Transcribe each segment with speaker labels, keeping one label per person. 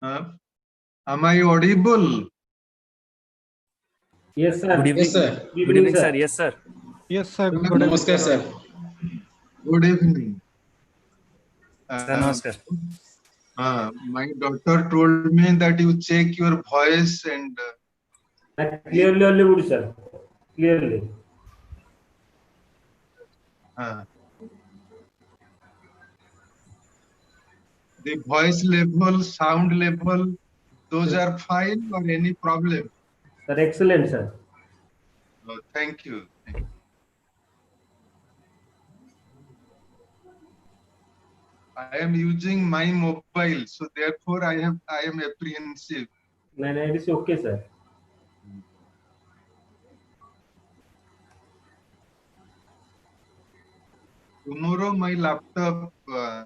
Speaker 1: Am I audible?
Speaker 2: Yes, sir.
Speaker 3: Good evening.
Speaker 4: Yes, sir.
Speaker 2: Good
Speaker 3: Good evening, sir. Yes, sir.
Speaker 5: Yes, sir. Good
Speaker 4: Namaskar, sir.
Speaker 1: Good evening.
Speaker 3: Sir, namaskar.
Speaker 1: My daughter told me that you check your voice and
Speaker 2: Clearly only good, sir. Clearly.
Speaker 1: the voice level, sound level, those are fine or any problem?
Speaker 2: Sir, excellent, sir.
Speaker 1: Oh, thank you. I am using my mobile, so therefore I am apprehensive.
Speaker 2: No, it is okay, sir.
Speaker 1: Tomorrow my laptop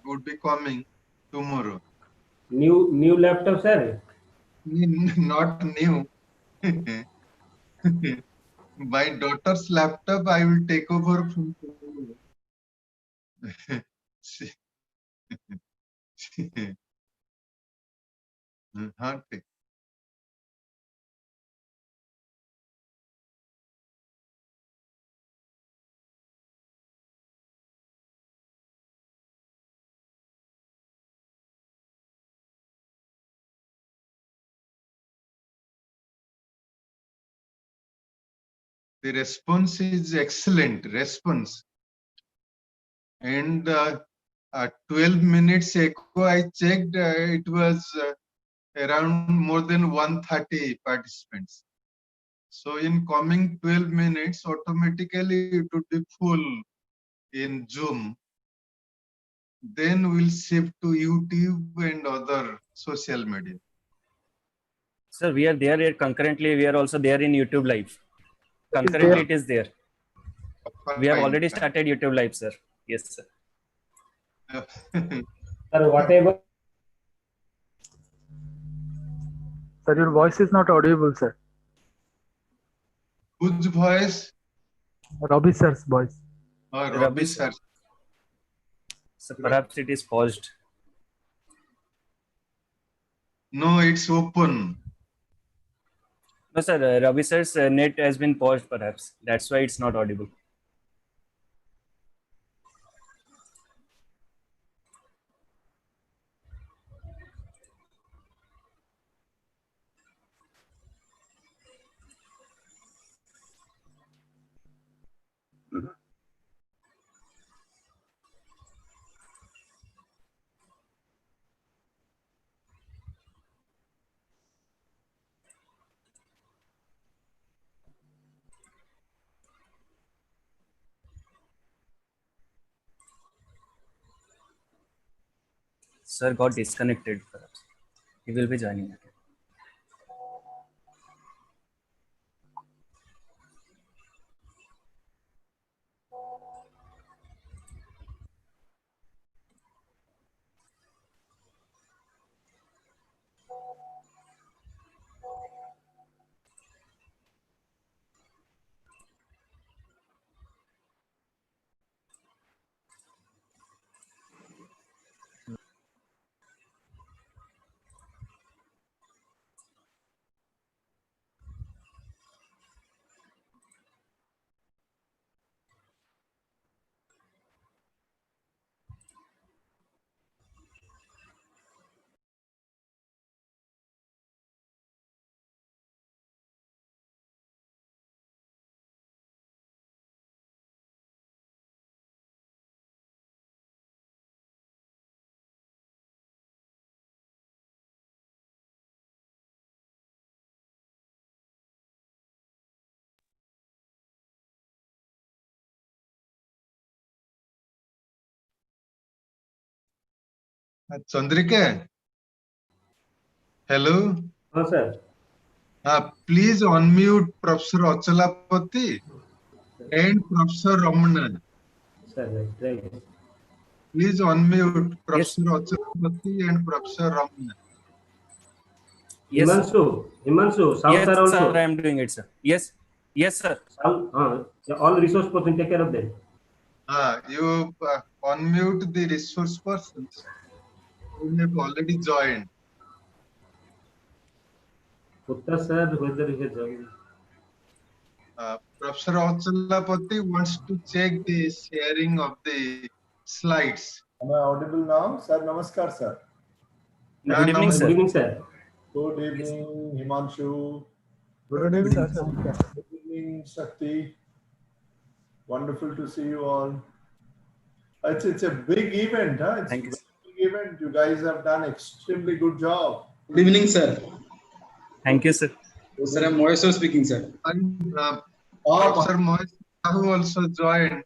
Speaker 1: would be coming tomorrow.
Speaker 2: New laptop, sir.
Speaker 1: Not new. My daughter's laptop I will take over from tomorrow. Okay. The response is excellent response. And 12 minutes ago, I checked, it was around more than 130 participants. So in coming 12 minutes, automatically it would be full in Zoom. then we'll shift to YouTube and other social media.
Speaker 3: Sir, we are there here concurrently. We are also there in YouTube Live.
Speaker 4: It is
Speaker 3: Concurrently,
Speaker 4: there.
Speaker 3: it is there. We have
Speaker 1: Fine,
Speaker 3: already
Speaker 1: fine.
Speaker 3: started YouTube Live, sir. Yes, sir.
Speaker 2: Sir, whatever.
Speaker 4: Sir, your voice is not audible, sir.
Speaker 1: Whose voice?
Speaker 4: Ravi sir's voice.
Speaker 1: Or
Speaker 3: Ravi,
Speaker 1: Ravi
Speaker 3: sir.
Speaker 1: sir.
Speaker 3: So perhaps it is paused.
Speaker 1: No, it's open.
Speaker 3: No, sir. Ravi sir's net has been paused, perhaps. That's why it's not audible. Sir got disconnected, perhaps. He will be joining again.
Speaker 1: Chandrika, hello.
Speaker 2: No, sir.
Speaker 1: Please unmute Professor Achalapati and Professor Ramana.
Speaker 2: Sir, right.
Speaker 1: Please unmute
Speaker 3: Yes.
Speaker 1: Professor Achalapati and Professor Ramana.
Speaker 3: Yes, sir.
Speaker 2: Himanshu, South
Speaker 3: Yes,
Speaker 2: sir also.
Speaker 3: sir. I am doing it, sir. Yes. Yes, sir.
Speaker 2: All resource person, take care of them.
Speaker 1: You unmute the resource persons who have already joined.
Speaker 2: Gupta sir, whether he has joined.
Speaker 1: Professor Achalapati wants to check the sharing of the slides.
Speaker 5: Am I audible now? Sir, namaskar, sir.
Speaker 3: Good evening,
Speaker 2: Good
Speaker 3: sir.
Speaker 2: evening, sir.
Speaker 5: Good evening, Himanshu.
Speaker 4: Good evening, sir.
Speaker 5: Good evening, Shakti. Wonderful to see you all. It's a big event, huh? It's
Speaker 3: Thank you,
Speaker 5: a
Speaker 3: sir.
Speaker 5: big event. You guys have done extremely good job.
Speaker 6: Good evening, sir.
Speaker 3: Thank you, sir.
Speaker 6: Sir, I'm Moyeswar speaking, sir.
Speaker 1: And
Speaker 5: Ah,
Speaker 1: Professor Mohan Sahu also joined.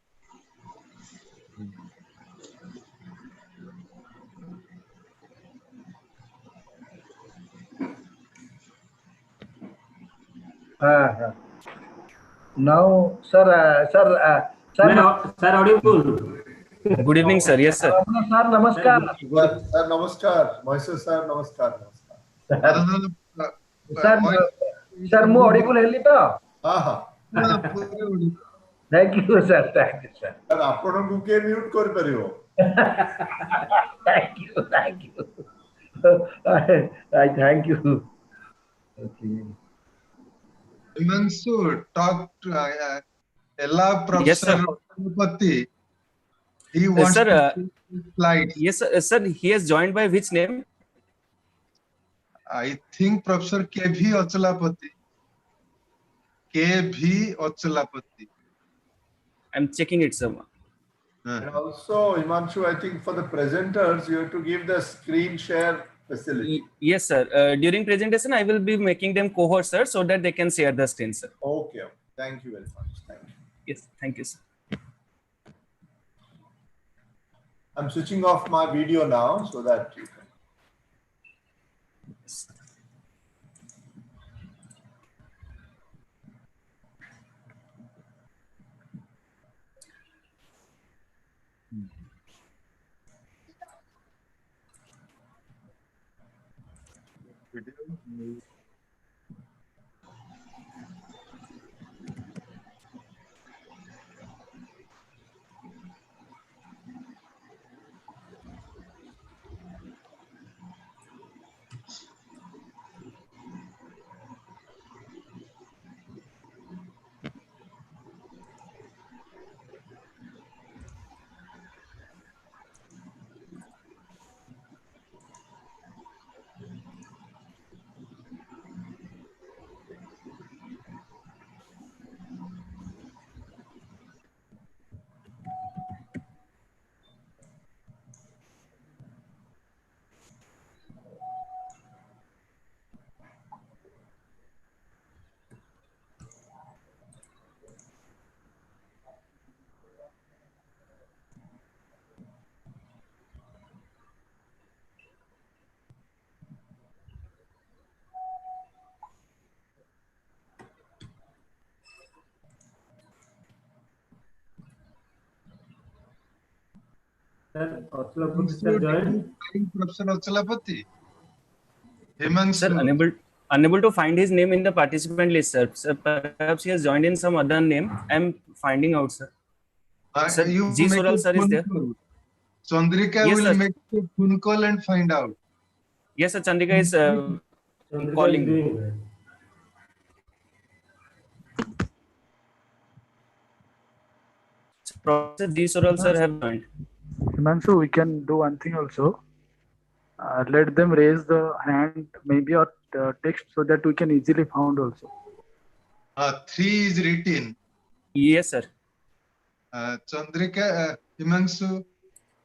Speaker 4: Now, sir,
Speaker 2: Sir, audible.
Speaker 3: Good evening, sir. Yes, sir.
Speaker 4: sir, namaskar.
Speaker 5: sir, namaskar. Moises sir, namaskar.
Speaker 4: Sir, ମୁଁ audible ହେଲି ତ? Thank you, sir. Thank you, sir.
Speaker 5: Sir, ଆପଣଙ୍କୁ କିଏ mute କରିପାରିବ?
Speaker 4: Thank you. I thank you. Okay.
Speaker 1: Himanshu, talk to allow
Speaker 3: Yes, sir.
Speaker 1: Professor Achalapati. He
Speaker 3: Yes,
Speaker 1: wants
Speaker 3: sir.
Speaker 1: to see the slides.
Speaker 3: Yes, sir. Sir, he has joined by which name?
Speaker 1: I think Professor K.V. Achalapati. K.V. Achalapati.
Speaker 3: I'm checking it, sir.
Speaker 5: And also, Himanshu, I think for the presenters, you have to give the screen share facility.
Speaker 3: Yes, sir. During presentation, I will be making them cohort, sir, so that they can share the screen, sir.
Speaker 5: Okay. Thank you very much. Thank you.
Speaker 3: Yes, thank you, sir.
Speaker 5: I'm switching off my video now so that you can.
Speaker 1: Video.
Speaker 2: Sir, Ochalapati sir joined.
Speaker 1: Professor Ochalapati.
Speaker 3: Sir,
Speaker 1: Himanshu.
Speaker 3: unable to find his name in the participant list, sir. Sir, perhaps he has joined in some other name. I'm finding out, sir. Sir,
Speaker 1: You
Speaker 3: G.
Speaker 1: make
Speaker 3: Soral
Speaker 1: a
Speaker 3: sir is
Speaker 1: phone
Speaker 3: there.
Speaker 1: call. Chandrika
Speaker 3: Yes,
Speaker 1: will
Speaker 3: sir.
Speaker 1: make a phone call and find out.
Speaker 3: Yes, sir. Chandrika is
Speaker 2: Chandrika
Speaker 3: calling
Speaker 2: is
Speaker 3: me.
Speaker 2: doing that.
Speaker 3: Professor G. Soral sir have joined.
Speaker 4: Himanshu, we can do one thing also. Let them raise the hand, maybe or text, so that we can easily found also.
Speaker 1: 3 is written.
Speaker 3: Yes, sir.
Speaker 1: Chandrika, Himanshu,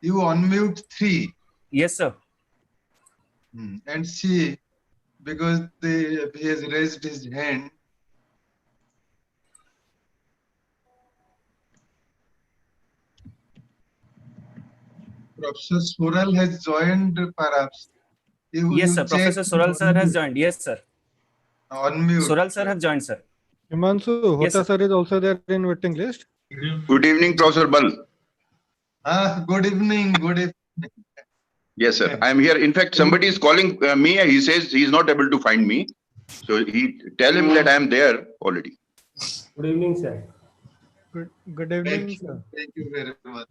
Speaker 1: you unmute 3
Speaker 3: Yes, sir.
Speaker 1: and see, because he has raised his hand. Professor Soral has joined perhaps.
Speaker 3: Yes, sir.
Speaker 1: check
Speaker 3: Professor Soral sir has joined. Yes, sir.
Speaker 1: unmute.
Speaker 3: Soral sir have joined, sir.
Speaker 7: Himanshu,
Speaker 3: Yes,
Speaker 7: Hota
Speaker 3: sir.
Speaker 7: sir is also there in waiting list.
Speaker 8: Good evening, Professor Bal.
Speaker 1: Good evening. Good evening.
Speaker 8: Yes, sir. I'm here. In fact, somebody is calling me. He says he's not able to find me. So he tell him that I am there already.
Speaker 2: Good evening, sir.
Speaker 7: Good evening,
Speaker 1: Thank
Speaker 7: sir.
Speaker 1: you. Thank you very much.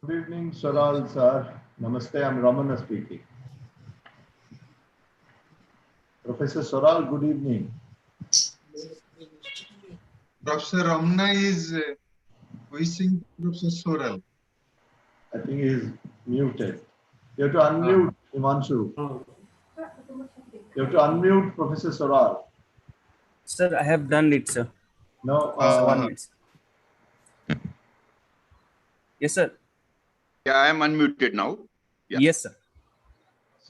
Speaker 5: Good evening, Soral sir. Namaste, I'm Ramana speaking. Professor Soral, good evening.
Speaker 1: Professor Ramna is wishing Professor Soral.
Speaker 5: I think he is muted. You have to unmute Himanshu. You have to unmute Professor Soral.
Speaker 3: Sir, I have done it, sir.
Speaker 5: No,
Speaker 3: Sir, 1 minute. Yes, sir.
Speaker 8: Yeah, I am unmuted now. Yeah.
Speaker 3: Yes, sir.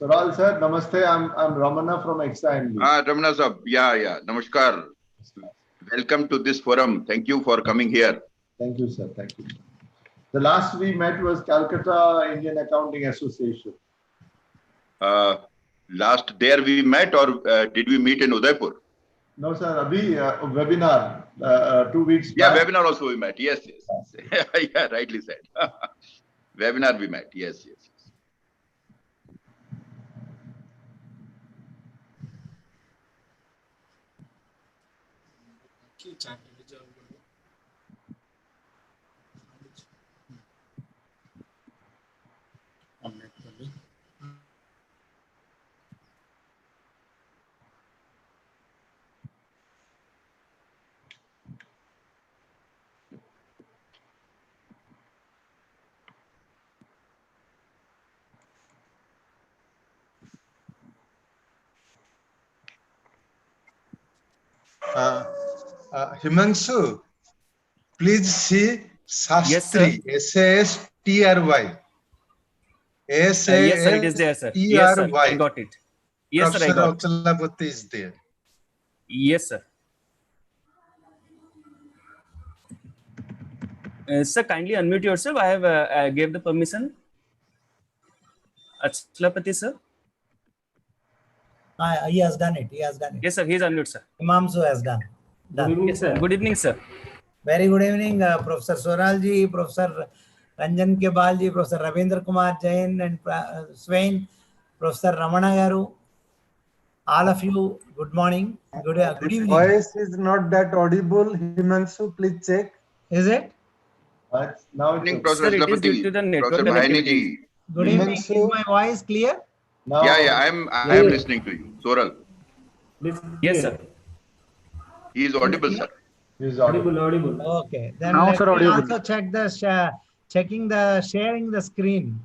Speaker 5: Soral sir, namaste. I'm Ramana from XIMB.
Speaker 8: Ramana sir. Yeah. Namaskar. Welcome to this forum. Thank you for coming here.
Speaker 5: Thank you, sir. Thank you. The last we met was Calcutta Indian Accounting Association.
Speaker 8: Last there we met, or did we meet in Udaipur?
Speaker 5: No, sir. Abhi, webinar 2 weeks
Speaker 8: Yeah,
Speaker 5: back.
Speaker 8: webinar also we met. Yes. Yeah, rightly said. Webinar we met. Yes.
Speaker 1: Himanshu, please see
Speaker 3: Yes, sir.
Speaker 1: Sastry. S-A-S-T-R-Y.
Speaker 3: Yes, sir. It is there, sir. Yes, sir. I got it. Yes, sir. I
Speaker 1: Professor
Speaker 3: got it.
Speaker 1: Ochalapati is there.
Speaker 3: Yes, sir. Sir, kindly unmute yourself. I have gave the permission. Achlapati sir.
Speaker 9: He has done it. He has done it.
Speaker 3: Yes, sir. He is unmute, sir.
Speaker 9: Himanshu has done.
Speaker 2: Good evening,
Speaker 3: Yes,
Speaker 2: sir.
Speaker 3: good evening, sir.
Speaker 9: Very good evening, Professor Swaralji, Professor Ranjan Kebalji, Professor Ravindra Kumar Jain, and Swain, Professor Ramana Garu. All of you, good morning. Good evening.
Speaker 10: Voice is not that audible. Himanshu, please check.
Speaker 9: Is it?
Speaker 5: Now
Speaker 8: Evening,
Speaker 5: it's
Speaker 8: Professor
Speaker 3: Sir, it is due
Speaker 8: Achlapati,
Speaker 3: to the
Speaker 8: Professor
Speaker 3: network
Speaker 8: Bhayani
Speaker 3: connectivity.
Speaker 8: ji.
Speaker 9: Good evening. Is
Speaker 10: Himanshu.
Speaker 9: my voice clear?
Speaker 5: now.
Speaker 8: Yeah, I am listening to you. Soral,
Speaker 2: Please
Speaker 3: Yes,
Speaker 2: clear.
Speaker 3: sir.
Speaker 8: he is audible, sir.
Speaker 5: He's audible.
Speaker 2: Audible.
Speaker 9: Okay. Then
Speaker 4: Now,
Speaker 9: let
Speaker 4: sir,
Speaker 9: me
Speaker 4: audible.
Speaker 9: also check the sharing the screen.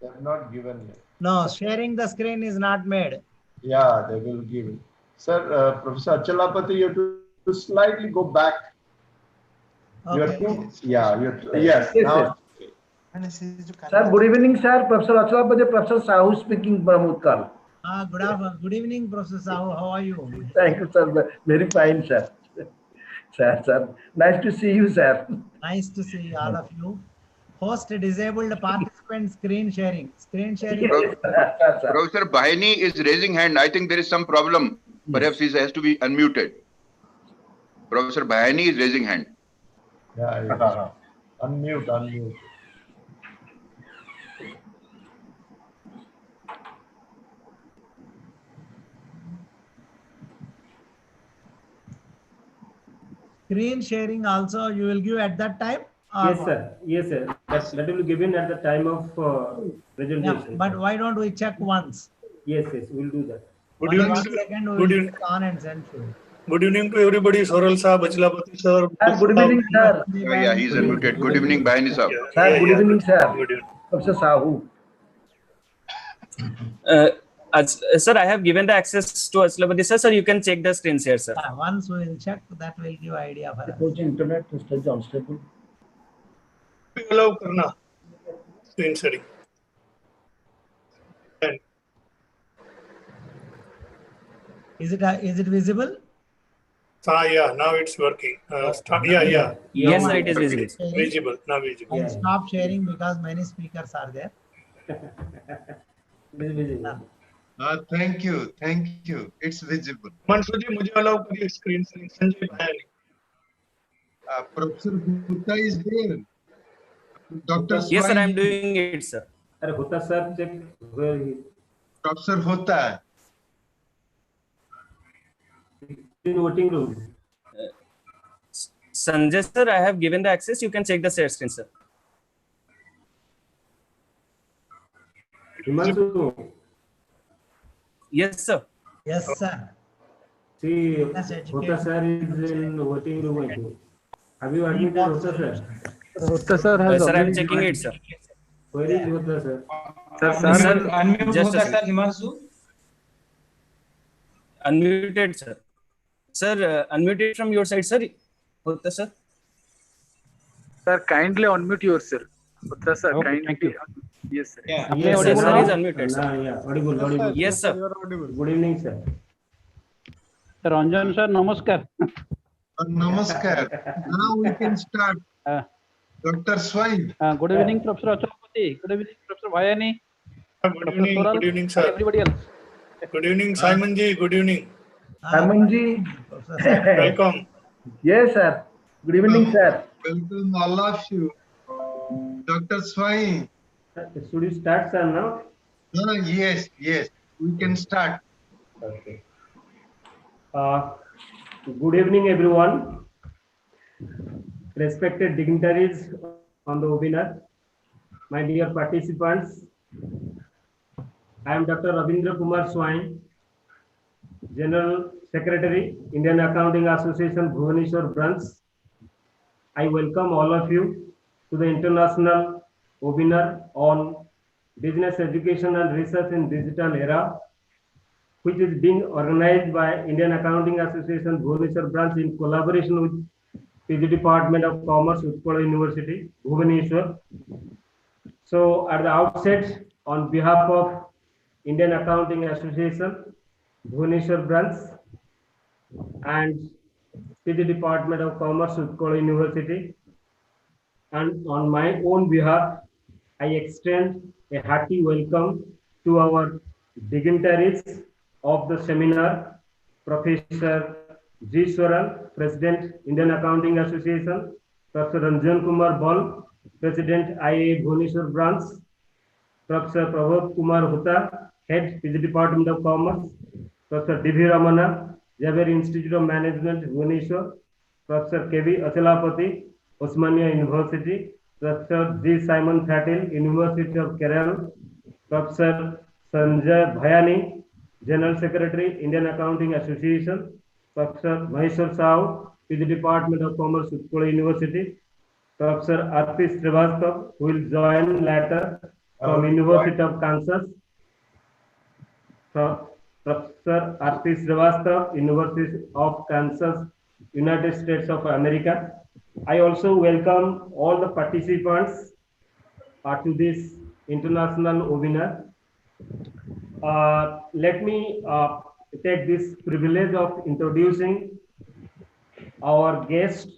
Speaker 5: They have not given yet.
Speaker 9: No, sharing the screen is not made.
Speaker 5: Yeah, they will give it. Sir, Professor Achalapati, you have to slightly go back. You
Speaker 9: Okay.
Speaker 5: have to, yeah, yes. Now,
Speaker 11: Sir, good evening, sir. Professor Achalapati, Professor Sahu speaking from Utkal.
Speaker 9: Good evening, Professor Sahu. How are you?
Speaker 11: Thank you, sir. Very fine, sir. Sir. Nice to see you, sir.
Speaker 9: Nice to see all of you. Host disabled participant screen sharing. Screen sharing.
Speaker 11: Yes, sir.
Speaker 8: Professor Bhayani is raising hand. I think there is some problem. Perhaps he has to be unmuted. Professor Bhayani is raising hand.
Speaker 5: yeah. Unmute.
Speaker 9: Screen sharing also you will give at that time? Or
Speaker 2: Yes, sir. Yes, sir. That will be given at the time of
Speaker 9: Yeah,
Speaker 2: presentation.
Speaker 9: but why don't we check once?
Speaker 2: Yes, we'll do that.
Speaker 12: Good
Speaker 9: Only
Speaker 12: evening,
Speaker 9: 1
Speaker 12: sir.
Speaker 9: second we
Speaker 12: Good
Speaker 9: will
Speaker 12: evening.
Speaker 9: click on and send to you.
Speaker 12: Good evening to everybody. Soral Saab, Achalapati sir.
Speaker 11: Sir, good evening, sir.
Speaker 8: Yeah, he is unmuted. Good evening, Bhayani sir.
Speaker 11: Sir, good evening, sir.
Speaker 12: Good evening.
Speaker 11: Professor Sahu.
Speaker 3: Sir, I have given the access to Achlapati sir. Sir, you can check the screen share, sir.
Speaker 9: Once we will check, that will give idea for us.
Speaker 11: Suppose internet is unstable.
Speaker 12: Allow karna. Screen sharing. And
Speaker 9: Is it visible?
Speaker 12: yeah, now it's working. Yeah.
Speaker 3: Yes, sir, it is visible.
Speaker 12: Visible. Now visible.
Speaker 9: I'll stop sharing because many speakers are there.
Speaker 2: It is visible.
Speaker 1: Thank you. It's visible.
Speaker 12: Himanshu ji, मुझे allow करिए screen sharing. Sanjay Bhayani.
Speaker 1: Professor Gupta is there. Dr.
Speaker 3: Yes, sir, I am
Speaker 1: Swai,
Speaker 3: doing it, sir.
Speaker 2: Hota sir, check where he
Speaker 1: Professor Hota.
Speaker 2: in voting room.
Speaker 3: Sanjay sir, I have given the access. You can check the share screen, sir.
Speaker 2: Himanshu,
Speaker 3: Yes, sir.
Speaker 9: Yes, sir.
Speaker 2: see,
Speaker 9: Yes, educated.
Speaker 2: Hota sir is in voting room, I think. Have you admitted Hota sir?
Speaker 4: Hota sir has
Speaker 3: Sir, I am
Speaker 4: already
Speaker 3: checking it, sir.
Speaker 2: Where is Hota sir?
Speaker 3: Sir,
Speaker 6: Unmute
Speaker 3: just a
Speaker 6: होता
Speaker 3: second.
Speaker 6: Sir Himanshu.
Speaker 3: Unmuted, sir. Sir, unmuted from your side, sir. Hota sir.
Speaker 4: Sir, kindly unmute yourself. Hota sir,
Speaker 7: Okay,
Speaker 4: kindly.
Speaker 7: thank you.
Speaker 4: Yes, sir.
Speaker 6: Yeah.
Speaker 2: Yes,
Speaker 3: Sir,
Speaker 2: sir.
Speaker 3: sir is unmuted, sir.
Speaker 2: Yeah, audible.
Speaker 3: Yes, sir.
Speaker 7: You are audible.
Speaker 2: Good evening, sir.
Speaker 11: Ranjan sir, namaskar.
Speaker 1: Namaskar. Now we can start. Dr. Swai.
Speaker 11: Good evening, Professor Achalapati. Good evening, Professor Bhayani.
Speaker 12: Good evening, sir.
Speaker 11: Everybody else.
Speaker 12: Good evening, Simon ji. Good evening.
Speaker 11: Ramanji.
Speaker 12: Welcome.
Speaker 11: Yes, sir. Good evening, sir.
Speaker 1: Welcome all of you. Dr. Swai.
Speaker 2: Should we start, sir, now?
Speaker 1: Yes. We can start.
Speaker 2: Okay. Good evening, everyone. Respected dignitaries on the webinar, my dear participants, I am Dr. Ravindra Kumar Swain, General Secretary, Indian Accounting Association, Bhubaneswar Branch. I welcome all of you to the international webinar on business education and research in digital era, which is being organized by Indian Accounting Association, Bhubaneswar Branch in collaboration with PG Department of Commerce, Utkal University, Bhubaneswar. So at the outset, on behalf of Indian Accounting Association, Bhubaneswar Branch, and PG Department of Commerce, Utkal University. And on my own behalf, I extend a hearty welcome to our dignitaries of the seminar, Professor G. Swaral, President, Indian Accounting Association, Professor Ranjan Kumar Bal, President, IAA Bhubaneswar Branch, Professor Prabhat Kumar Hutta, Head, PG Department of Commerce, Professor D.V. Ramana, Javeri Institute of Management, Bhubaneswar, Professor K.V. Achalapati, Osmania University, Professor G. Simon Patel, University of Kerala, Professor Sanjay Bhayani, General Secretary, Indian Accounting Association, Professor Maheshwar Sao, PG Department of Commerce, Utkal University, Professor Arpi Srivastav, who will join later from University of Kansas, Professor Arpi Srivastav, University of Kansas, United States of America. I also welcome all the participants to this international webinar. Let me take this privilege of introducing our guest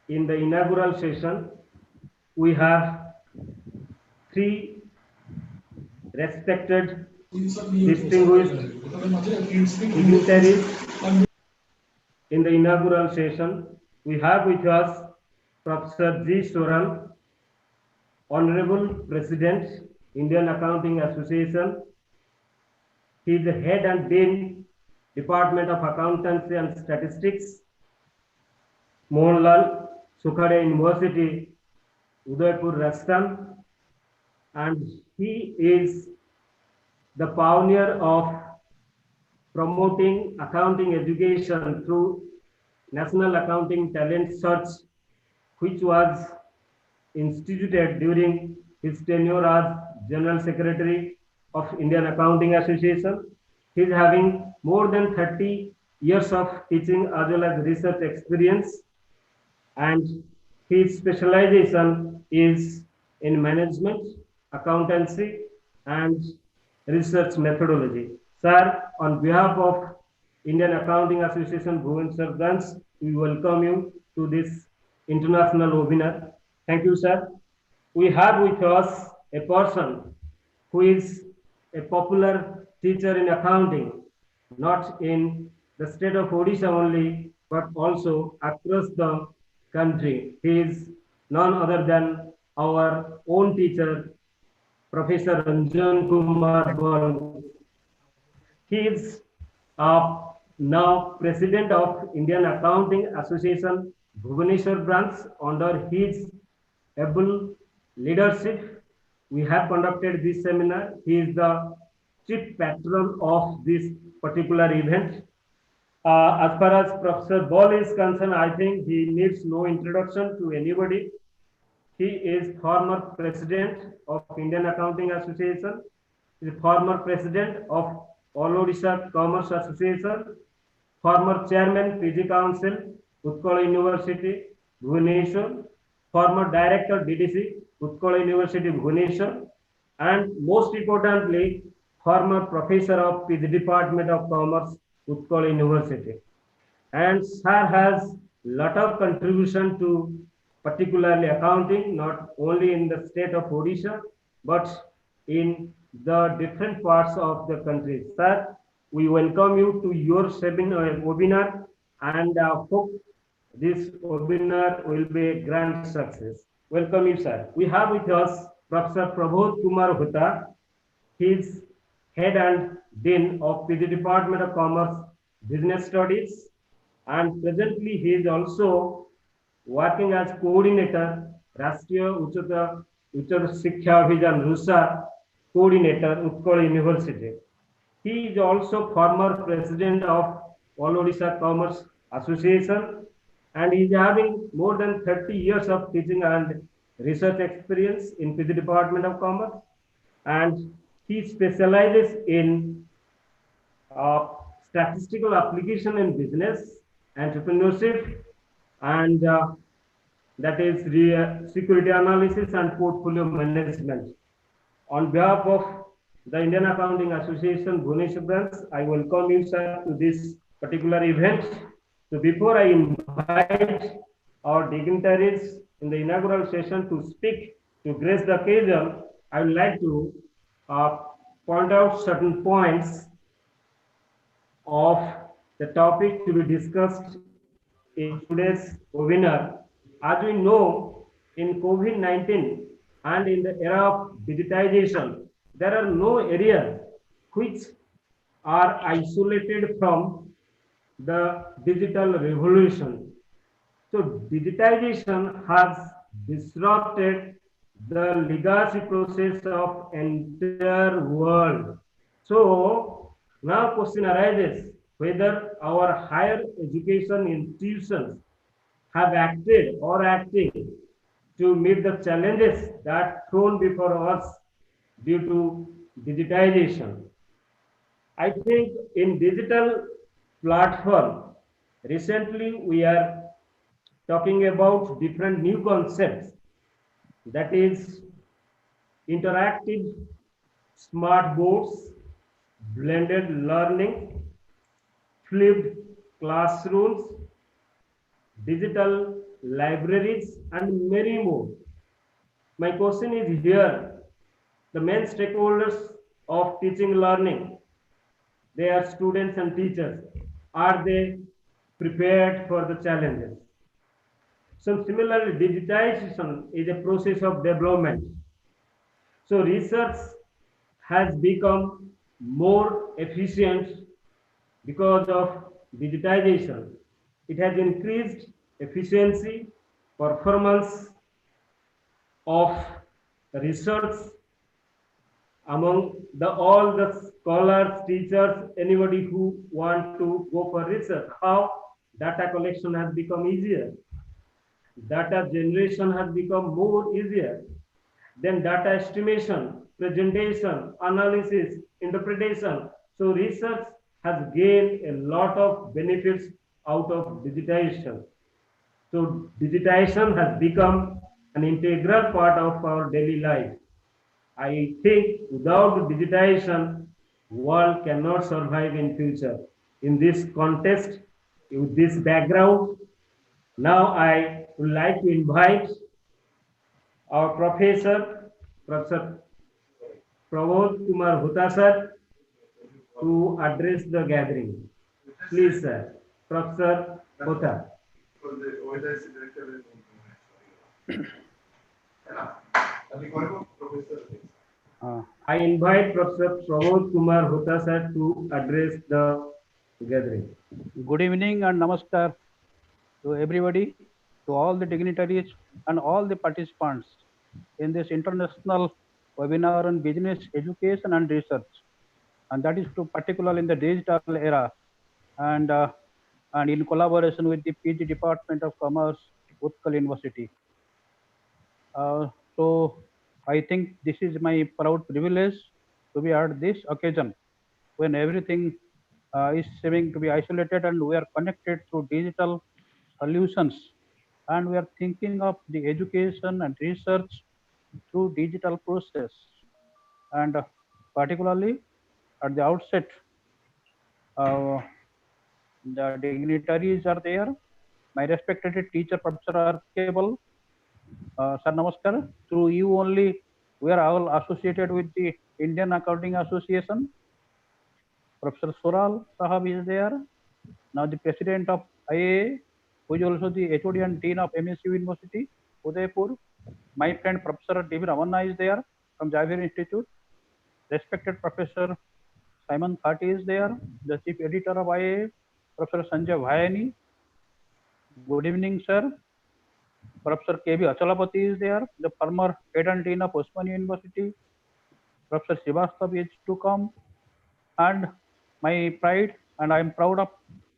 Speaker 2: in the inaugural session. We have three respected, distinguished dignitaries in the inaugural session. We have with us Professor G. Swaral, Honorable President, Indian Accounting Association. He is the Head and Dean, Department of Accountancy and Statistics, Mohanlal Sukhade University, Udaipur, Rajasthan, and he is the pioneer of promoting accounting education through National Accounting Talent Search, which was instituted during his tenure as General Secretary of Indian Accounting Association. He is having more than 30 years of teaching as well as research experience, and his specialization is in management, accountancy, and research methodology. Sir, on behalf of Indian Accounting Association Bhubaneswar Branch, we welcome you to this international webinar. Thank you, sir. We have with us a person who is a popular teacher in accounting, not in the state of Odisha only, but also across the country. He is none other than our own teacher, Professor Ranjan Kumar Bal. He is now President of Indian Accounting Association Bhubaneswar Branch. Under his able leadership, we have conducted this seminar. He is the chief patron of this particular event. As far as Professor Bal is concerned, I think he needs no introduction to anybody. He is former president of Indian Accounting Association. He is former president of All Odisha Commerce Association, former chairman PG Council, Utkal University, Bhubaneswar, former director DDC, Utkal University, Bhubaneswar, and most importantly, former professor of PG Department of Commerce, Utkal University. And sir has lot of contribution to particularly accounting, not only in the state of Odisha, but in the different parts of the country. Sir, we welcome you to your webinar and hope this webinar will be a grand success. Welcome you, sir. We have with us Professor Prabhat Kumar Hutta. He is Head and Dean of PG Department of Commerce, Business Studies, and presently he is also working as coordinator, Rashtriya Uच्च Shiksha Abhiyan RUSA coordinator, Utkal University. He is also former president of All Odisha Commerce Association, and he is having more than 30 years of teaching and research experience in PG Department of Commerce, and he specializes in statistical application in business, entrepreneurship, and that is security analysis and portfolio management. On behalf of the Indian Accounting Association Bhubaneswar Branch, I welcome you, sir, to this particular event. So before I invite our dignitaries in the inaugural session to speak to grace the occasion, I would like to point out certain points of the topic to be discussed in today's webinar. As we know, in COVID-19 and in the era of digitization, there are no areas which are isolated from the digital revolution. So digitization has disrupted the legacy process of entire world. So now question arises whether our higher education institutions have acted or acting to meet the challenges that thrown before us due to digitization. I think in digital platform, recently we are talking about different new concepts, that is interactive smart boards, blended learning, flipped classrooms, digital libraries, and many more. My question is here, the main stakeholders of teaching learning, they are students and teachers. Are they prepared for the challenges? So similarly, digitization is a process of development. So research has become more efficient because of digitization. It has increased efficiency, performance of research among all the scholars, teachers, anybody who want to go for research. How data collection has become easier. Data generation has become more easier. Then data estimation, presentation, analysis, interpretation. So research has gained a lot of benefits out of digitization. So digitization has become an integral part of our daily life. I think without digitization, world cannot survive in future. In this context, with this background, now I would like to invite our professor, Professor Pramod Kumar Hota sir, to address the gathering. Please, sir, Professor Hota. I invite Professor Pramod Kumar Hota sir to address the gathering.
Speaker 13: Good evening and namaskar to everybody, to all the dignitaries and all the participants in this international webinar on business education and research, and that is to particularly in the digital era, and in collaboration with the PG Department of Commerce, Utkal University. So I think this is my proud privilege to be at this occasion when everything is seeming to be isolated and we are connected through digital solutions, and we are thinking of the education and research through digital process. And particularly at the outset, the dignitaries are there. My respected teacher, Professor Arkable, sir, namaskar. Through you only, we are all associated with the Indian Accounting Association. Professor Soral Sahab is there. Now the president of IAA, who is also the HOD and Dean of MSU University, Udaipur. My friend Professor D.V. Ramanna is there from Javier Institute. Respected Professor Simon Thati is there, the Chief Editor of IAA, Professor Sanjay Bhayani. Good evening, sir. Professor K.B. Achalapati is there, the former Head and Dean of Osmani University. Professor Srivastav is to come. And my pride, and I am proud of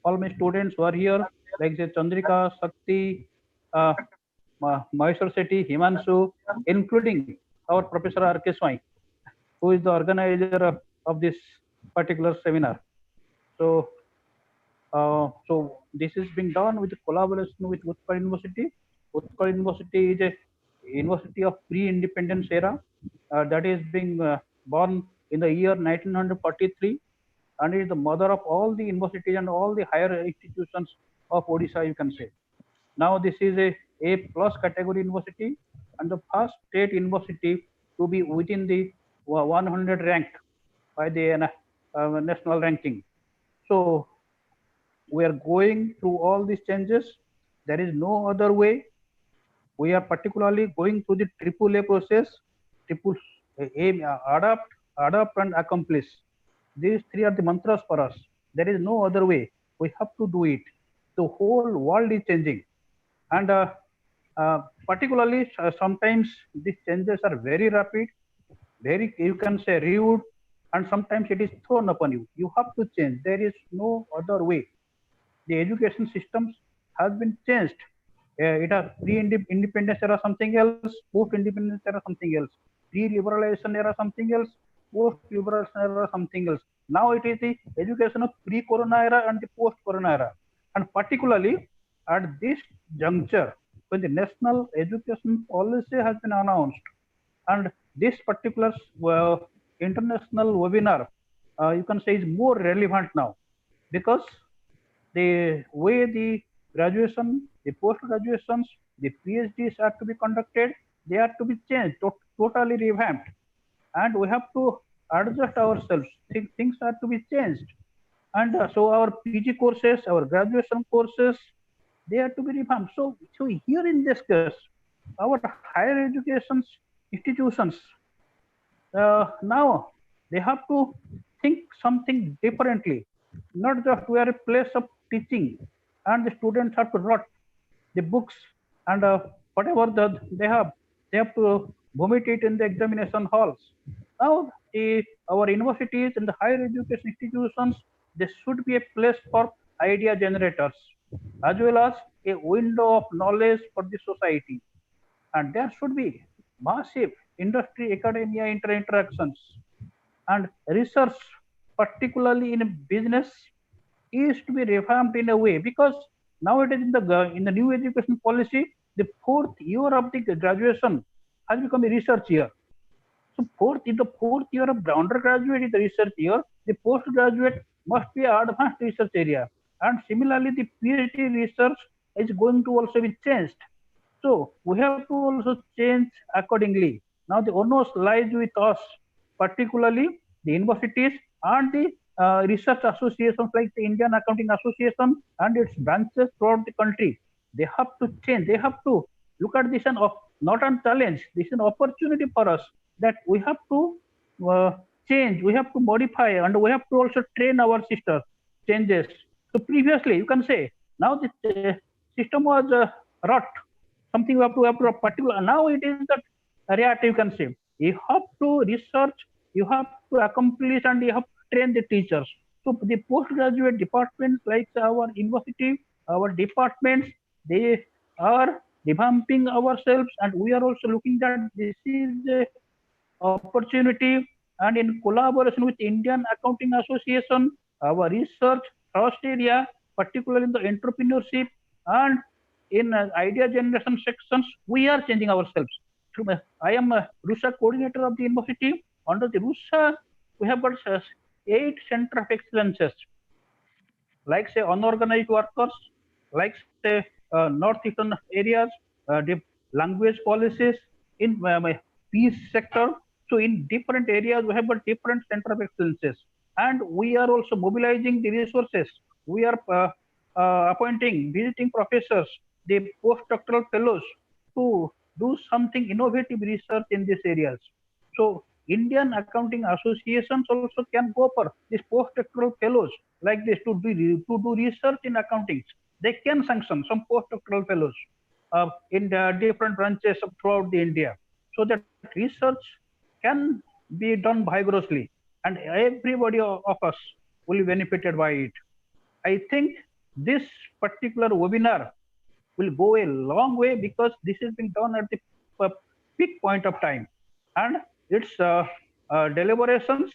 Speaker 13: all my students who are here, like the Chandrika, Sakti, Maheshwar Sethi, Himanshu, including our Professor R.K. Swai, who is the organizer of this particular seminar. So, so this is being done with collaboration with Utkal University. Utkal University is a university of pre-independence era that is being born in the year 1943, and is the mother of all the universities and all the higher institutions of Odisha, you can say. Now this is a plus category university and the first state university to be within the 100 ranked by the national ranking. So we are going through all these changes. There is no other way. We are particularly going through the AAA process, triple aim, adapt and accomplish. These three are the mantras for us. There is no other way. We have to do it. The whole world is changing. And particularly sometimes these changes are very rapid, very, you can say, rude, and sometimes it is thrown upon you. You have to change. There is no other way. The education systems has been changed. It has pre-independence era something else, post-independence era something else, pre-liberalization era something else, post-liberalization era something else. Now it is the education of pre-corona era and the post-corona era. And particularly at this juncture, when the national education policy has been announced, and this particular international webinar, you can say, is more relevant now, because the way the graduation, the post-graduations, the PhDs are to be conducted, they are to be changed, totally revamped. And we have to adjust ourselves. Things are to be changed. And so our PG courses, our graduation courses, they are to be revamped. So here in this case, our higher education institutions, now they have to think something differently. Not just we are a place of teaching and the students have to write the books and whatever they have to vomit it in the examination halls. Now our universities and the higher education institutions, they should be a place for idea generators as well as a window of knowledge for the society. And there should be massive industry academia interactions, and research, particularly in business, is to be revamped in a way, because nowadays in the new education policy, the fourth year of the graduation has become a research year. So in the fourth year of the undergraduate is the research year, the postgraduate must be an advanced research area. And similarly, the PhD research is going to also be changed. So we have to also change accordingly. Now the onus lies with us, particularly the universities and the research associations like the Indian Accounting Association and its branches throughout the country. They have to change. They have to look at this and not a challenge. This is an opportunity for us that we have to change. We have to modify, and we have to also train our sisters. Changes. So previously, you can say now the system was rot. Something we have to particular. Now it is that reality, you can say. You have to research, you have to accomplish, and you have to train the teachers. So the postgraduate departments like our university, our departments, they are revamping ourselves, and we are also looking that this is a opportunity, and in collaboration with Indian Accounting Association, our research trust area, particularly in the entrepreneurship and in idea generation sections, we are changing ourselves. I am a RUSA coordinator of the university. Under the RUSA, we have got 8 center of excellences, like say unorganized workers, like say northeastern areas, the language policies, in peace sector. So in different areas, we have got different center of excellences, and we are also mobilizing the resources. We are appointing visiting professors, the postdoctoral fellows, to do something innovative research in these areas. So Indian Accounting Associations also can go for these postdoctoral fellows like this to do research in accounting. They can sanction some postdoctoral fellows in the different branches throughout the India, so that research can be done vigorously, and everybody of us will be benefited by it. I think this particular webinar will go a long way, because this has been done at the peak point of time, and its deliberations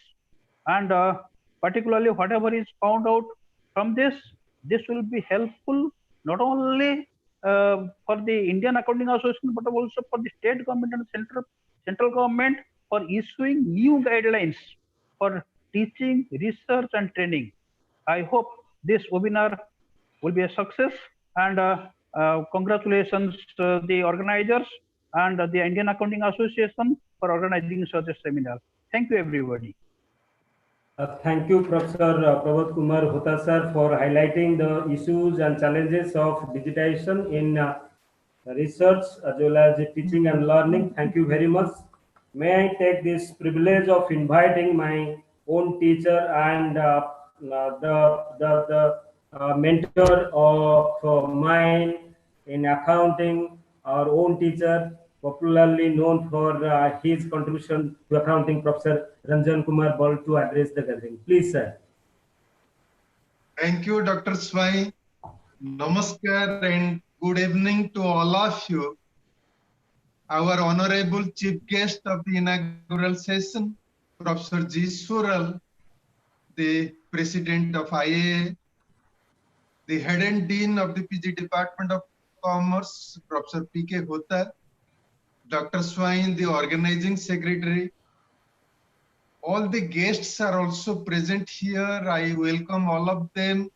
Speaker 13: and particularly whatever is found out from this will be helpful not only for the Indian Accounting Association, but also for the state government and central government for issuing new guidelines for teaching, research, and training. I hope this webinar will be a success. And congratulations to the organizers and the Indian Accounting Association for organizing such a seminar. Thank you, everybody.
Speaker 2: Thank you, Professor Prabhat Kumar Hota sir, for highlighting the issues and challenges of digitization in research as well as teaching and learning. Thank you very much. May I take this privilege of inviting my own teacher and the mentor of mine in accounting, our own teacher, popularly known for his contribution to accounting, Professor Ranjan Kumar Bal, to address the gathering. Please, sir.
Speaker 1: Thank you, Dr. Swai. Namaskar and good evening to all of you. Our honorable chief guest of the inaugural session, Professor G. Sural, the president of IAA, the head and dean of the PG Department of Commerce, Professor P.K. Hota, Dr. Swain, the organizing secretary. All the guests are also present here. I welcome all of them.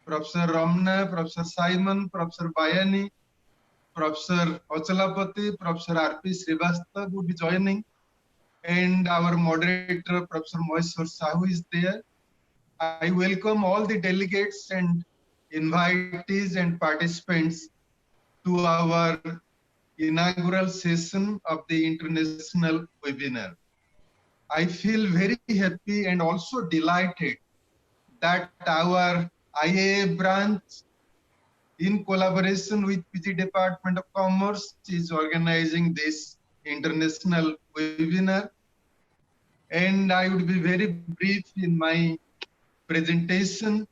Speaker 1: Professor Ramna, Professor Simon, Professor Bayani, Professor Achalapati, Professor R.P. Srivastava would be joining. And our moderator, Professor Moisur Sahu is there. I welcome all the delegates and invitees and participants to our inaugural session of the international webinar. I feel very happy and also delighted that our IAA branch, in collaboration with PG Department of Commerce, is organizing this international webinar. And I would be very brief in my presentation.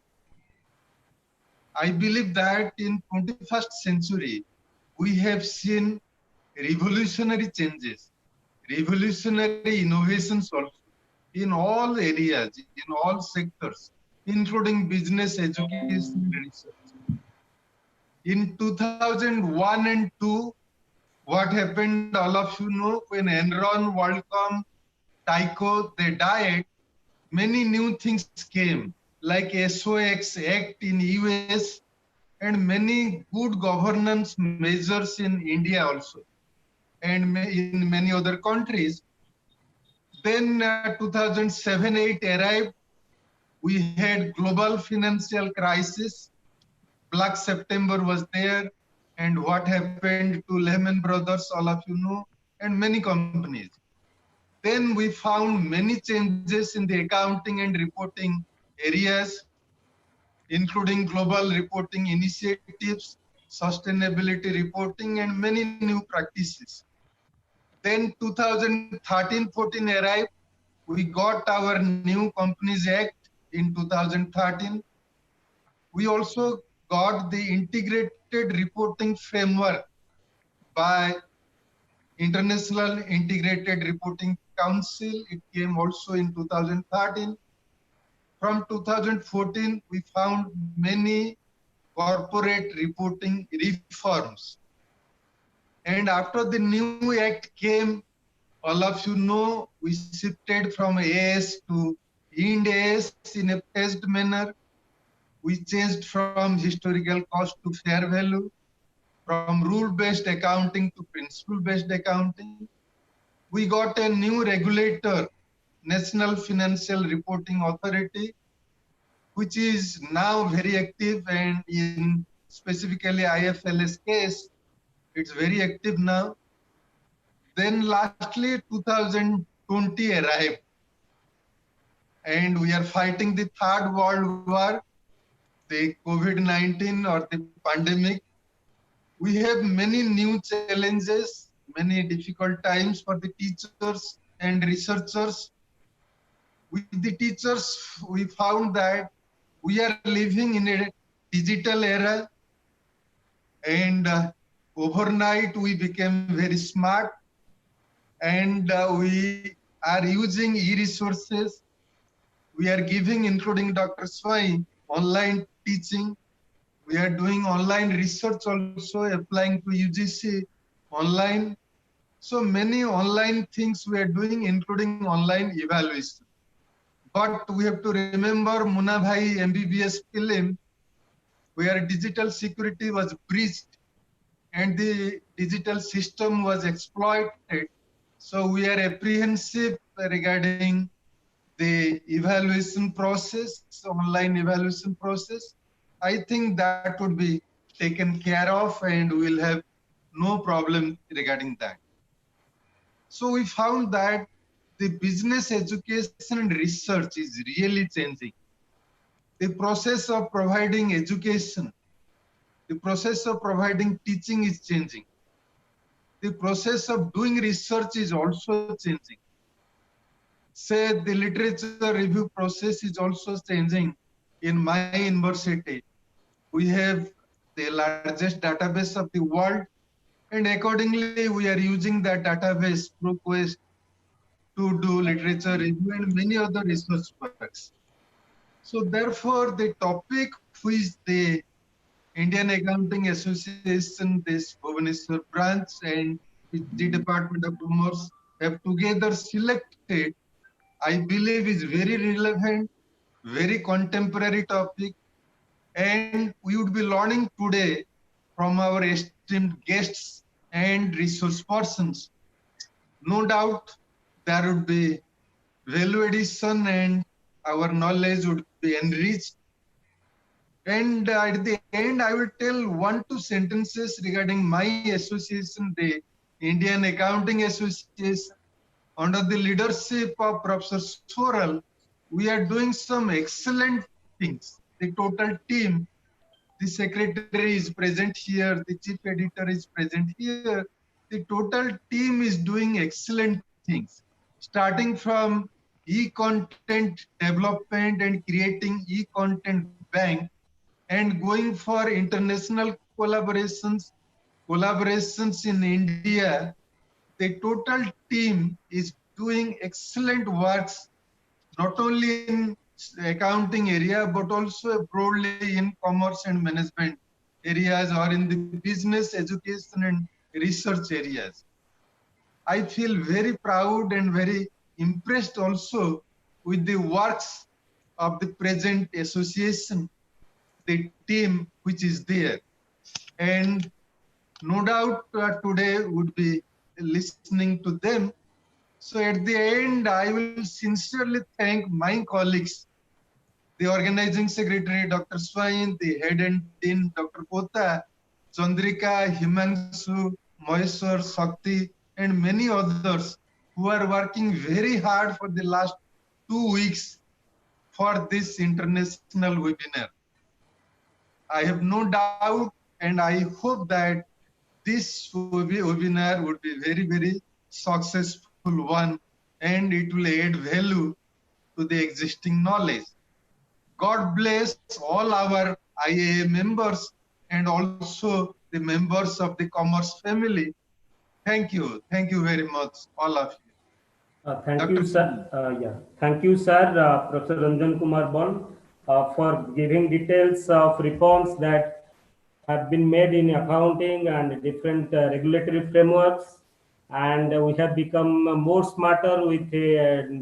Speaker 1: I believe that in 21st century, we have seen revolutionary changes, revolutionary innovations also in all areas, in all sectors, including business, education, and research. In 2001 and 2, what happened, all of you know, when Enron, WorldCom, Tyco, they died, many new things came, like SOX Act in US, and many good governance measures in India also, and in many other countries. Then 2007-8 arrived. We had global financial crisis. Black September was there. And what happened to Lehman Brothers, all of you know, and many companies. Then we found many changes in the accounting and reporting areas, including global reporting initiatives, sustainability reporting, and many new practices. Then 2013-14 arrived. We got our new Companies Act in 2013. We also got the integrated reporting framework by International Integrated Reporting Council. It came also in 2013. From 2014, we found many corporate reporting reforms. And after the new act came, all of you know, we shifted from AS to Ind AS in a phased manner. We changed from historical cost to fair value, from rule-based accounting to principle-based accounting. We got a new regulator, National Financial Reporting Authority, which is now very active, and in specifically IFLS case, it's very active now. Then lastly, 2020 arrived, and we are fighting the third world war, the COVID-19 or the pandemic. We have many new challenges, many difficult times for the teachers and researchers. With the teachers, we found that we are living in a digital era, and overnight we became very smart, and we are using e-resources. We are giving, including Dr. Swai, online teaching. We are doing online research also, applying to UGC online. So many online things we are doing, including online evaluation. But we have to remember Munna Bhai MBBS film. where digital security was breached and the digital system was exploited. So we are apprehensive regarding the evaluation process, online evaluation process. I think that would be taken care of and we'll have no problem regarding that. So we found that the business education and research is really changing. The process of providing education, the process of providing teaching is changing. The process of doing research is also changing. Say the literature review process is also changing. In my university, we have the largest database of the world, and accordingly we are using that database ProQuest to do literature review and many other research works. So therefore the topic which the Indian Accounting Association, this Bhubaneswar branch and the Department of Commerce have together selected, I believe is very relevant, very contemporary topic, and we would be learning today from our esteemed guests and resource persons. No doubt there would be value addition and our knowledge would be enriched. And at the end, I will tell 1-2 sentences regarding my association, the Indian Accounting Association. Under the leadership of Professor Soral, we are doing some excellent things. The total team, the secretary is present here, the chief editor is present here. The total team is doing excellent things, starting from e-content development and creating e-content bank and going for international collaborations in India. The total team is doing excellent works, not only in accounting area, but also broadly in commerce and management areas or in the business, education and research areas. I feel very proud and very impressed also with the works of the present association, the team which is there. And no doubt today would be listening to them. So at the end, I will sincerely thank my colleagues, the organizing secretary, Dr. Swain, the head and dean, Dr. Kota, Chandrika, Himanshu, Maheshwar, Shakti, and many others who are working very hard for the last 2 weeks for this international webinar. I have no doubt and I hope that this webinar would be very, very successful one and it will add value to the existing knowledge. God bless all our IAA members and also the members of the Commerce family. Thank you. Thank you very much, all of you.
Speaker 2: Thank you, sir. Thank you, sir, Professor Ranjan Kumar Bon, for giving details of reforms that have been made in accounting and different regulatory frameworks. And we have become more smarter with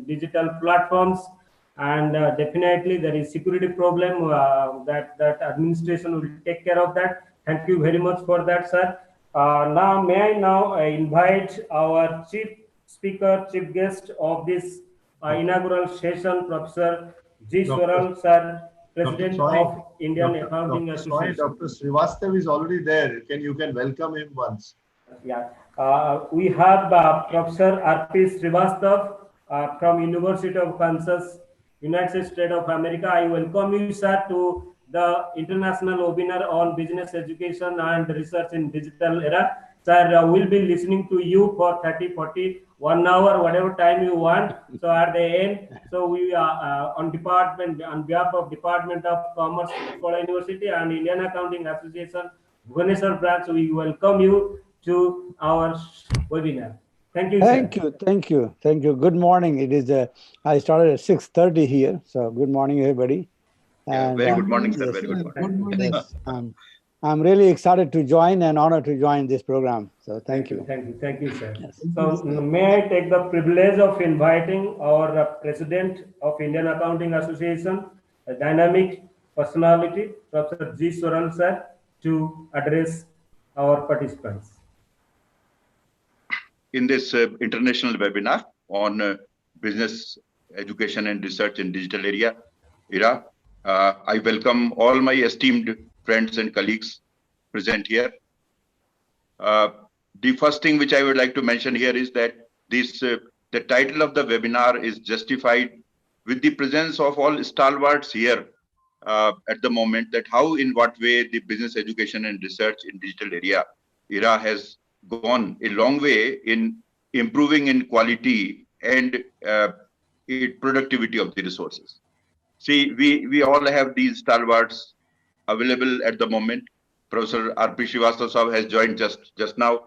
Speaker 2: digital platforms. And definitely there is security problem that administration will take care of that. Thank you very much for that, sir. Now, may I now invite our chief speaker, chief guest of this inaugural session, Professor G. Soral, sir, President of Indian Accounting Association.
Speaker 5: Dr. Srivastav is already there. You can welcome him once.
Speaker 2: Yeah, we have Professor R.P. Srivastav from University of Kansas, United States of America. I welcome you, sir, to the international webinar on business education and research in digital era. Sir, we'll be listening to you for 30, 40, 1 hour, whatever time you want. So at the end, so we are on behalf of Department of Commerce, Utkal University and Indian Accounting Association, Bhubaneswar Branch, we welcome you to our webinar. Thank you, sir.
Speaker 14: Thank you. Good morning. It is I started at 6:30 here, so good morning, everybody.
Speaker 8: And, very good morning, sir. Yes, very good morning.
Speaker 1: Good morning.
Speaker 14: Yes, I'm really excited to join and honored to join this program. So thank you.
Speaker 2: Thank you, sir. Yes. So may I take the privilege of inviting our President of Indian Accounting Association, a dynamic personality, Professor G. Swaral sir, to address our participants.
Speaker 8: In this international webinar on business education and research in digital era, I welcome all my esteemed friends and colleagues present here. The first thing which I would like to mention here is that the title of the webinar is justified with the presence of all stalwarts here at the moment, that how, in what way the business education and research in digital era has gone a long way in improving in quality and productivity of the resources. See, we all have these stalwarts available at the moment. Professor R.P. Srivastava has joined just now.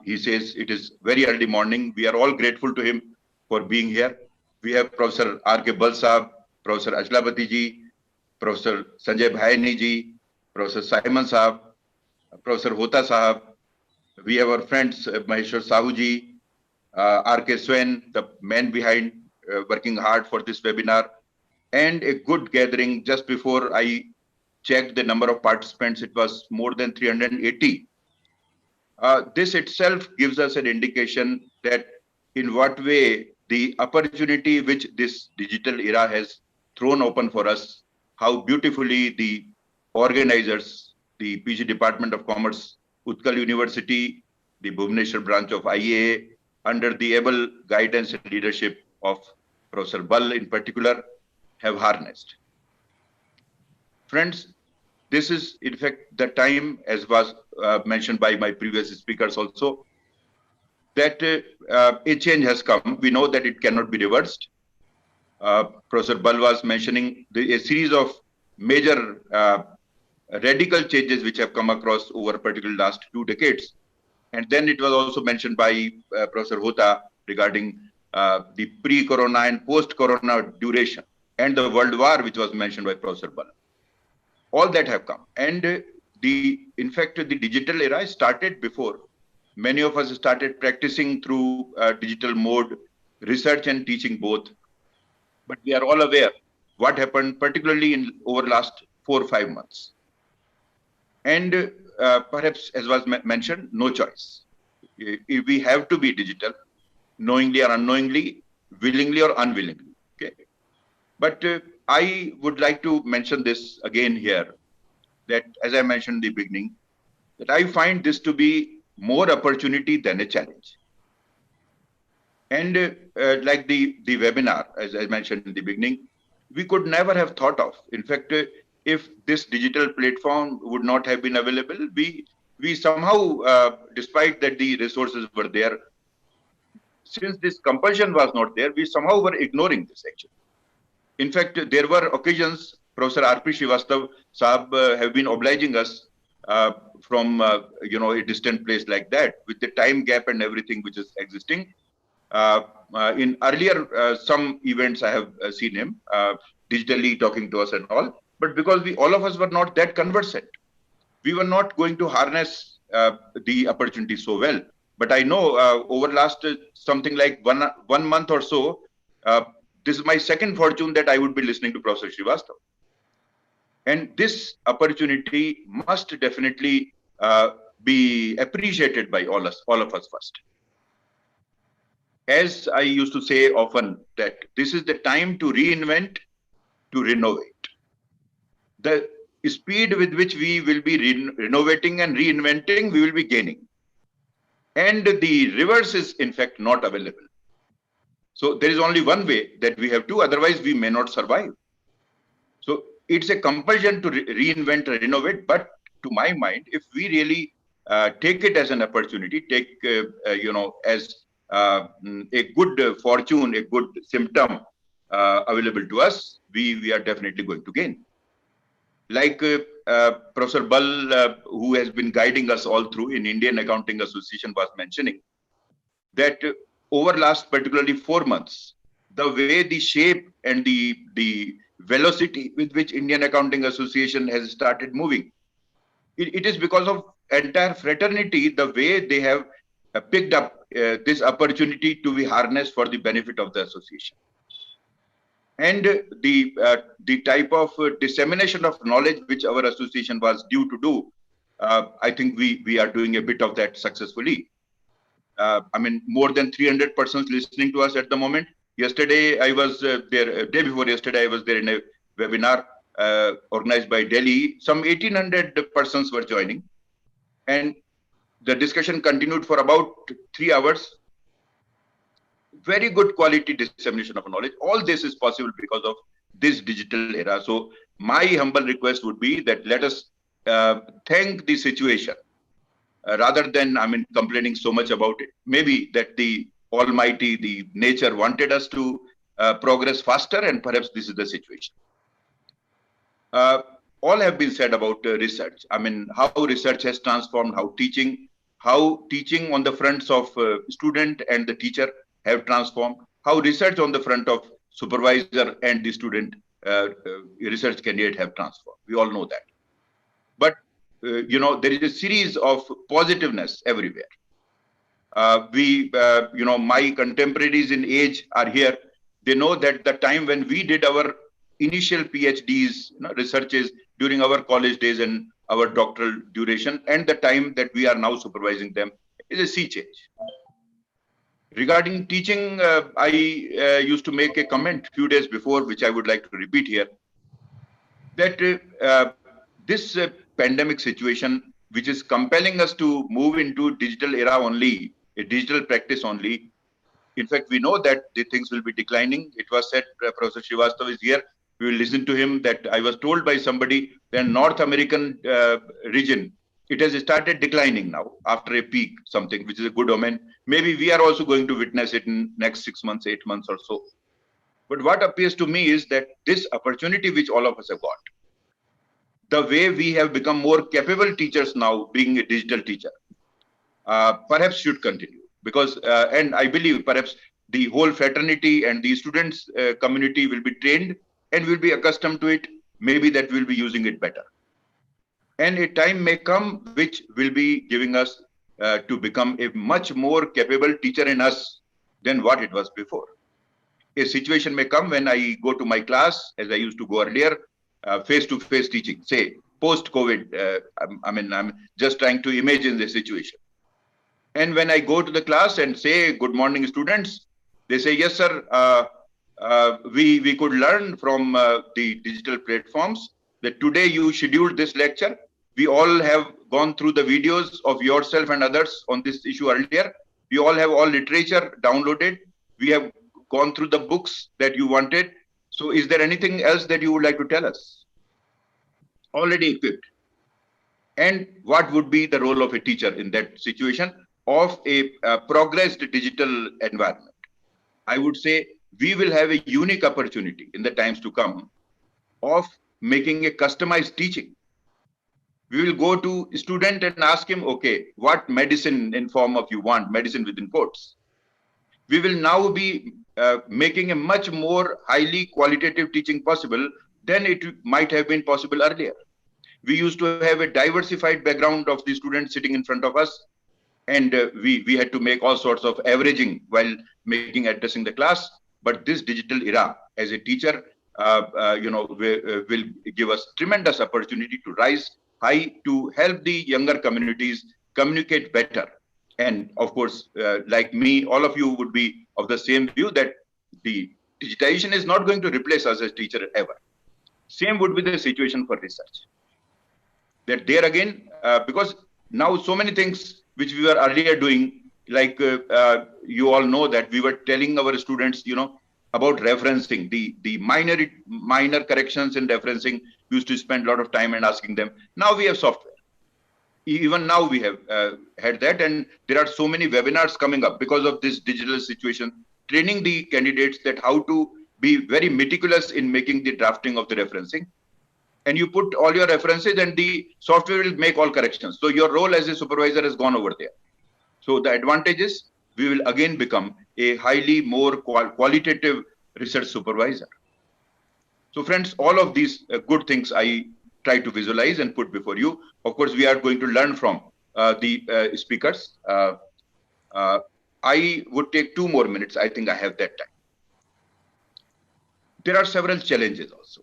Speaker 8: He says it is very early morning. We are all grateful to him for being here. We have Professor R.K. Bal Sahab, Professor Ajlapati ji, Professor Sanjay Bhayani ji, Professor Simon Sahab, Professor Hota Sahab. We have our friends Maheshwar Sahu ji, R.K. Swain, the man behind working hard for this webinar, and a good gathering. Just before I checked the number of participants, it was more than 380. This itself gives us an indication that in what way the opportunity which this digital era has thrown open for us, how beautifully the organizers, the PG Department of Commerce, Utkal University, the Bhubaneswar branch of IAA, under the able guidance and leadership of Professor Bal in particular, have harnessed. Friends, this is in fact the time, as was mentioned by my previous speakers also, that a change has come. We know that it cannot be reversed. Professor Bal was mentioning a series of major radical changes which have come across over particularly last 2 decades. And then it was also mentioned by Professor Hota regarding the pre-corona and post-corona duration, and the world war which was mentioned by Professor Bal. All that have come. And in fact, the digital era started before. Many of us started practicing through digital mode, research and teaching both. But we are all aware what happened, particularly in over last 4 or 5 months. And perhaps, as was mentioned, no choice. We have to be digital, knowingly or unknowingly, willingly or unwillingly. Okay. But I would like to mention this again here, that as I mentioned in the beginning, that I find this to be more opportunity than a challenge. And like the webinar, as I mentioned in the beginning, we could never have thought of. In fact, if this digital platform would not have been available, we somehow, despite that the resources were there, since this compulsion was not there, we somehow were ignoring this actually. In fact, there were occasions, Professor R.P. Srivastava Sahab have been obliging us from a distant place like that, with the time gap and everything which is existing. In earlier some events, I have seen him digitally talking to us and all, but because all of us were not that conversant, we were not going to harness the opportunity so well. But I know over last something like one month or so, this is my second fortune that I would be listening to Professor Srivastava. And this opportunity must definitely be appreciated by all of us first. As I used to say often, that this is the time to reinvent, to renovate. The speed with which we will be renovating and reinventing, we will be gaining. And the reverse is in fact not available. So there is only one way that we have to, otherwise we may not survive. So it's a compulsion to reinvent and renovate. But to my mind, if we really take it as an opportunity, take as a good fortune, a good symptom available to us, we are definitely going to gain. Like Professor Bal, who has been guiding us all through in Indian Accounting Association, was mentioning that over last particularly 4 months, the way the shape and the velocity with which Indian Accounting Association has started moving, it is because of entire fraternity, the way they have picked up this opportunity to be harnessed for the benefit of the association. And the type of dissemination of knowledge which our association was due to do, I think we are doing a bit of that successfully. I mean, more than 300 persons listening to us at the moment. Yesterday, I was there, day before yesterday, I was there in a webinar organized by Delhi. Some 1,800 persons were joining. And the discussion continued for about 3 hours. Very good quality dissemination of knowledge. All this is possible because of this digital era. So my humble request would be that let us thank the situation rather than, I mean, complaining so much about it. Maybe that the Almighty, the nature wanted us to progress faster, and perhaps this is the situation. All have been said about research. I mean, how research has transformed, how teaching on the fronts of student and the teacher have transformed, how research on the front of supervisor and the student research candidate have transformed. We all know that. But, you know, there is a series of positiveness everywhere. You know, my contemporaries in age are here. They know that the time when we did our initial PhDs, you know, researches during our college days and our doctoral duration, and the time that we are now supervising them is a sea change. Regarding teaching, I used to make a comment a few days before, which I would like to repeat here, that this pandemic situation, which is compelling us to move into digital era only, a digital practice only. In fact, we know that the things will be declining. It was said, Professor Srivastava is here. We will listen to him, that I was told by somebody that North American region, it has started declining now after a peak, something which is a good omen. Maybe we are also going to witness it in next 6 months, 8 months or so. But what appears to me is that this opportunity which all of us have got, the way we have become more capable teachers now, being a digital teacher, perhaps should continue. Because, and I believe perhaps the whole fraternity and the students community will be trained and will be accustomed to it. Maybe that will be using it better. And a time may come which will be giving us to become a much more capable teacher in us than what it was before. A situation may come when I go to my class, as I used to go earlier, face-to-face teaching, say post-COVID. I'm just trying to imagine the situation. And when I go to the class and say, good morning, students, they say, yes, sir, we could learn from the digital platforms that today you scheduled this lecture. We all have gone through the videos of yourself and others on this issue earlier. We all have all literature downloaded. We have gone through the books that you wanted. So is there anything else that you would like to tell us? Already equipped. And what would be the role of a teacher in that situation of a progressed digital environment? I would say we will have a unique opportunity in the times to come of making a customized teaching. We will go to a student and ask him, okay, what medicine in form of you want, medicine within quotes. We will now be making a much more highly qualitative teaching possible than it might have been possible earlier. We used to have a diversified background of the students sitting in front of us, and we had to make all sorts of averaging while addressing the class. But this digital era, as a teacher, you know, will give us tremendous opportunity to rise high, to help the younger communities communicate better. And of course, like me, all of you would be of the same view that the digitization is not going to replace us as teacher ever. Same would be the situation for research. That there again, because now so many things which we were earlier doing, like you all know that we were telling our students, you know, about referencing, the minor corrections in referencing. We used to spend a lot of time and asking them. Now we have software. Even now we have had that, and there are so many webinars coming up because of this digital situation, training the candidates that how to be very meticulous in making the drafting of the referencing. And you put all your references and the software will make all corrections. So your role as a supervisor has gone over there. So the advantage is we will again become a highly more qualitative research supervisor. So friends, all of these good things I try to visualize and put before you. Of course, we are going to learn from the speakers. I would take 2 more minutes. I think I have that time. there are several challenges also.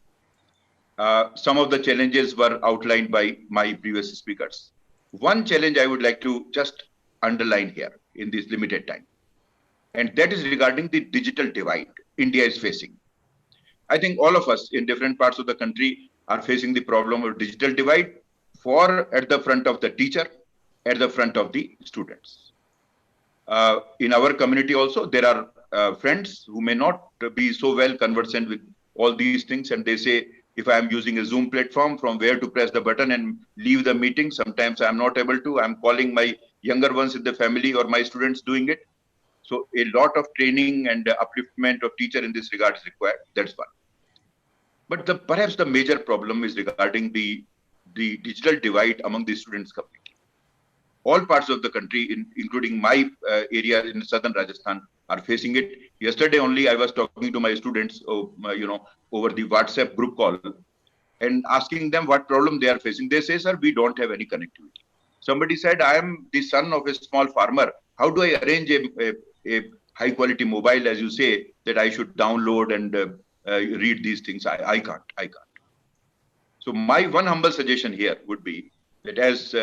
Speaker 8: Some of the challenges were outlined by my previous speakers. One challenge I would like to just underline here in this limited time, and that is regarding the digital divide India is facing. I think all of us in different parts of the country are facing the problem of digital divide at the front of the teacher, at the front of the students. In our community also, there are friends who may not be so well conversant with all these things, and they say, if I am using a Zoom platform, from where to press the button and leave the meeting, sometimes I am not able to. I am calling my younger ones in the family or my students doing it. So a lot of training and upliftment of teacher in this regard is required. That's one. But perhaps the major problem is regarding the digital divide among the students community. All parts of the country, including my area in southern Rajasthan, are facing it. Yesterday only, I was talking to my students, over the WhatsApp group call, and asking them what problem they are facing. They say, sir, we don't have any connectivity. Somebody said, I am the son of a small farmer. How do I arrange a high quality mobile, as you say, that I should download and read these things? I can't. So my one humble suggestion here would be that, as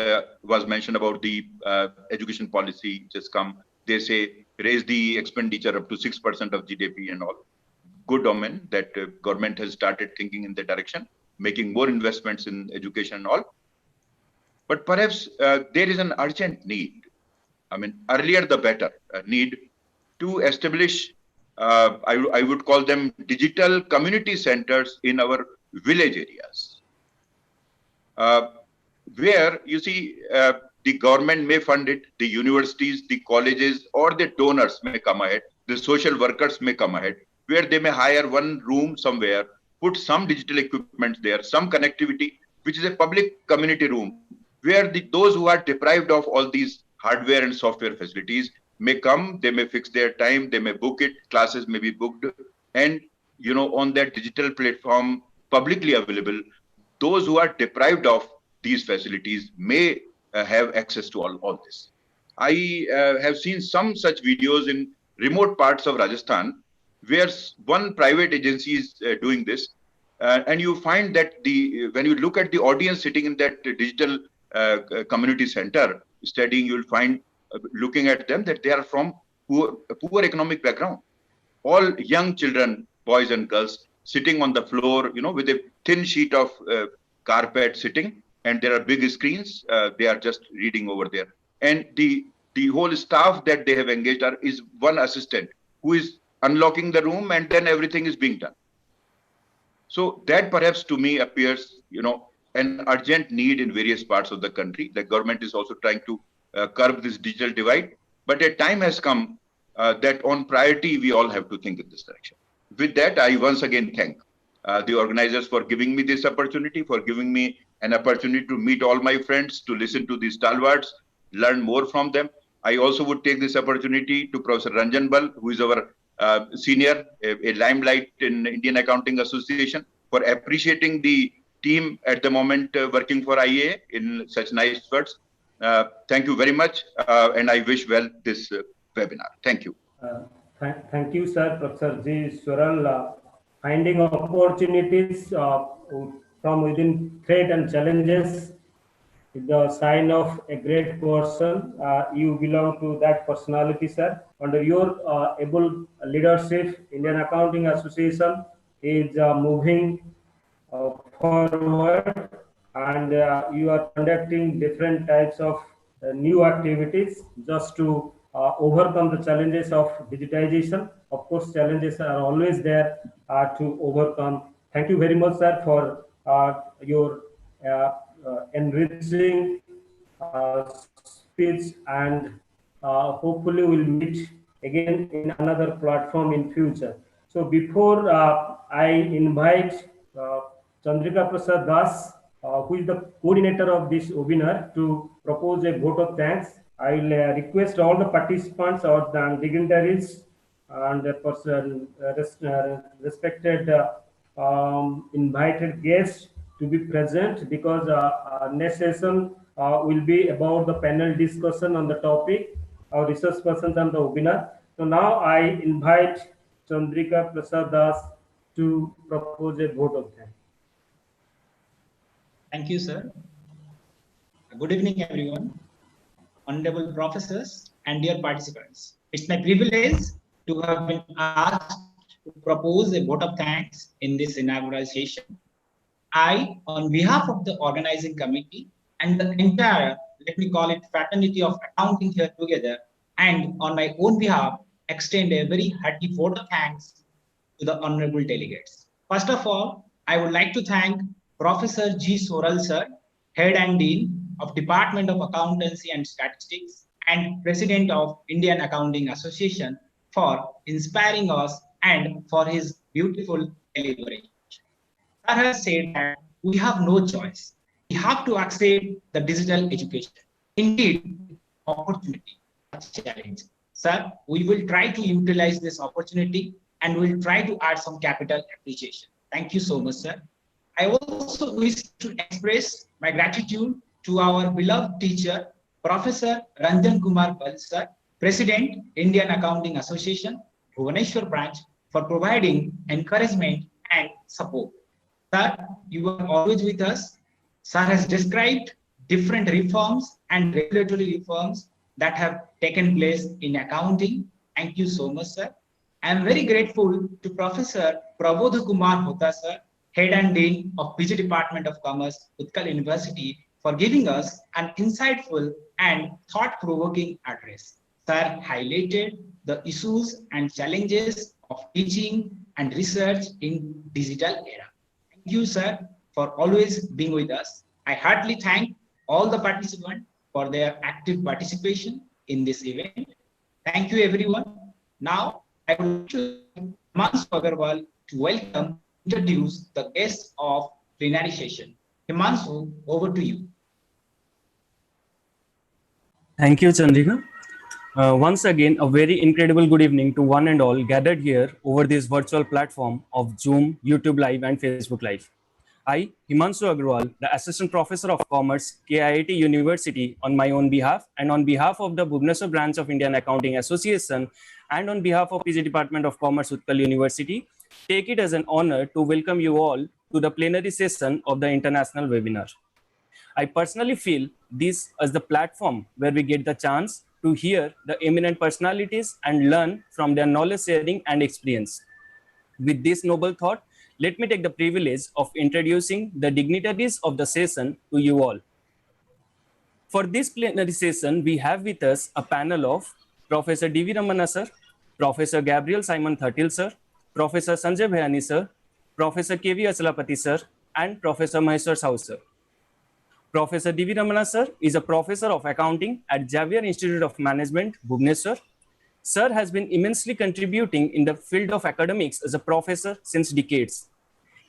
Speaker 8: was mentioned about the education policy just come, they say raise the expenditure up to 6% of GDP and all. Good omen that government has started thinking in that direction, making more investments in education and all. But perhaps there is an urgent need. I mean, earlier the better, need to establish, I would call them digital community centers in our village areas. Where you see the government may fund it, the universities, the colleges, or the donors may come ahead, the social workers may come ahead, where they may hire one room somewhere, put some digital equipment there, some connectivity, which is a public community room, where those who are deprived of all these hardware and software facilities may come, they may fix their time, they may book it, classes may be booked, and on that digital platform publicly available, those who are deprived of these facilities may have access to all this. I have seen some such videos in remote parts of Rajasthan, where one private agency is doing this, and you find that when you look at the audience sitting in that digital community center studying, you will find, looking at them, that they are from poor economic background. All young children, boys and girls, sitting on the floor, with a thin sheet of carpet sitting, and there are big screens. They are just reading over there, and the whole staff that they have engaged is one assistant who is unlocking the room, and then everything is being done. So that perhaps to me appears, an urgent need in various parts of the country. The government is also trying to curb this digital divide, but a time has come that on priority we all have to think in this direction. With that, I once again thank the organizers for giving me this opportunity, for giving me an opportunity to meet all my friends, to listen to these stalwarts, learn more from them. I also would take this opportunity to Professor Ranjan Bal, who is our senior, a limelight in Indian Accounting Association, for appreciating the team at the moment working for IAA in such nice words. Thank you very much, and I wish well this webinar. Thank you.
Speaker 2: Thank you, sir, Professor G. Swaral. Finding opportunities from within threat and challenges is the sign of a great person. You belong to that personality, sir. Under your able leadership, Indian Accounting Association is moving forward, and you are conducting different types of new activities just to overcome the challenges of digitization. Of course, challenges are always there to overcome. Thank you very much, sir, for your enriching speech, and hopefully we'll meet again in another platform in future. So before I invite Chandrika Prasad Das, who is the coordinator of this webinar, to propose a vote of thanks, I will request all the participants or the dignitaries and the person, respected invited guests to be present, because next session will be about the panel discussion on the topic, our research persons on the webinar. So now I invite Chandrika Prasad Das to propose a vote of thanks.
Speaker 15: Thank you, sir. Good evening, everyone. Honorable professors and dear participants. It's my privilege to have been asked to propose a vote of thanks in this inaugural session. I, on behalf of the organizing committee and the entire, let me call it fraternity of accounting here together, and on my own behalf, extend a very hearty vote of thanks to the honorable delegates. First of all, I would like to thank Professor G. Soral sir, Head and Dean of Department of Accountancy and Statistics and President of Indian Accounting Association for inspiring us and for his beautiful delivery. Sir has said that we have no choice. We have to accept the digital education. Indeed, opportunity, challenge. Sir, we will try to utilize this opportunity and we'll try to add some capital appreciation. Thank you so much, sir. I also wish to express my gratitude to our beloved teacher, Professor Ranjan Kumar Bal, sir, President, Indian Accounting Association, Bhubaneswar Branch, for providing encouragement and support. Sir, you are always with us. Sir has described different reforms and regulatory reforms that have taken place in accounting. Thank you so much, sir. I am very grateful to Professor Prabodh Kumar Hota, sir, Head and Dean of PG Dept of Commerce, Utkal University, for giving us an insightful and thought-provoking address. Sir highlighted the issues and challenges of teaching and research in digital era. Thank you, sir, for always being with us. I heartily thank all the participants for their active participation in this event. Thank you, everyone. Now, I would like to Himanshu Agarwal to introduce the guests of plenary session. Himanshu, over to you.
Speaker 3: Thank you, Chandrika. Once again, a very incredible good evening to one and all gathered here over this virtual platform of Zoom, YouTube Live and Facebook Live. I, Himanshu Agarwal, the Assistant Professor of Commerce, KIIT University, on my own behalf and on behalf of the Bhubaneswar Branch of Indian Accounting Association and on behalf of PG Dept of Commerce, Utkal University, take it as an honor to welcome you all to the plenary session of the international webinar. I personally feel this as the platform where we get the chance to hear the eminent personalities and learn from their knowledge sharing and experience. With this noble thought, let me take the privilege of introducing the dignitaries of the session to you all. For this plenary session, we have with us a panel of Professor D.V. Ramana sir, Professor Gabriel Simon Thurtil sir, Professor Sanjay Bhayani sir, Professor K.V. Achalapati sir, and Professor Maheshwar Sahu sir. Professor D.V. Ramana sir is a professor of accounting at Xavier Institute of Management, Bhubaneswar. Sir has been immensely contributing in the field of academics as a professor since decades.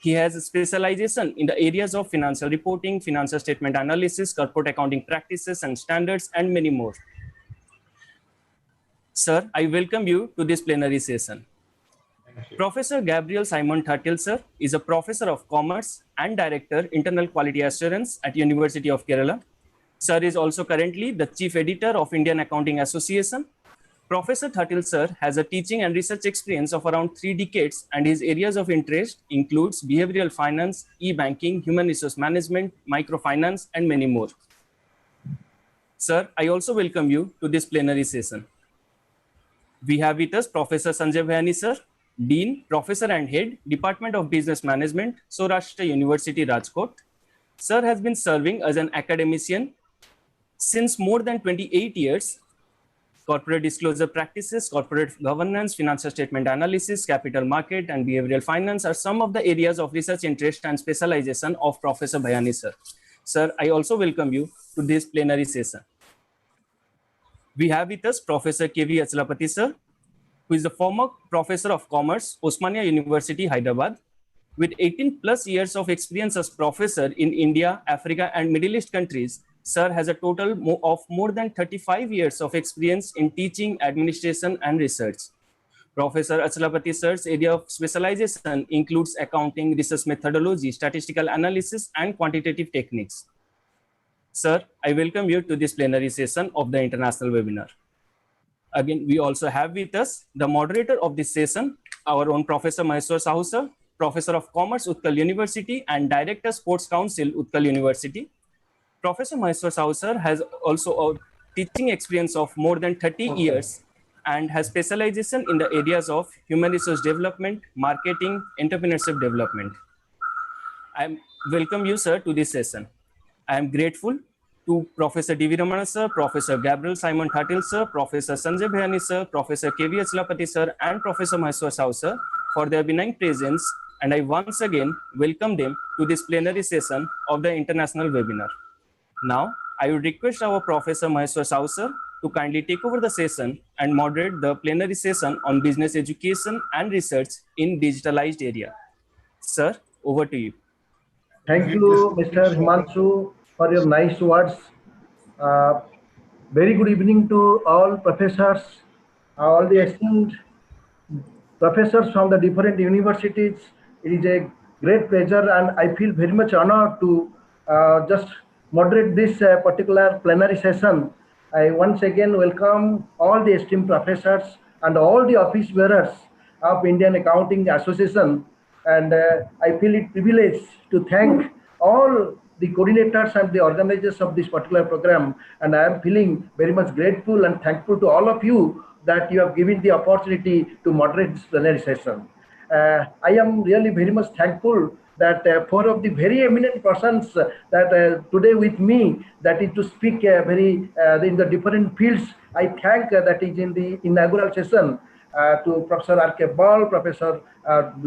Speaker 3: He has a specialization in the areas of financial reporting, financial statement analysis, corporate accounting practices and standards, and many more. Sir, I welcome you to this plenary session. Professor Gabriel Simon Thurtil sir is a professor of commerce and director internal quality assurance at University of Kerala. Sir is also currently the chief editor of Indian Accounting Association. Professor Thurtil sir has a teaching and research experience of around 3 decades, and his areas of interest includes behavioral finance, e-banking, human resource management, microfinance, and many more. Sir, I also welcome you to this plenary session. We have with us Professor Sanjay Bhayani sir, Dean, Professor and Head, Department of Business Management, Saurashtra University, Rajkot. Sir has been serving as an academician since more than 28 years. Corporate disclosure practices, corporate governance, financial statement analysis, capital market, and behavioral finance are some of the areas of research interest and specialization of Professor Bhayani sir. Sir, I also welcome you to this plenary session. We have with us Professor K.V. Achalapati sir, who is the former Professor of Commerce, Osmania University, Hyderabad. With 18 plus years of experience as professor in India, Africa, and Middle East countries, sir has a total of more than 35 years of experience in teaching, administration, and research. Professor Achalapati sir's area of specialization includes accounting, research methodology, statistical analysis, and quantitative techniques. Sir, I welcome you to this plenary session of the international webinar. Again, we also have with us the moderator of this session, our own Professor Maheshwar Sahu sir, Professor of Commerce, Utkal University, and Director Sports Council, Utkal University. Professor Maheshwar Sahu sir has also a teaching experience of more than 30 years and has specialization in the areas of human resource development, marketing, entrepreneurship development. I welcome you, sir, to this session. I am grateful to Professor D.V. Ramana sir, Professor Gabriel Simon Thatil sir, Professor Sanjay Bhayani sir, Professor K.V. Achlapati sir, and Professor Maheshwar Sahu sir for their benign presence, and I once again welcome them to this plenary session of the international webinar. Now, I would request our Professor Maheshwar Sahu sir to kindly take over the session and moderate the plenary session on business education and research in digitalized area. Sir, over to you.
Speaker 11: Thank you, Mr. Himanshu, for your nice words. Very good evening to all professors, all the esteemed professors from the different universities. It is a great pleasure, and I feel very much honored to just moderate this particular plenary session. I once again welcome all the esteemed professors and all the office bearers of Indian Accounting Association, and I feel it privilege to thank all the coordinators and the organizers of this particular program, and I am feeling very much grateful and thankful to all of you that you have given the opportunity to moderate this plenary session. I am really very much thankful that four of the very eminent persons that today with me, that is to speak very in the different fields. I thank that is in the inaugural session to Professor R.K. Ball, Professor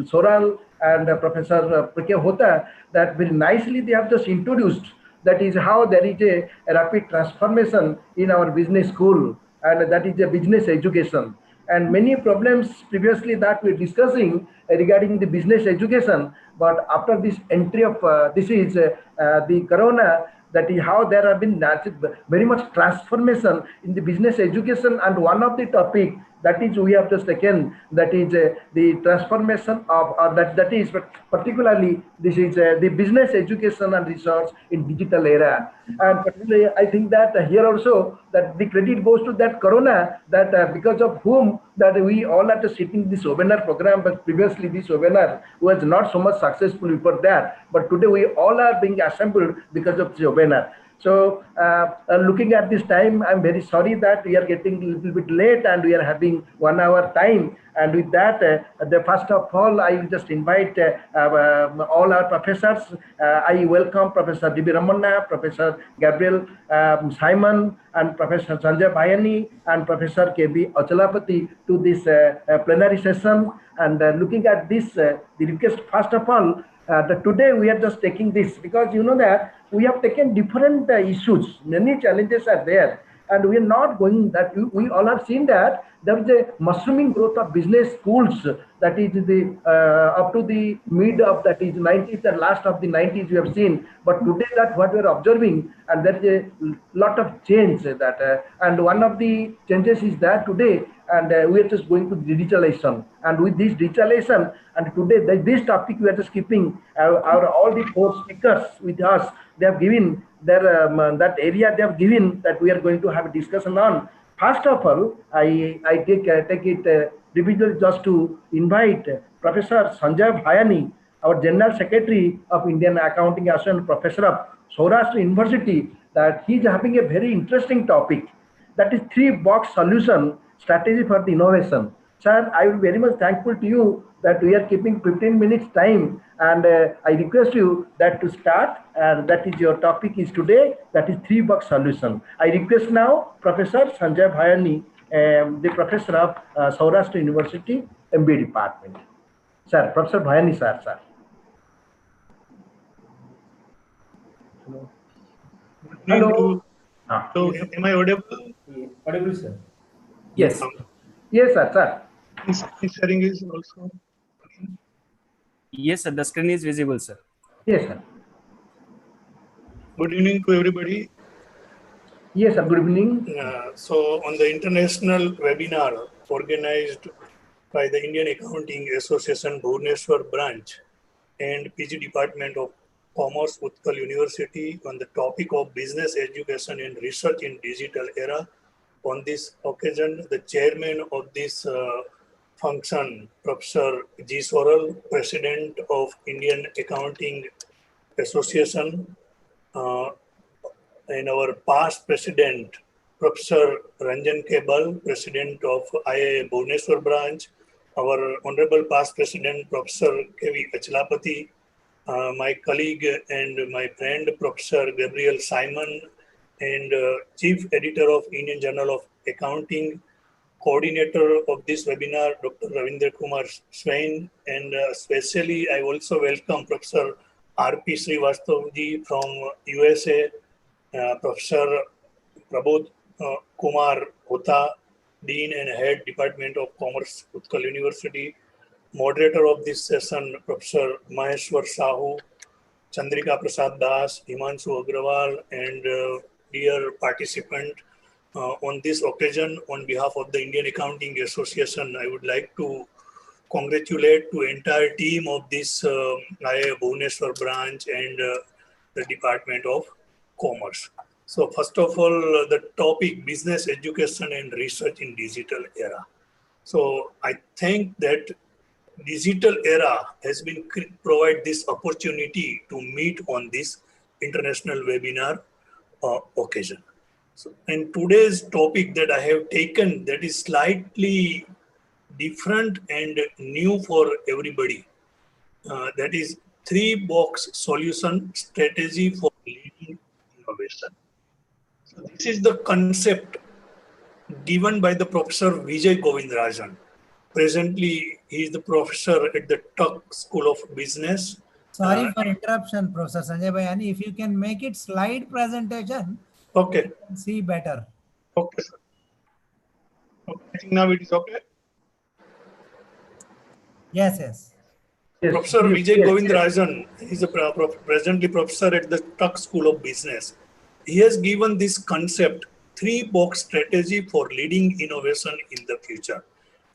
Speaker 11: Soral, and Professor P.K. Hota, that very nicely they have just introduced that is how there is a rapid transformation in our business school, and that is a business education. And many problems previously that we're discussing regarding the business education, but after this entry of this is the corona, that is how there have been very much transformation in the business education. And one of the topic that is we have just taken, that is the transformation of that is particularly this is the business education and research in digital era. And particularly I think that here also that the credit goes to that corona, that because of whom that we all are just sitting this webinar program, but previously this webinar was not so much successful before that, but today we all are being assembled because of this webinar. So looking at this time, I'm very sorry that we are getting a little bit late and we are having 1 hour time. And with that, the first of all, I will just invite all our professors. I welcome Professor D.V. Ramana, Professor Gabriel Simon, and Professor Sanjay Bhayani, and Professor K.V. Achlapati to this plenary session. And looking at this, the request first of all, that today we are just taking this because you know that we have taken different issues, many challenges are there, and we are not going that we all have seen that there is a mushrooming growth of business schools, that is the up to the mid of that is 90s and last of the 90s we have seen, but today that what we are observing, and there is a lot of change that and one of the changes is that today, and we are just going to digitalization, and with this digitalization, and today this topic we are just keeping our all the four speakers with us, they have given their that area they have given that we are going to have a discussion on. First of all, I take it privilege just to invite Professor Sanjay Bhayani, our General Secretary of Indian Accounting Association, Professor of Saurashtra University, that he is having a very interesting topic, that is 3-box solution strategy for the innovation. Sir, I will be very much thankful to you that we are keeping 15 minutes time, and I request you that to start, and that is your topic is today, that is 3-box solution. I request now Professor Sanjay Bhayani, the Professor of Saurashtra University, MBA Department. Sir, Professor Bhayani, sir. Hello.
Speaker 12: So, am I audible?
Speaker 11: Audible, sir.
Speaker 3: Yes.
Speaker 11: Yes, sir.
Speaker 12: Screen sharing is also.
Speaker 3: Yes, sir. The screen is visible, sir.
Speaker 11: Yes, sir.
Speaker 12: Good evening to everybody.
Speaker 11: Yes, sir. Good evening.
Speaker 12: So, on the international webinar organized by the Indian Accounting Association Bhubaneswar Branch and PG Department of Commerce, Utkal University, on the topic of business education and research in digital era. On this occasion, the chairman of this function, Professor G. Swaral, President of Indian Accounting Association, and our past President, Professor Ranjan Kebal, President of IAA Bhubaneswar Branch, our Honorable past President, Professor K.V. Achalapati, my colleague and my friend, Professor Gabriel Simon, and Chief Editor of Indian Journal of Accounting, coordinator of this webinar, Dr. Ravindra Kumar Swain, and especially I also welcome Professor R.P. Srivastavji from USA, Professor Prabodh Kumar Hota, Dean and Head Department of Commerce, Utkal University, moderator of this session, Professor Maheshwar Sahu, Chandrika Prasad Das, Himanshu Agrawal, and dear participant, on this occasion, on behalf of the Indian Accounting Association, I would like to congratulate the entire team of this IAA Bhubaneswar branch and the Department of Commerce. So first of all, the topic, business education and research in digital era. So I think that digital era has been provide this opportunity to meet on this international webinar occasion. So, and today's topic that I have taken that is slightly different and new for everybody. That is 3-box solution strategy for leading innovation. So this is the concept given by the Professor Vijay Govindarajan. Presently, he is the professor at the Tuck School of Business.
Speaker 9: Sorry for interruption, Professor Sanjay Bhayani. If you can make it slide presentation,
Speaker 12: okay,
Speaker 9: you can see better.
Speaker 12: Okay, sir. Okay, I think now it is okay.
Speaker 9: Yes, yes.
Speaker 12: Professor Vijay Govindarajan is presently professor at the Tuck School of Business. He has given this concept 3-box strategy for leading innovation in the future.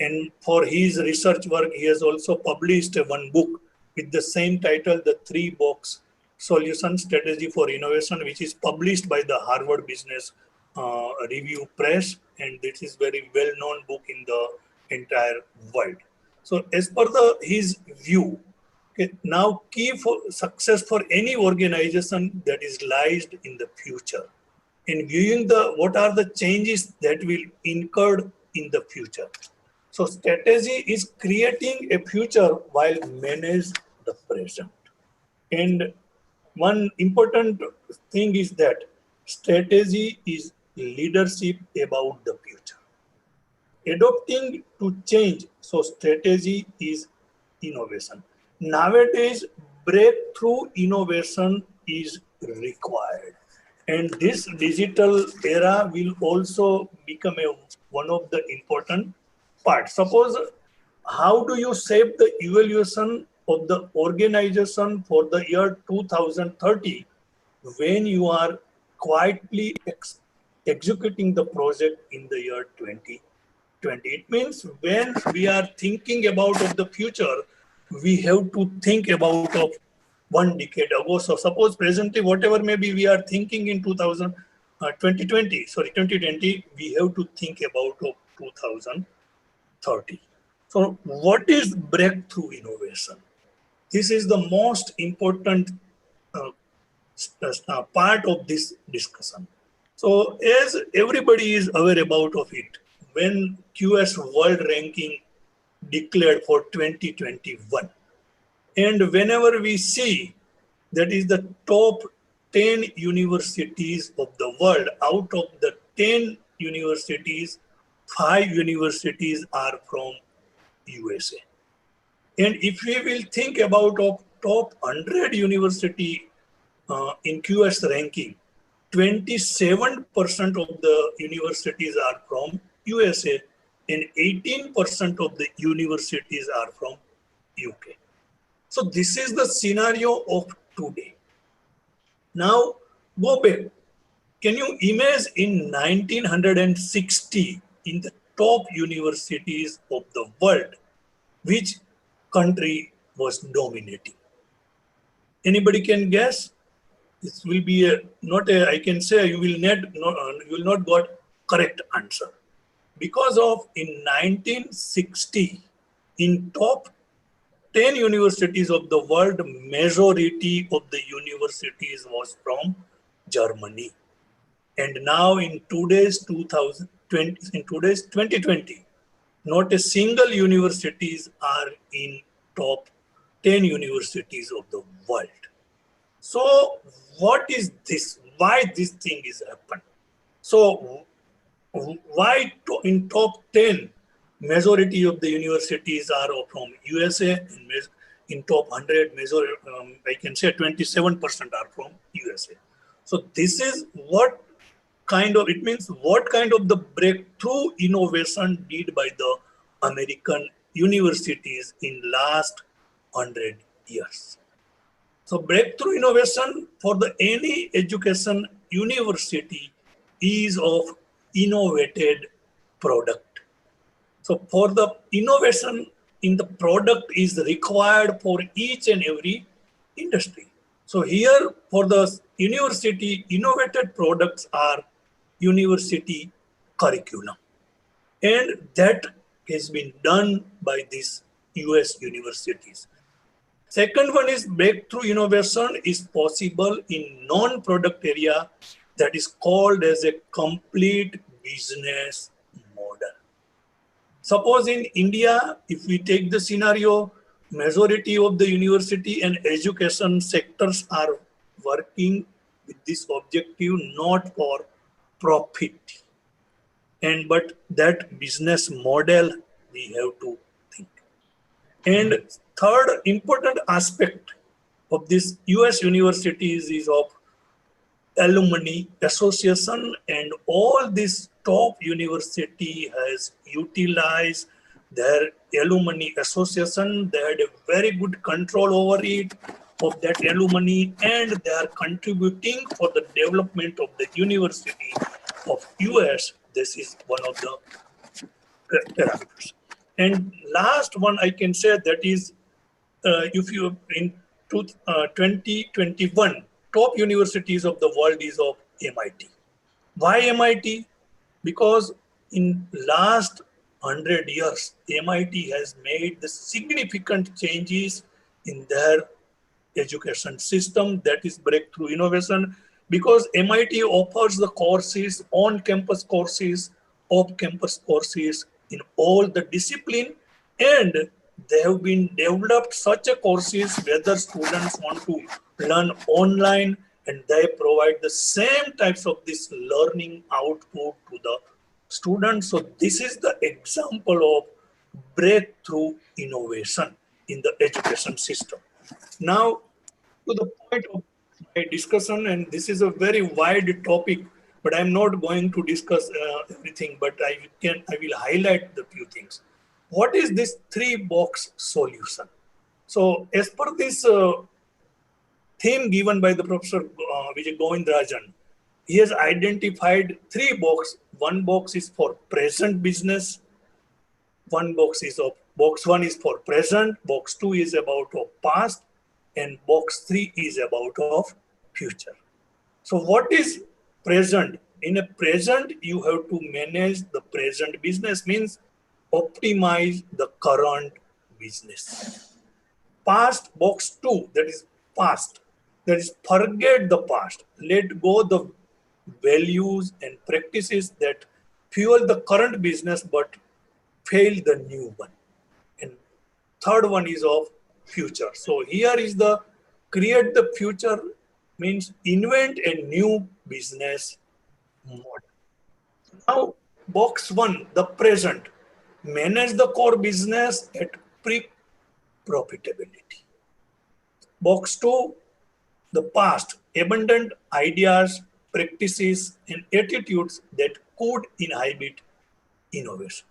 Speaker 12: And for his research work, he has also published one book with the same title, the 3-box solution strategy for innovation, which is published by the Harvard Business Review Press. And this is very well-known book in the entire world. So as per his view, okay, now key for success for any organization that is lies in the future. In viewing what are the changes that will incur in the future. So strategy is creating a future while manage the present. And one important thing is that strategy is leadership about the future. Adopting to change, so strategy is innovation. Nowadays, breakthrough innovation is required. And this digital era will also become one of the important parts. Suppose, how do you shape the evaluation of the organization for the year 2030 when you are quietly executing the project in the year 2020? It means when we are thinking about of the future, we have to think about of 1 decade ago. So suppose presently, whatever maybe we are thinking in 2020, we have to think about of 2030. So what is breakthrough innovation? This is the most important part of this discussion. So as everybody is aware about of it, when QS World Ranking declared for 2021, and whenever we see that is the top 10 universities of the world, out of the 10 universities, 5 universities are from USA. And if we will think about of top 100 university in QS ranking, 27% of the universities are from USA and 18% of the universities are from UK. So this is the scenario of today. Now go back. Can you imagine in 1960 in the top universities of the world, which country was dominating? Anybody can guess? This will be I can say you will not got correct answer. Because of in 1960, in top 10 universities of the world, majority of the universities was from Germany. And now in today's 2020, not a single universities are in top 10 universities of the world. So what is this? Why this thing is happened? So why in top 10, majority of the universities are from USA, and in top 100, I can say 27% are from USA. So this is what kind of, it means what kind of the breakthrough innovation did by the American universities in last 100 years. So breakthrough innovation for the any education university is of innovated product. So for the innovation in the product is required for each and every industry. So here for the university, innovated products are university curriculum. And that has been done by these US universities. Second one is breakthrough innovation is possible in non-product area that is called as a complete business model. Suppose in India, if we take the scenario, majority of the university and education sectors are working with this objective not for profit. But that business model we have to think. And third important aspect of this US universities is of alumni association, and all this top university has utilized their alumni association. They had a very good control over it, of that alumni, and they are contributing for the development of the university of US. This is one of the parameters. And last one I can say that is, if you in 2021, top universities of the world is of MIT. Why MIT? Because in last 100 years, MIT has made the significant changes in their education system, that is breakthrough innovation, because MIT offers the courses, on-campus courses, off-campus courses in all the discipline, and they have been developed such a courses whether students want to learn online, and they provide the same types of this learning output to the students. So this is the example of breakthrough innovation in the education system. Now, to the point of my discussion, and this is a very wide topic, but I'm not going to discuss everything, but I will highlight the few things. What is this 3-box solution? So as per this theme given by the Professor Vijay Govindrajan, he has identified 3 boxes. One box is for present business. One box is of box 1 is for present. Box 2 is about of past, and box 3 is about of future. So what is present? In a present, you have to manage the present business, means optimize the current business. Past, box 2, that is past. That is forget the past. Let go the values and practices that fuel the current business but fail the new one. And third one is of future. So here is the create the future, means invent a new business model. Now, box 1, the present, manage the core business at pre-profitability. Box 2, the past, abundant ideas, practices, and attitudes that could inhibit innovation.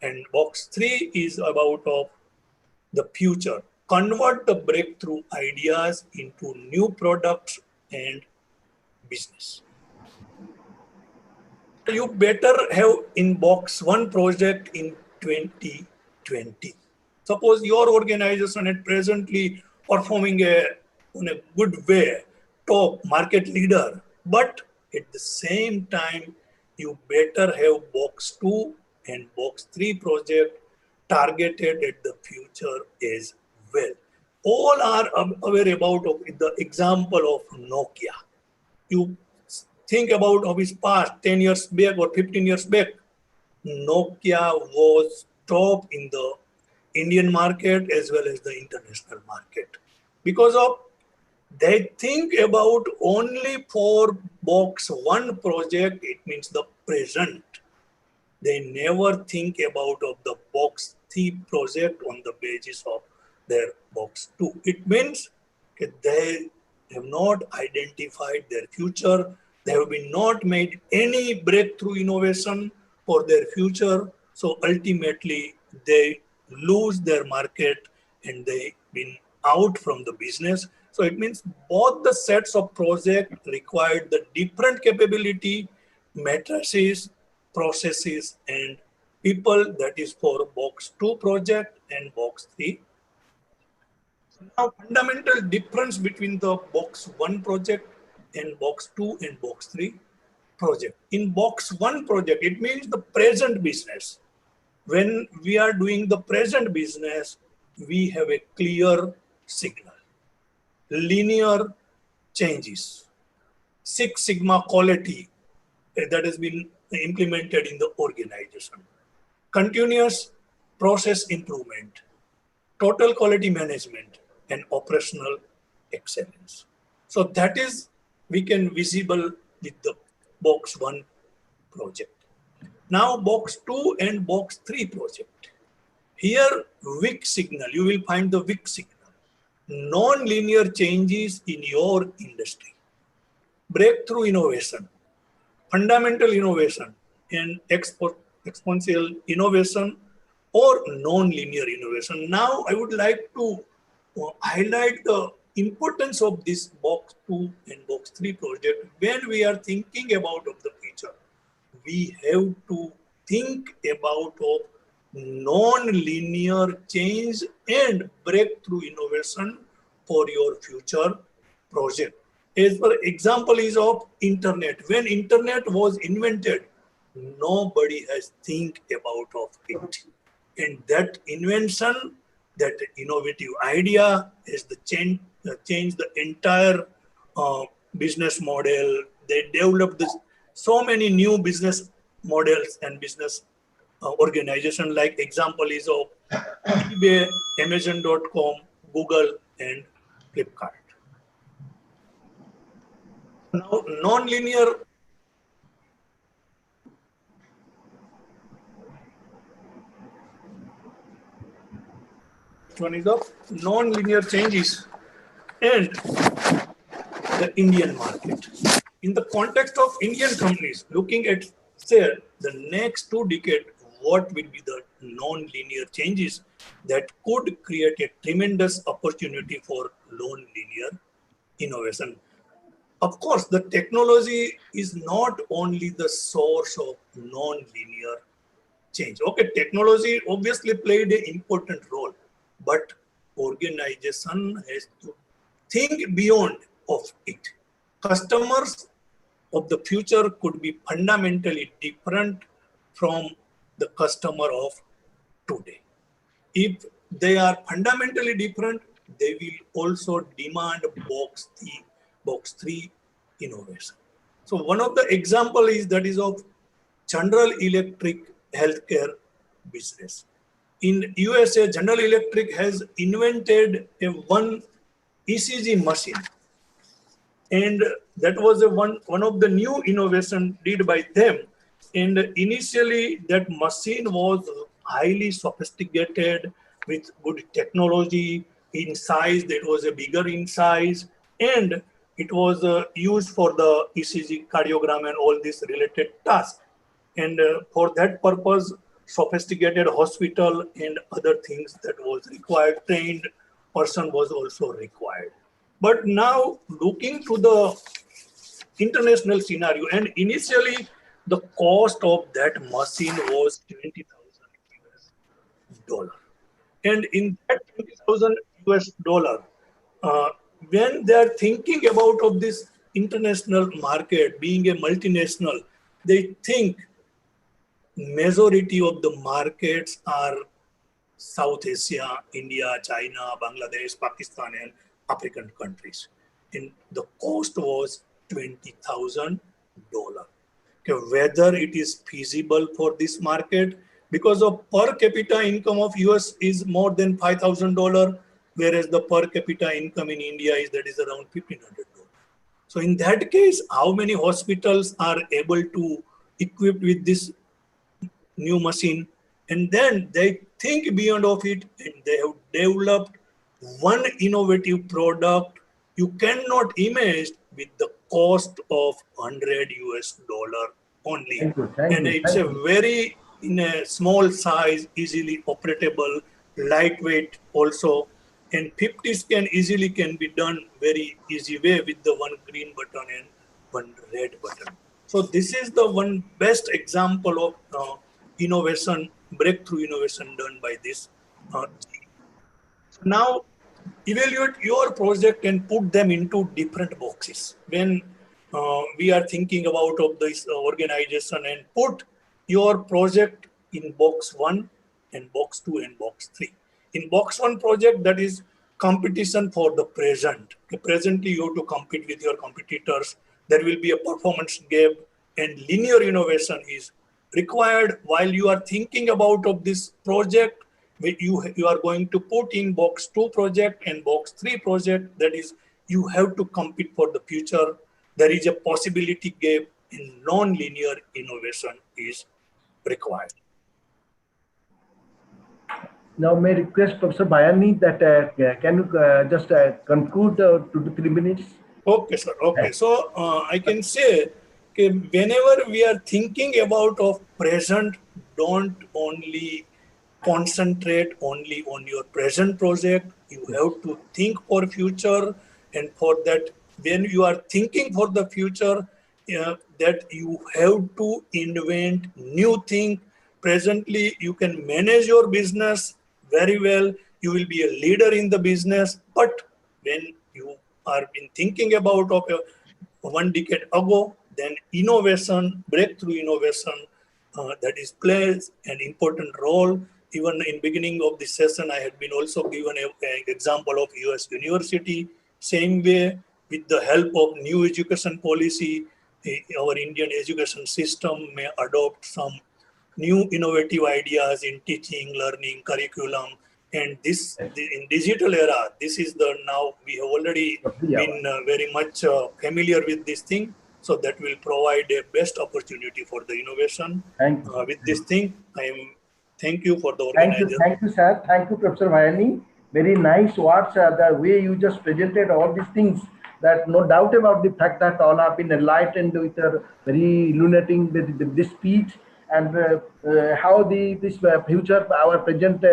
Speaker 12: And box 3 is about of the future. Convert the breakthrough ideas into new products and business. You better have in box 1 project in 2020. Suppose your organization is presently performing in a good way, top market leader, but at the same time, you better have box 2 and box 3 project targeted at the future as well. All are aware about of the example of Nokia. You think about of his past 10 years back or 15 years back, Nokia was top in the Indian market as well as the international market. Because of they think about only for box 1 project, it means the present. They never think about of the box 3 project on the basis of their box 2. It means that they have not identified their future. They have been not made any breakthrough innovation for their future. So ultimately, they lose their market and they been out from the business. So it means both the sets of project required the different capability, matrices, processes, and people. That is for box 2 project and box 3. Now, fundamental difference between the box 1 project and box 2 and box 3 project. In box 1 project, it means the present business. When we are doing the present business, we have a clear signal, linear changes, Six Sigma quality that has been implemented in the organization, continuous process improvement, total quality management, and operational excellence. So that is we can visible with the box 1 project. Now box 2 and box 3 project. Here weak signal, you will find the weak signal. Non-linear changes in your industry. Breakthrough innovation, fundamental innovation, and exponential innovation or non-linear innovation. Now I would like to highlight the importance of this box 2 and box 3 project when we are thinking about of the future. We have to think about of non-linear change and breakthrough innovation for your future project. As for example is of internet. When internet was invented, nobody has think about of it. And that invention, that innovative idea is the change the entire business model. They developed so many new business models and business organization. Like example is of eBay, Amazon.com, Google, and Flipkart. Now, non-linear one is of non-linear changes and the Indian market. In the context of Indian companies, looking at, say, the next 2 decades, what will be the non-linear changes that could create a tremendous opportunity for non-linear innovation. Of course, the technology is not only the source of non-linear change. Okay, technology obviously played an important role, but organization has to think beyond of it. Customers of the future could be fundamentally different from the customer of today. If they are fundamentally different, they will also demand box 3 innovation. So one of the example is that is of General Electric healthcare business. In USA, General Electric has invented a one ECG machine, and that was one of the new innovation did by them. And initially, that machine was highly sophisticated with good technology. In size, that was a bigger in size, and it was used for the ECG, cardiogram, and all these related tasks. And for that purpose, sophisticated hospital and other things that was required, trained person was also required. But now looking to the international scenario, and initially the cost of that machine was $20,000. And in that $20,000, when they are thinking about of this international market being a multinational, they think majority of the markets are South Asia, India, China, Bangladesh, Pakistan, and African countries. And the cost was $20,000. Okay, whether it is feasible for this market, because of per capita income of US is more than $5,000, whereas the per capita income in India is around $1,500. So in that case, how many hospitals are able to equip with this new machine? And then they think beyond of it, and they have developed one innovative product you cannot imagine with the cost of $100 only.
Speaker 11: Thank you.
Speaker 12: And it's a very in a small size, easily operatable, lightweight also, and 50 scan easily can be done very easy way with the one green button and one red button. So this is the one best example of innovation, breakthrough innovation done by this. So now evaluate your project and put them into different boxes. When we are thinking about of this organization, and put your project in box 1 and box 2 and box 3. In box 1 project, that is competition for the present. Presently, you have to compete with your competitors. There will be a performance gap, and linear innovation is required while you are thinking about of this project. You are going to put in box 2 project and box 3 project. That is, you have to compete for the future. There is a possibility gap in non-linear innovation is required.
Speaker 11: Now, may I request Professor Bayani that can you just conclude 2 to 3 minutes?
Speaker 12: Okay, sir. Okay, so I can say, okay, whenever we are thinking about of present, don't only concentrate only on your present project. You have to think for future, and for that, when you are thinking for the future, that you have to invent new thing. Presently, you can manage your business very well. You will be a leader in the business, but when you are been thinking about of 1 decade ago, then innovation, breakthrough innovation, that is plays an important role. Even in beginning of this session, I had been also given an example of US University. Same way, with the help of new education policy, our Indian education system may adopt some new innovative ideas in teaching, learning, curriculum. And this, in digital era, this is the now we have already been very much familiar with this thing. So that will provide a best opportunity for the innovation.
Speaker 11: Thank you.
Speaker 12: With this thing, thank you for the organizer.
Speaker 11: Thank you, sir. Thank you, Professor Bayani. Very nice words. The way you just presented all these things, that no doubt about the fact that all have been enlightened with a very illuminating this speech, and how this future, our present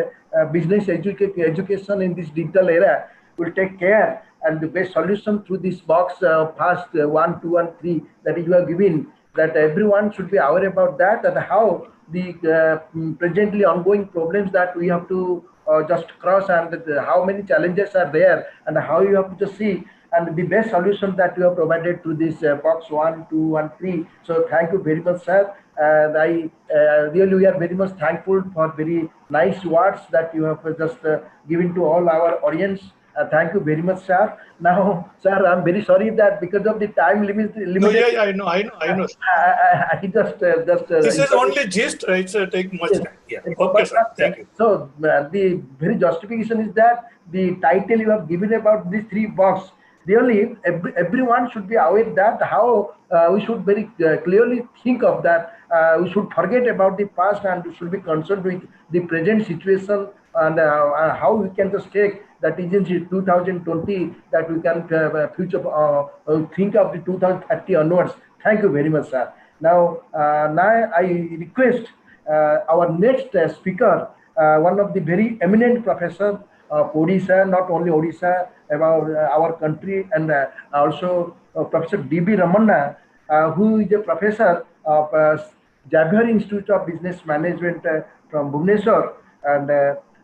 Speaker 11: business education in this digital era will take care, and the best solution through this box first 1, 2, and 3 that you have given, that everyone should be aware about that, and how the presently ongoing problems that we have to just cross, and how many challenges are there, and how you have to just see, and the best solution that you have provided to this box 1, 2, and 3. So thank you very much, sir. And I really, we are very much thankful for very nice words that you have just given to all our audience. Thank you very much, sir. Now, sir, I'm very sorry that because of the time limit.
Speaker 12: No, yeah, I know.
Speaker 11: I just.
Speaker 12: This is only gist. It's take much time. Yeah. Okay, sir. Thank you.
Speaker 11: So the very justification is that the title you have given about these 3 boxes. Really, everyone should be aware that how we should very clearly think of that. We should forget about the past, and we should be concerned with the present situation, and how we can just take that is in 2020, that we can future think of the 2030 onwards. Thank you very much, sir. Now I request our next speaker, one of the very eminent professor of Odisha, not only Odisha, about our country, and also Professor D.B. Ramana, who is a professor of Xavier Institute of Business Management from Bhubaneswar. And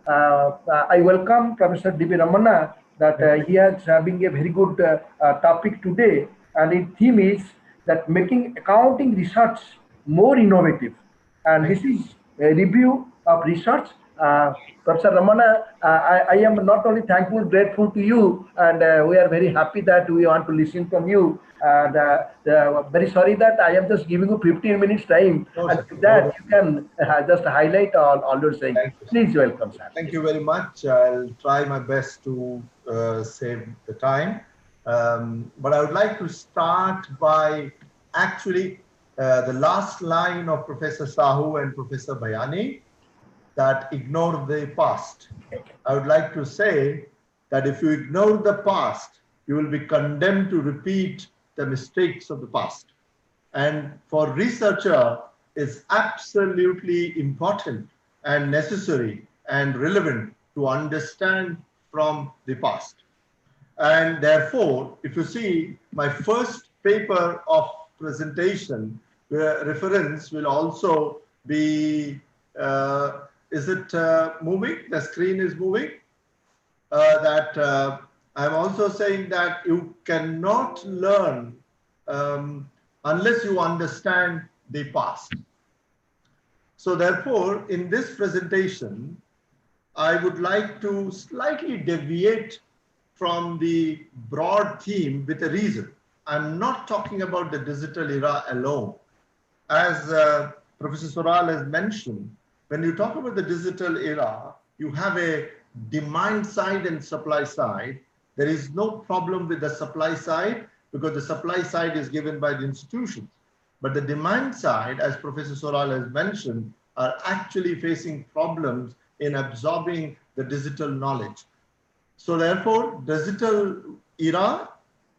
Speaker 11: I welcome Professor D.B. Ramana, that he is having a very good topic today, and the theme is that making accounting research more innovative. And this is a review of research Professor Ramana, I am not only thankful, grateful to you, and we are very happy that we want to listen from you. Very sorry that I am just giving you 15 minutes time, and with that you can just highlight all those things. Please welcome, sir.
Speaker 5: Thank you very much. I'll try my best to save the time. But I would like to start by actually the last line of Professor Sahu and Professor Bayani, that ignore the past. I would like to say that if you ignore the past, you will be condemned to repeat the mistakes of the past. And for researcher, it's absolutely important and necessary and relevant to understand from the past. And therefore, if you see my first paper of presentation, reference will also be, is it moving? The screen is moving. I'm also saying that you cannot learn unless you understand the past. So therefore, in this presentation, I would like to slightly deviate from the broad theme with a reason. I'm not talking about the digital era alone. As Professor Soral has mentioned, when you talk about the digital era, you have a demand side and supply side. There is no problem with the supply side because the supply side is given by the institutions. But the demand side, as Professor Soral has mentioned, are actually facing problems in absorbing the digital knowledge. So therefore, digital era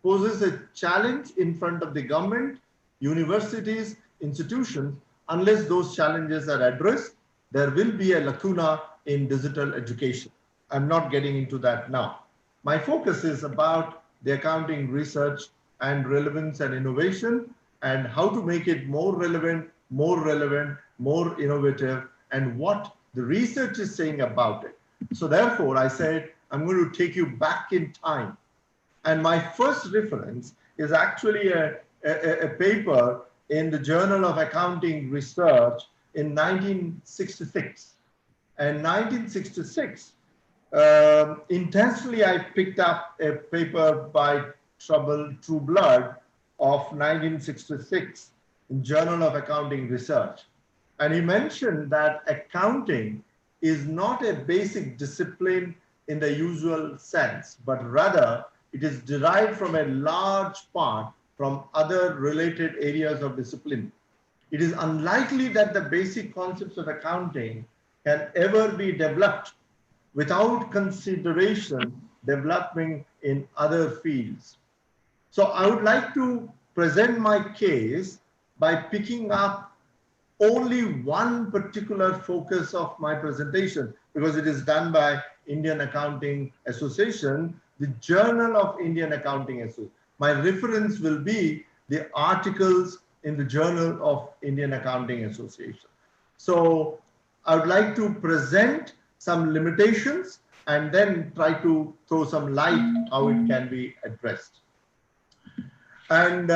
Speaker 5: poses a challenge in front of the government, universities, institutions. Unless those challenges are addressed, there will be a lacuna in digital education. I'm not getting into that now. My focus is about the accounting research and relevance and innovation, and how to make it more relevant, more innovative, and what the research is saying about it. So therefore, I said, I'm going to take you back in time. And my first reference is actually a paper in the Journal of Accounting Research in 1966. And 1966, intentionally I picked up a paper by True Blood of 1966 in Journal of Accounting Research. And he mentioned that accounting is not a basic discipline in the usual sense, but rather it is derived from a large part from other related areas of discipline. It is unlikely that the basic concepts of accounting can ever be developed without consideration developing in other fields. So I would like to present my case by picking up only one particular focus of my presentation, because it is done by Indian Accounting Association, the Journal of Indian Accounting Association. My reference will be the articles in the Journal of Indian Accounting Association. So I would like to present some limitations and then try to throw some light how it can be addressed. And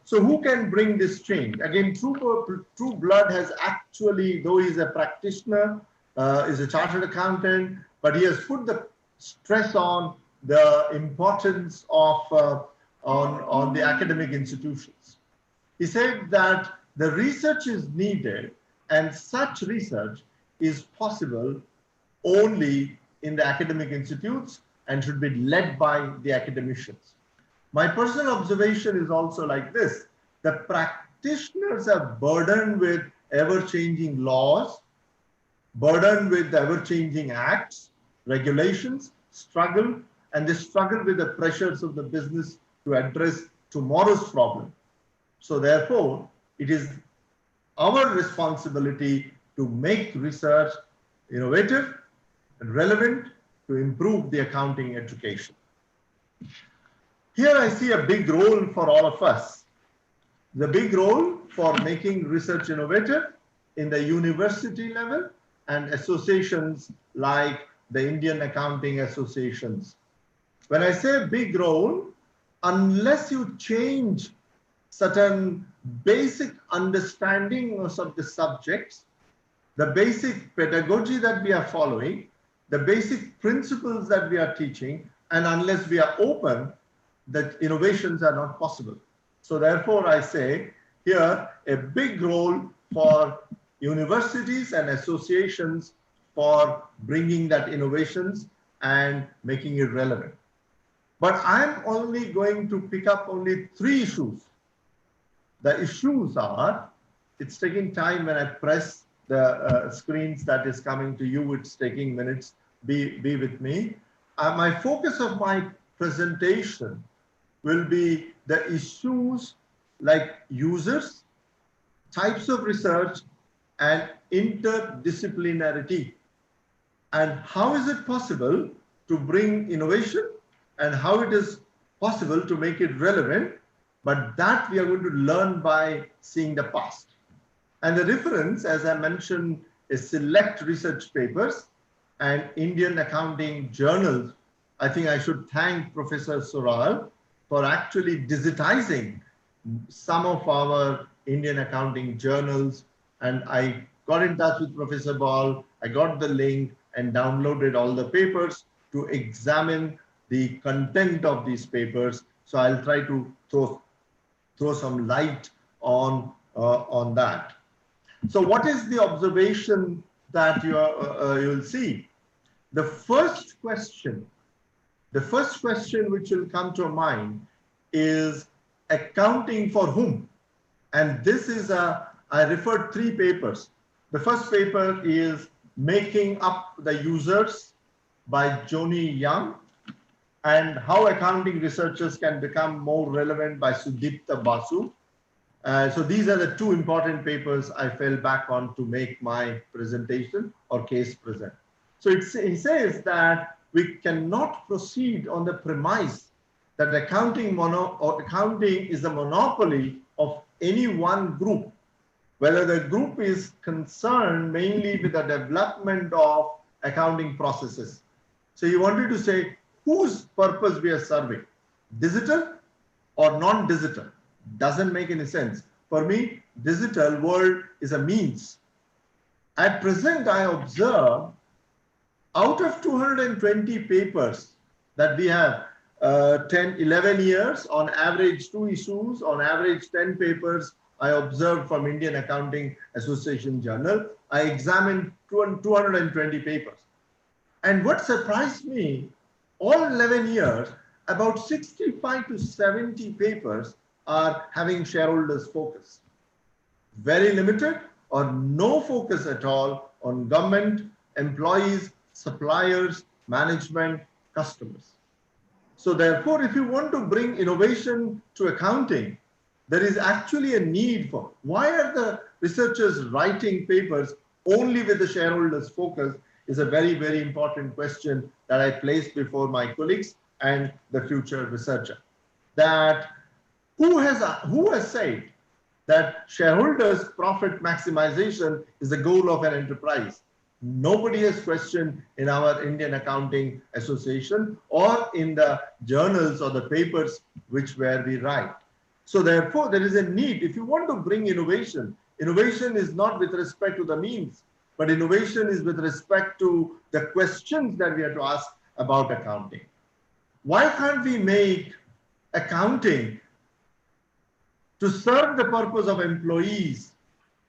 Speaker 5: so who can bring this change? Again, True Blood has actually, though he's a practitioner, is a chartered accountant, but he has put the stress on the importance of on the academic institutions. He said that the research is needed, and such research is possible only in the academic institutes and should be led by the academicians. My personal observation is also like this: the practitioners are burdened with ever-changing laws, burdened with ever-changing acts, regulations, and they struggle with the pressures of the business to address tomorrow's problem. So therefore, it is our responsibility to make research innovative and relevant to improve the accounting education. Here I see a big role for all of us. The big role for making research innovative in the university level and associations like the Indian Accounting Associations. When I say big role, unless you change certain basic understandings of the subjects, the basic pedagogy that we are following, the basic principles that we are teaching, and unless we are open, that innovations are not possible. So therefore, I say here a big role for universities and associations for bringing that innovations and making it relevant. But I'm only going to pick up only 3 issues. The issues are, it's taking time when I press the screens that is coming to you, it's taking minutes, be with me. My focus of my presentation will be the issues like users, types of research, and interdisciplinarity. And how is it possible to bring innovation and how it is possible to make it relevant, but that we are going to learn by seeing the past. And the reference, as I mentioned, is select research papers and Indian accounting journals. I think I should thank Professor Soral for actually digitizing some of our Indian accounting journals. And I got in touch with Professor Ball, I got the link and downloaded all the papers to examine the content of these papers. So I'll try to throw some light on that. So what is the observation that you'll see? The first question which will come to mind is accounting for whom? And this is I referred 3 papers. The first paper is Making Up the Users by Joni Young, and How Accounting Researchers Can Become More Relevant by Sudipta Basu. So these are the 2 important papers I fell back on to make my presentation or case present. So it says that we cannot proceed on the premise that accounting is a monopoly of any one group, whether the group is concerned mainly with the development of accounting processes. So you wanted to say whose purpose we are serving, digital or non-digital? Doesn't make any sense. For me, digital world is a means. At present, I observe out of 220 papers that we have, 11 years, on average 2 issues, on average 10 papers I observed from Indian Accounting Association Journal. I examined 220 papers. And what surprised me, all 11 years, about 65 to 70 papers are having shareholders focus. Very limited or no focus at all on government, employees, suppliers, management, customers. So therefore, if you want to bring innovation to accounting, there is actually a need for, why are the researchers writing papers only with the shareholders focus is a very, very important question that I place before my colleagues and the future researcher. That who has said that shareholders' profit maximization is the goal of an enterprise? Nobody has questioned in our Indian Accounting Association or in the journals or the papers where we write. So therefore, there is a need. If you want to bring innovation, innovation is not with respect to the means, but innovation is with respect to the questions that we have to ask about accounting. Why can't we make accounting to serve the purpose of employees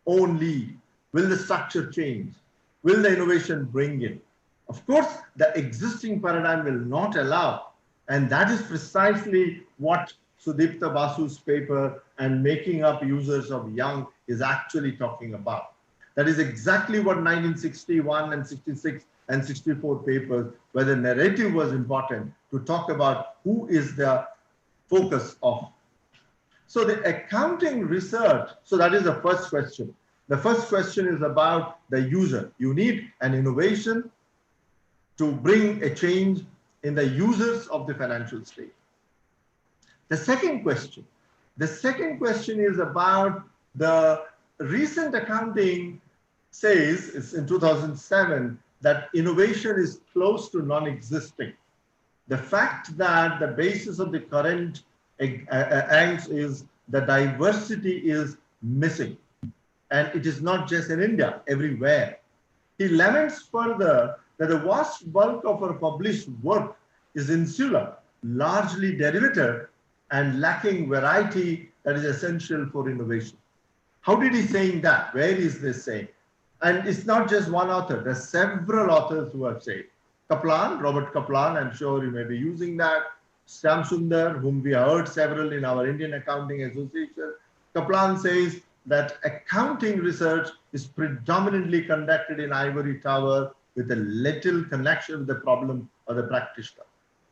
Speaker 5: only? Will the structure change? Will the innovation bring in? Of course, the existing paradigm will not allow. And that is precisely what Sudipta Basu's paper and Making Up Users of Young is actually talking about. That is exactly what 1961 and 66 and 64 papers, where the narrative was important to talk about who is the focus of. So the accounting research, so that is the first question. The first question is about the user. You need an innovation to bring a change in the users of the financial state. The second question is about the recent accounting says, it's in 2007, that innovation is close to non-existing. The fact that the basis of the current angst is the diversity is missing. And it is not just in India, everywhere. He laments further that the vast bulk of our published work is insular, largely derivative, and lacking variety that is essential for innovation. How did he say that? Where is this saying? And it's not just one author. There are several authors who have said. Kaplan, Robert Kaplan, I'm sure you may be using that. Sam Sundar, whom we heard several in our Indian Accounting Association. Kaplan says that accounting research is predominantly conducted in ivory tower with a little connection with the problem or the practitioner.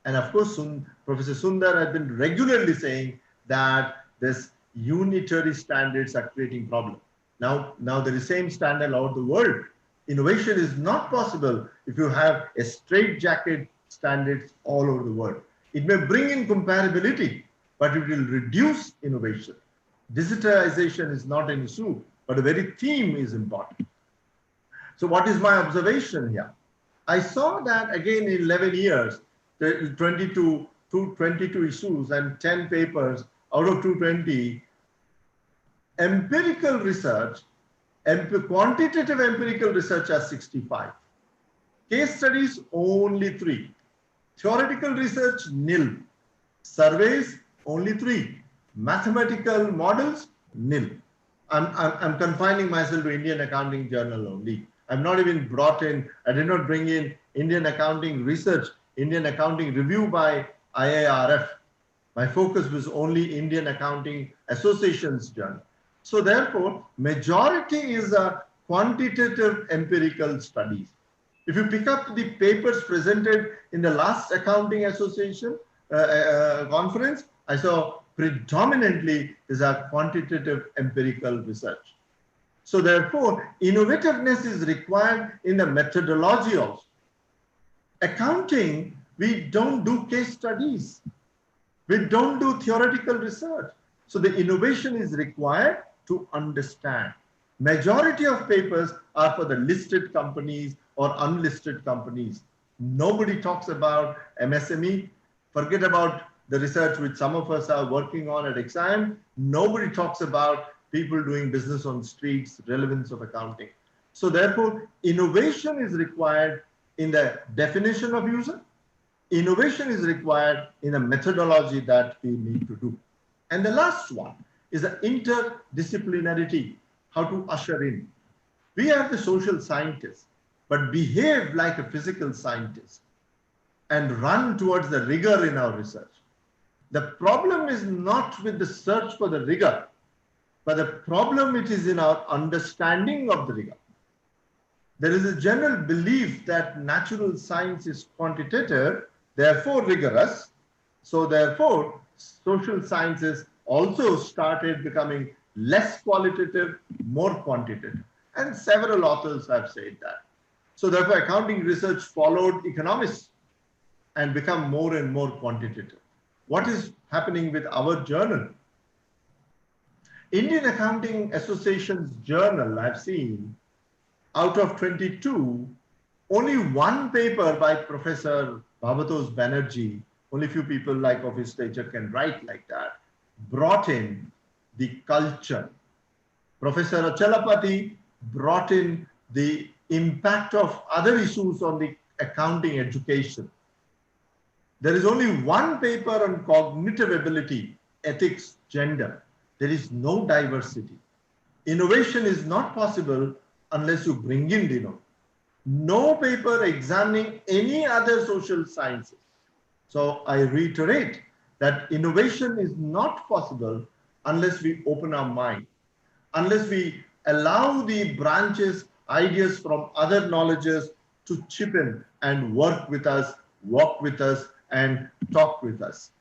Speaker 5: And of course, Professor Sundar has been regularly saying that this unitary standards are creating problems. Now there is same standard all over the world. Innovation is not possible if you have a straitjacket standards all over the world. It may bring in comparability, but it will reduce innovation. Digitalization is not an issue, but the very theme is important. So what is my observation here? I saw that again in 11 years, 22 issues and 10 papers out of 220, empirical research, quantitative empirical research are 65. Case studies, only 3. Theoretical research, nil. Surveys, only 3. Mathematical models, nil. I'm confining myself to Indian Accounting Journal only. I'm not even brought in, I did not bring in Indian Accounting Research, Indian Accounting Review by IARF. My focus was only Indian Accounting Association's journal. So therefore, majority is a quantitative empirical studies. If you pick up the papers presented in the last Accounting Association conference, I saw predominantly is a quantitative empirical research. So therefore, innovativeness is required in the methodology also. Accounting, we don't do case studies. We don't do theoretical research. So the innovation is required to understand. Majority of papers are for the listed companies or unlisted companies. Nobody talks about MSME. Forget about the research which some of us are working on at Exam. Nobody talks about people doing business on streets, relevance of accounting. So therefore, innovation is required in the definition of user. Innovation is required in the methodology that we need to do. And the last one is the interdisciplinarity, how to usher in. We are the social scientists, but behave like a physical scientist and run towards the rigor in our research. The problem is not with the search for the rigor, but the problem it is in our understanding of the rigor. There is a general belief that natural science is quantitative, therefore rigorous. So therefore, social sciences also started becoming less qualitative, more quantitative. And several authors have said that. So therefore, accounting research followed economists and become more and more quantitative. What is happening with our journal? Indian Accounting Association's journal, I've seen, out of 22, only one paper by Professor Bhavatos Banerjee, only few people like of his stature can write like that, brought in the culture. Professor Achalapati brought in the impact of other issues on the accounting education. There is only one paper on cognitive ability, ethics, gender. There is no diversity. Innovation is not possible unless you bring in the innovation. No paper examining any other social sciences. So I reiterate that innovation is not possible unless we open our mind, unless we allow the branches, ideas from other knowledges to chip in and work with us, walk with us, and talk with us.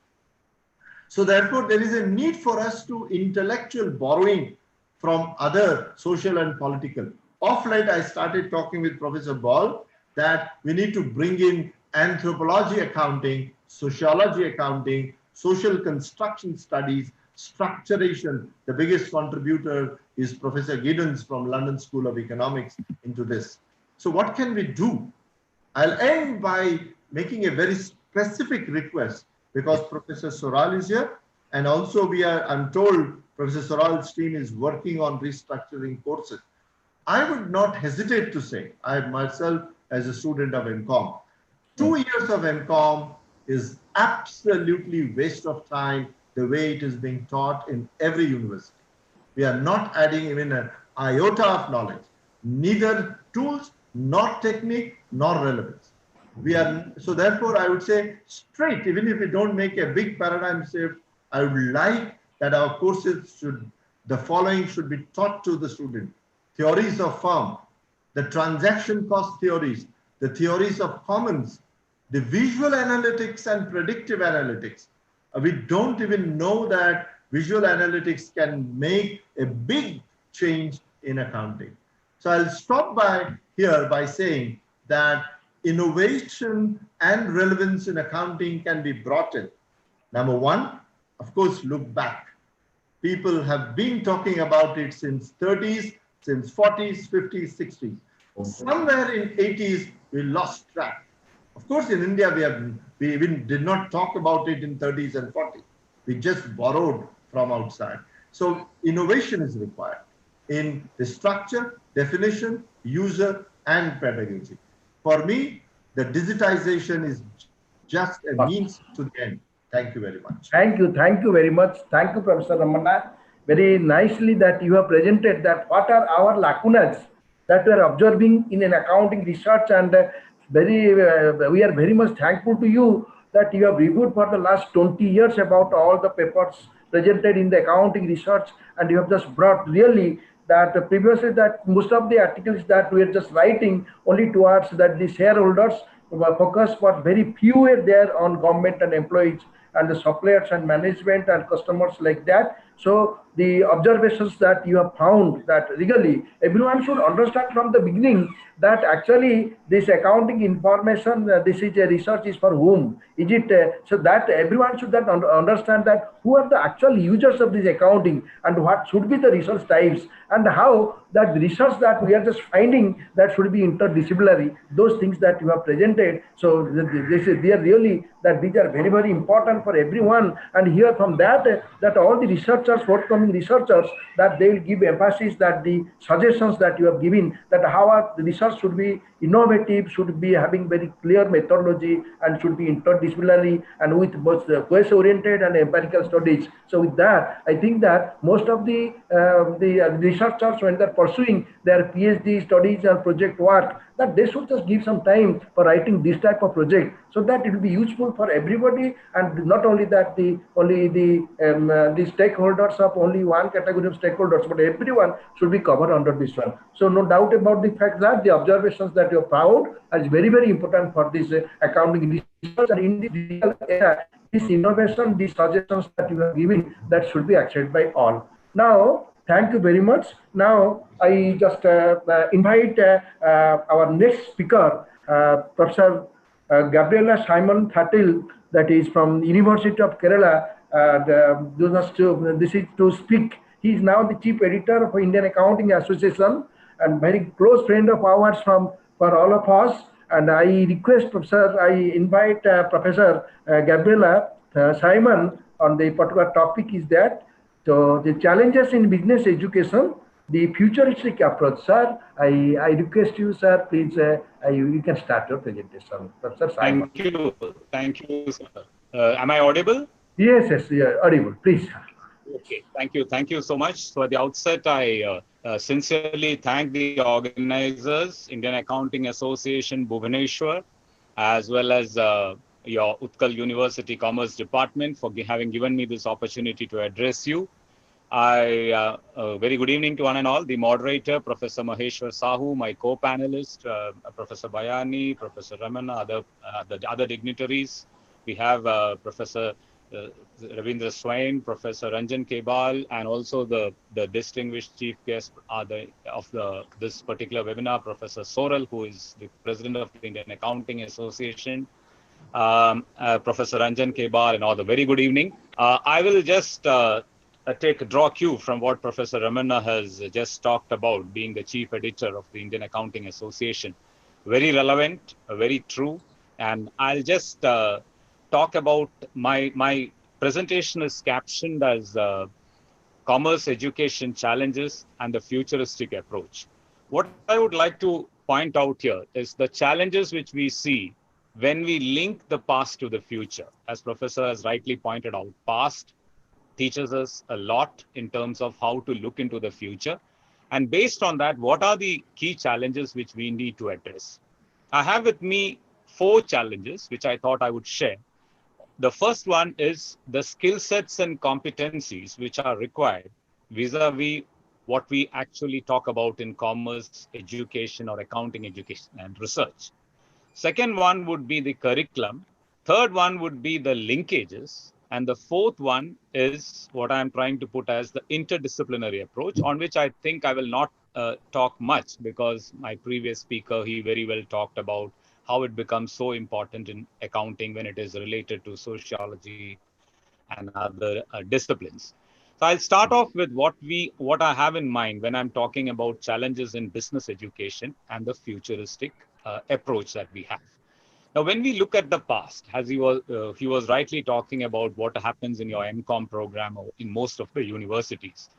Speaker 5: So therefore, there is a need for us to intellectual borrowing from other social and political. Of late, I started talking with Professor Ball that we need to bring in anthropology accounting, sociology accounting, social construction studies, structuration. The biggest contributor is Professor Giddens from London School of Economics into this. So what can we do? I'll end by making a very specific request because Professor Soral is here, and also I'm told Professor Soral's team is working on restructuring courses. I would not hesitate to say, I myself as a student of MCOM, 2 years of MCOM is absolutely waste of time the way it is being taught in every university. We are not adding even an iota of knowledge, neither tools, nor technique, nor relevance. So therefore, I would say straight, even if we don't make a big paradigm shift, I would like that our courses the following should be taught to the student. Theories of firm, the transaction cost theories, the theories of commons, the visual analytics and predictive analytics. We don't even know that visual analytics can make a big change in accounting. So I'll stop here by saying that innovation and relevance in accounting can be brought in. Number one, of course, look back. People have been talking about it since 30s, since 40s, 50s, 60s. Somewhere in 80s, we lost track. Of course, in India, we even did not talk about it in 30s and 40s. We just borrowed from outside. So innovation is required in the structure, definition, user, and pedagogy. For me, the digitization is just a means to the end. Thank you very much.
Speaker 11: Thank you very much. Thank you, Professor Ramana. Very nicely that you have presented that what are our lacunas that we are observing in an accounting research, and we are very much thankful to you that you have reviewed for the last 20 years about all the papers presented in the accounting research, and you have just brought really that previously that most of the articles that we are just writing only towards that the shareholders focus was very few were there on government and employees and the suppliers and management and customers like that. So the observations that you have found that really everyone should understand from the beginning that actually this accounting information, this is a research is for whom? Is it so that everyone should that understand that who are the actual users of this accounting and what should be the research types and how that research that we are just finding that should be interdisciplinary, those things that you have presented. So they are really that these are very, very important for everyone, and here from that all the researchers, forthcoming researchers, that they will give emphasis that the suggestions that you have given that how the research should be innovative, should be having very clear methodology, and should be interdisciplinary and with both quest oriented and empirical studies. So with that, I think that most of the researchers, when they're pursuing their PhD studies and project work, that they should just give some time for writing this type of project, so that it will be useful for everybody, and not only that the stakeholders of only one category of stakeholders, but everyone should be covered under this one. So no doubt about the fact that the observations that you have found is very, very important for this accounting research, and in the digital era, this innovation, these suggestions that you have given, that should be accepted by all. Now, thank you very much. Now, I just invite our next speaker, Professor Gabriela Simon Thattil, that is from University of Kerala. This is to speak. He is now the chief editor of Indian Accounting Association and very close friend of ours for all of us. And I request I invite Professor Gabriela Simon on the particular topic is that. So the challenges in business education, the futuristic approach. Sir, I request you, sir, please, you can start your presentation. Professor Simon.
Speaker 16: Thank you, sir. Am I audible?
Speaker 11: Yes, you are audible, please.
Speaker 16: Okay, thank you so much. So at the outset, I sincerely thank the organizers, Indian Accounting Association, Bhubaneswar, as well as your Utkal University Commerce Department for having given me this opportunity to address you. Very good evening to one and all. The moderator, Professor Maheshwar Sahu, my co-panelist, Professor Bayani, Professor Ramana, the other dignitaries. We have Professor Ravindra Swain, Professor Ranjan Kebal, and also the distinguished chief guest of this particular webinar, Professor Soral, who is the president of the Indian Accounting Association. Professor Ranjan Kebal, and all the very good evening. I will just draw cue from what Professor Ramana has just talked about, being the chief editor of the Indian Accounting Association. Very relevant, very true. And I'll just talk about my presentation is captioned as commerce education challenges and the futuristic approach. What I would like to point out here is the challenges which we see when we link the past to the future. As Professor has rightly pointed out, past teaches us a lot in terms of how to look into the future. And based on that, what are the key challenges which we need to address? I have with me 4 challenges which I thought I would share. The first one is the skill sets and competencies which are required vis-a-vis what we actually talk about in commerce, education, or accounting education and research. Second one would be the curriculum. Third one would be the linkages. And the fourth one is what I'm trying to put as the interdisciplinary approach, on which I think I will not talk much, because my previous speaker, he very well talked about how it becomes so important in accounting when it is related to sociology and other disciplines. So I'll start off with what I have in mind when I'm talking about challenges in business education and the futuristic approach that we have. Now, when we look at the past, as he was rightly talking about what happens in your MCOM program or in most of the universities,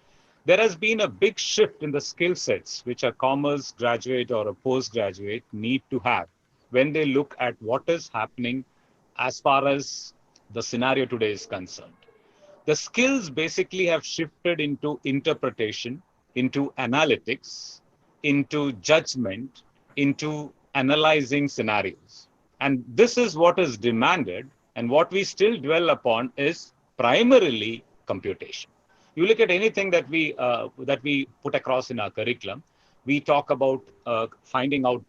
Speaker 16: there has been a big shift in the skill sets which a commerce graduate or a postgraduate need to have when they look at what is happening as far as the scenario today is concerned. The skills basically have shifted into interpretation, into analytics, into judgment, into analyzing scenarios. And this is what is demanded, and what we still dwell upon is primarily computation. You look at anything that we put across in our curriculum, we talk about finding out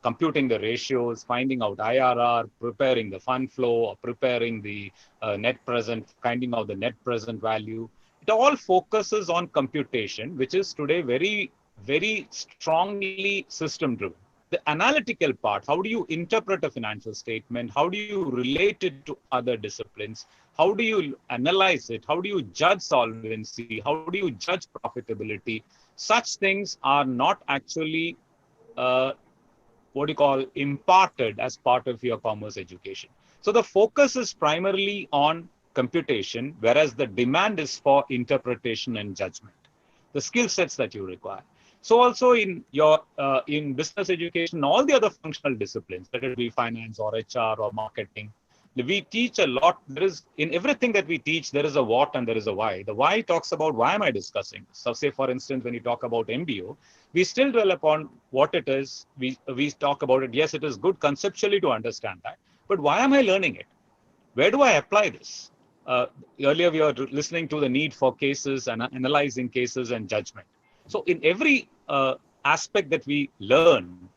Speaker 16: computing the ratios, finding out IRR, preparing the fund flow, or preparing the net present, finding out the net present value. It all focuses on computation, which is today very, very strongly system driven. The analytical part, how do you interpret a financial statement? How do you relate it to other disciplines? How do you analyze it? How do you judge solvency? How do you judge profitability? Such things are not actually imparted as part of your commerce education. So the focus is primarily on computation, whereas the demand is for interpretation and judgment, the skill sets that you require. So also in your in business education, all the other functional disciplines, whether it be finance or HR or marketing, we teach a lot. There is, in everything that we teach, there is a what and there is a why. The why talks about why am I discussing this? So say, for instance, when you talk about MBO, we still dwell upon what it is. We talk about it. Yes, it is good conceptually to understand that, but why am I learning it? Where do I apply this? Earlier, we were listening to the need for cases and analyzing cases and judgment. So in every aspect that we learn,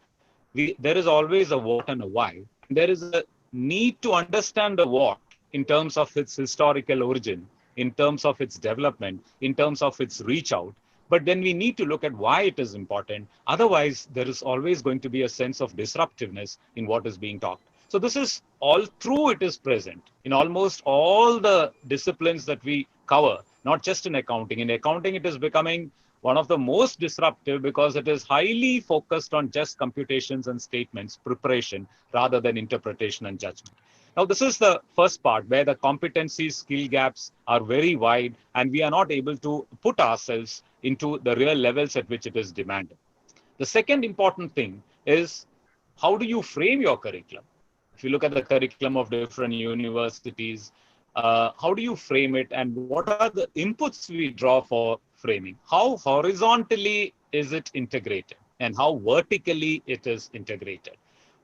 Speaker 16: there is always a what and a why. And there is a need to understand the what in terms of its historical origin, in terms of its development, in terms of its reach out. But then we need to look at why it is important. Otherwise, there is always going to be a sense of disruptiveness in what is being taught. So this is all through it is present in almost all the disciplines that we cover, not just in accounting. In accounting, it is becoming one of the most disruptive because it is highly focused on just computations and statements, preparation, rather than interpretation and judgment. Now, this is the first part where the competency skill gaps are very wide and we are not able to put ourselves into the real levels at which it is demanded. The second important thing is how do you frame your curriculum? If you look at the curriculum of different universities, how do you frame it and what are the inputs we draw for framing? How horizontally is it integrated and how vertically it is integrated?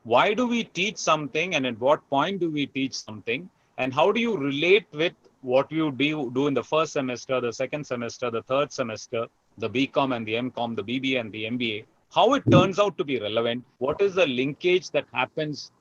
Speaker 16: Why do we teach something and at what point do we teach something? And how do you relate with what you do in the first semester, the second semester, the third semester, the BCom and the MCom, the BBA and the MBA? How it turns out to be relevant? What is the linkage that happens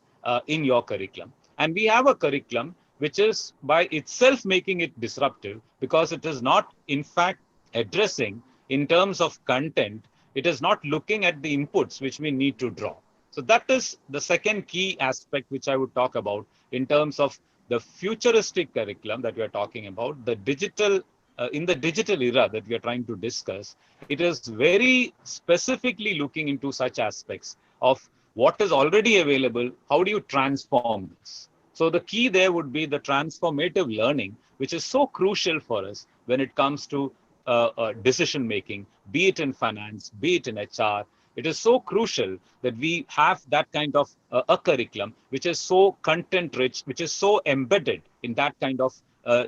Speaker 16: in your curriculum? And we have a curriculum which is by itself making it disruptive because it is not, in fact, addressing in terms of content, it is not looking at the inputs which we need to draw. So that is the second key aspect which I would talk about in terms of the futuristic curriculum that we are talking about, the digital, in the digital era that we are trying to discuss. It is very specifically looking into such aspects of what is already available, how do you transform this? So the key there would be the transformative learning, which is so crucial for us when it comes to decision making, be it in finance, be it in HR. It is so crucial that we have that kind of a curriculum which is so content rich, which is so embedded in that kind of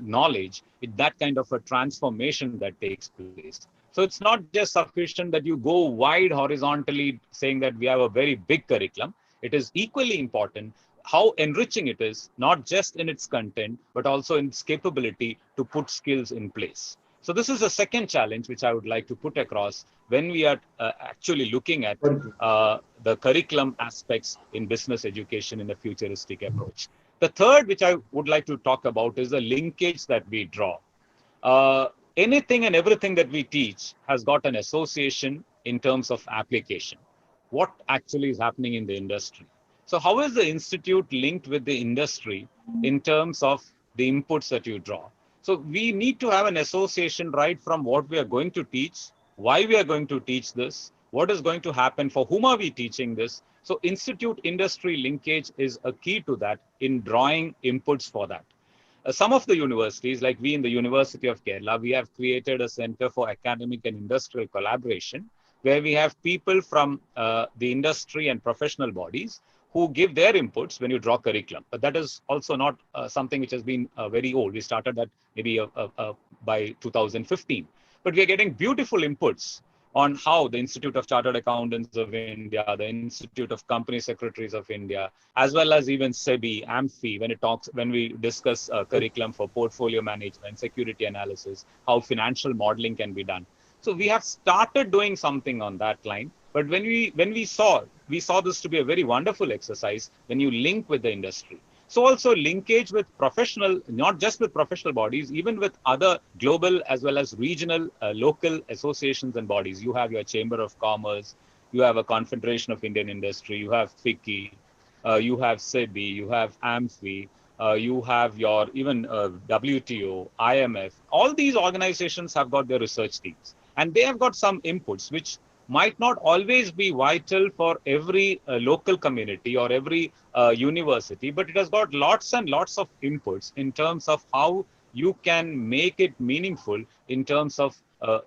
Speaker 16: knowledge, in that kind of a transformation that takes place. So it's not just sufficient that you go wide horizontally saying that we have a very big curriculum. It is equally important how enriching it is, not just in its content, but also in its capability to put skills in place. So this is the second challenge which I would like to put across when we are actually looking at the curriculum aspects in business education in a futuristic approach. The third, which I would like to talk about, is the linkage that we draw. Anything and everything that we teach has got an association in terms of application. What actually is happening in the industry? So how is the institute linked with the industry in terms of the inputs that you draw? So we need to have an association right from what we are going to teach, why we are going to teach this, what is going to happen, for whom are we teaching this. So institute industry linkage is a key to that in drawing inputs for that. Some of the universities, like we in the University of Kerala, we have created a Center for Academic and Industrial Collaboration, where we have people from the industry and professional bodies who give their inputs when you draw curriculum. But that is also not something which has been very old. We started that maybe by 2015. But we are getting beautiful inputs on how the Institute of Chartered Accountants of India, the Institute of Company Secretaries of India, as well as even SEBI, AMFI, when we discuss curriculum for portfolio management, security analysis, how financial modeling can be done. So we have started doing something on that line. But when we saw this to be a very wonderful exercise when you link with the industry. So also linkage with professional, not just with professional bodies, even with other global as well as regional, local associations and bodies. You have your Chamber of Commerce, you have a Confederation of Indian Industry, you have FICCI, you have SEBI, you have AMFI, you have your even WTO, IMF. All these organizations have got their research teams, and they have got some inputs which might not always be vital for every local community or every university, but it has got lots and lots of inputs in terms of how you can make it meaningful in terms of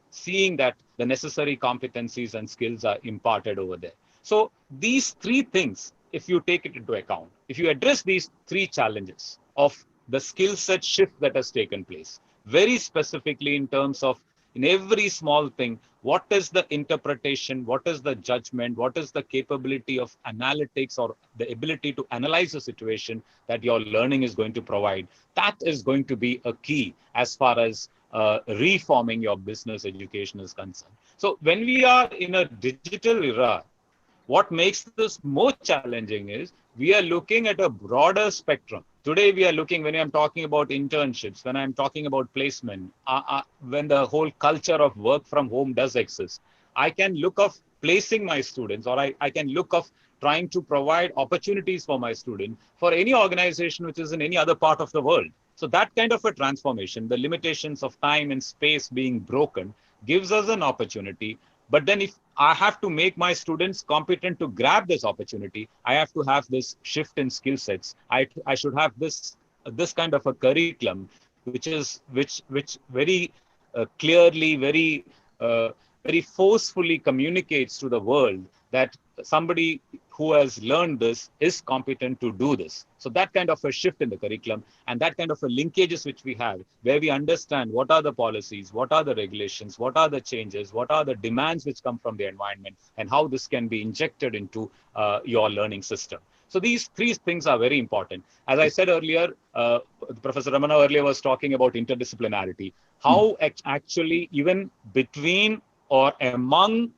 Speaker 16: seeing that the necessary competencies and skills are imparted over there. So these three things, if you take it into account, if you address these three challenges of the skill set shift that has taken place, very specifically in terms of in every small thing, what is the interpretation, what is the judgment, what is the capability of analytics or the ability to analyze the situation that your learning is going to provide. That is going to be a key as far as reforming your business education is concerned. So when we are in a digital era, what makes this more challenging is we are looking at a broader spectrum. Today, we are looking, when I'm talking about internships, when I'm talking about placement, when the whole culture of work from home does exist, I can look of placing my students, or I can look of trying to provide opportunities for my student for any organization which is in any other part of the world. So that kind of a transformation, the limitations of time and space being broken, gives us an opportunity. But then if I have to make my students competent to grab this opportunity, I have to have this shift in skill sets. I should have this kind of a curriculum, which very clearly, very forcefully communicates to the world that somebody who has learned this is competent to do this. So that kind of a shift in the curriculum and that kind of a linkages which we have, where we understand what are the policies, what are the regulations, what are the changes, what are the demands which come from the environment, and how this can be injected into your learning system. So these three things are very important. As I said earlier, Professor Ramana earlier was talking about interdisciplinarity. How actually even between or among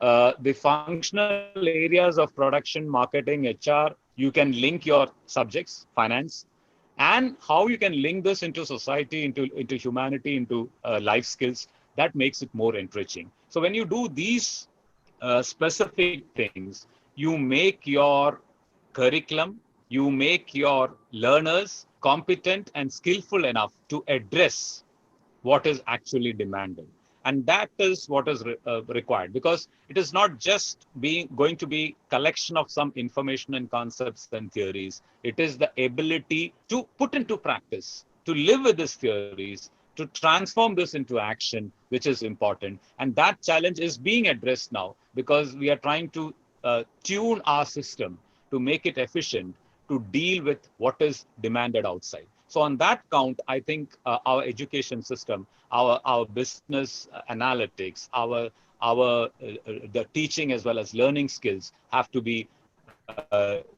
Speaker 16: the functional areas of production, marketing, HR, you can link your subjects, finance, and how you can link this into society, into humanity, into life skills. That makes it more enriching. So when you do these specific things, you make your curriculum, you make your learners competent and skillful enough to address what is actually demanded. And that is what is required, because it is not just going to be collection of some information and concepts and theories. It is the ability to put into practice, to live with these theories, to transform this into action, which is important. And that challenge is being addressed now because we are trying to tune our system to make it efficient to deal with what is demanded outside. So on that count, I think our education system, our business analytics, the teaching as well as learning skills have to be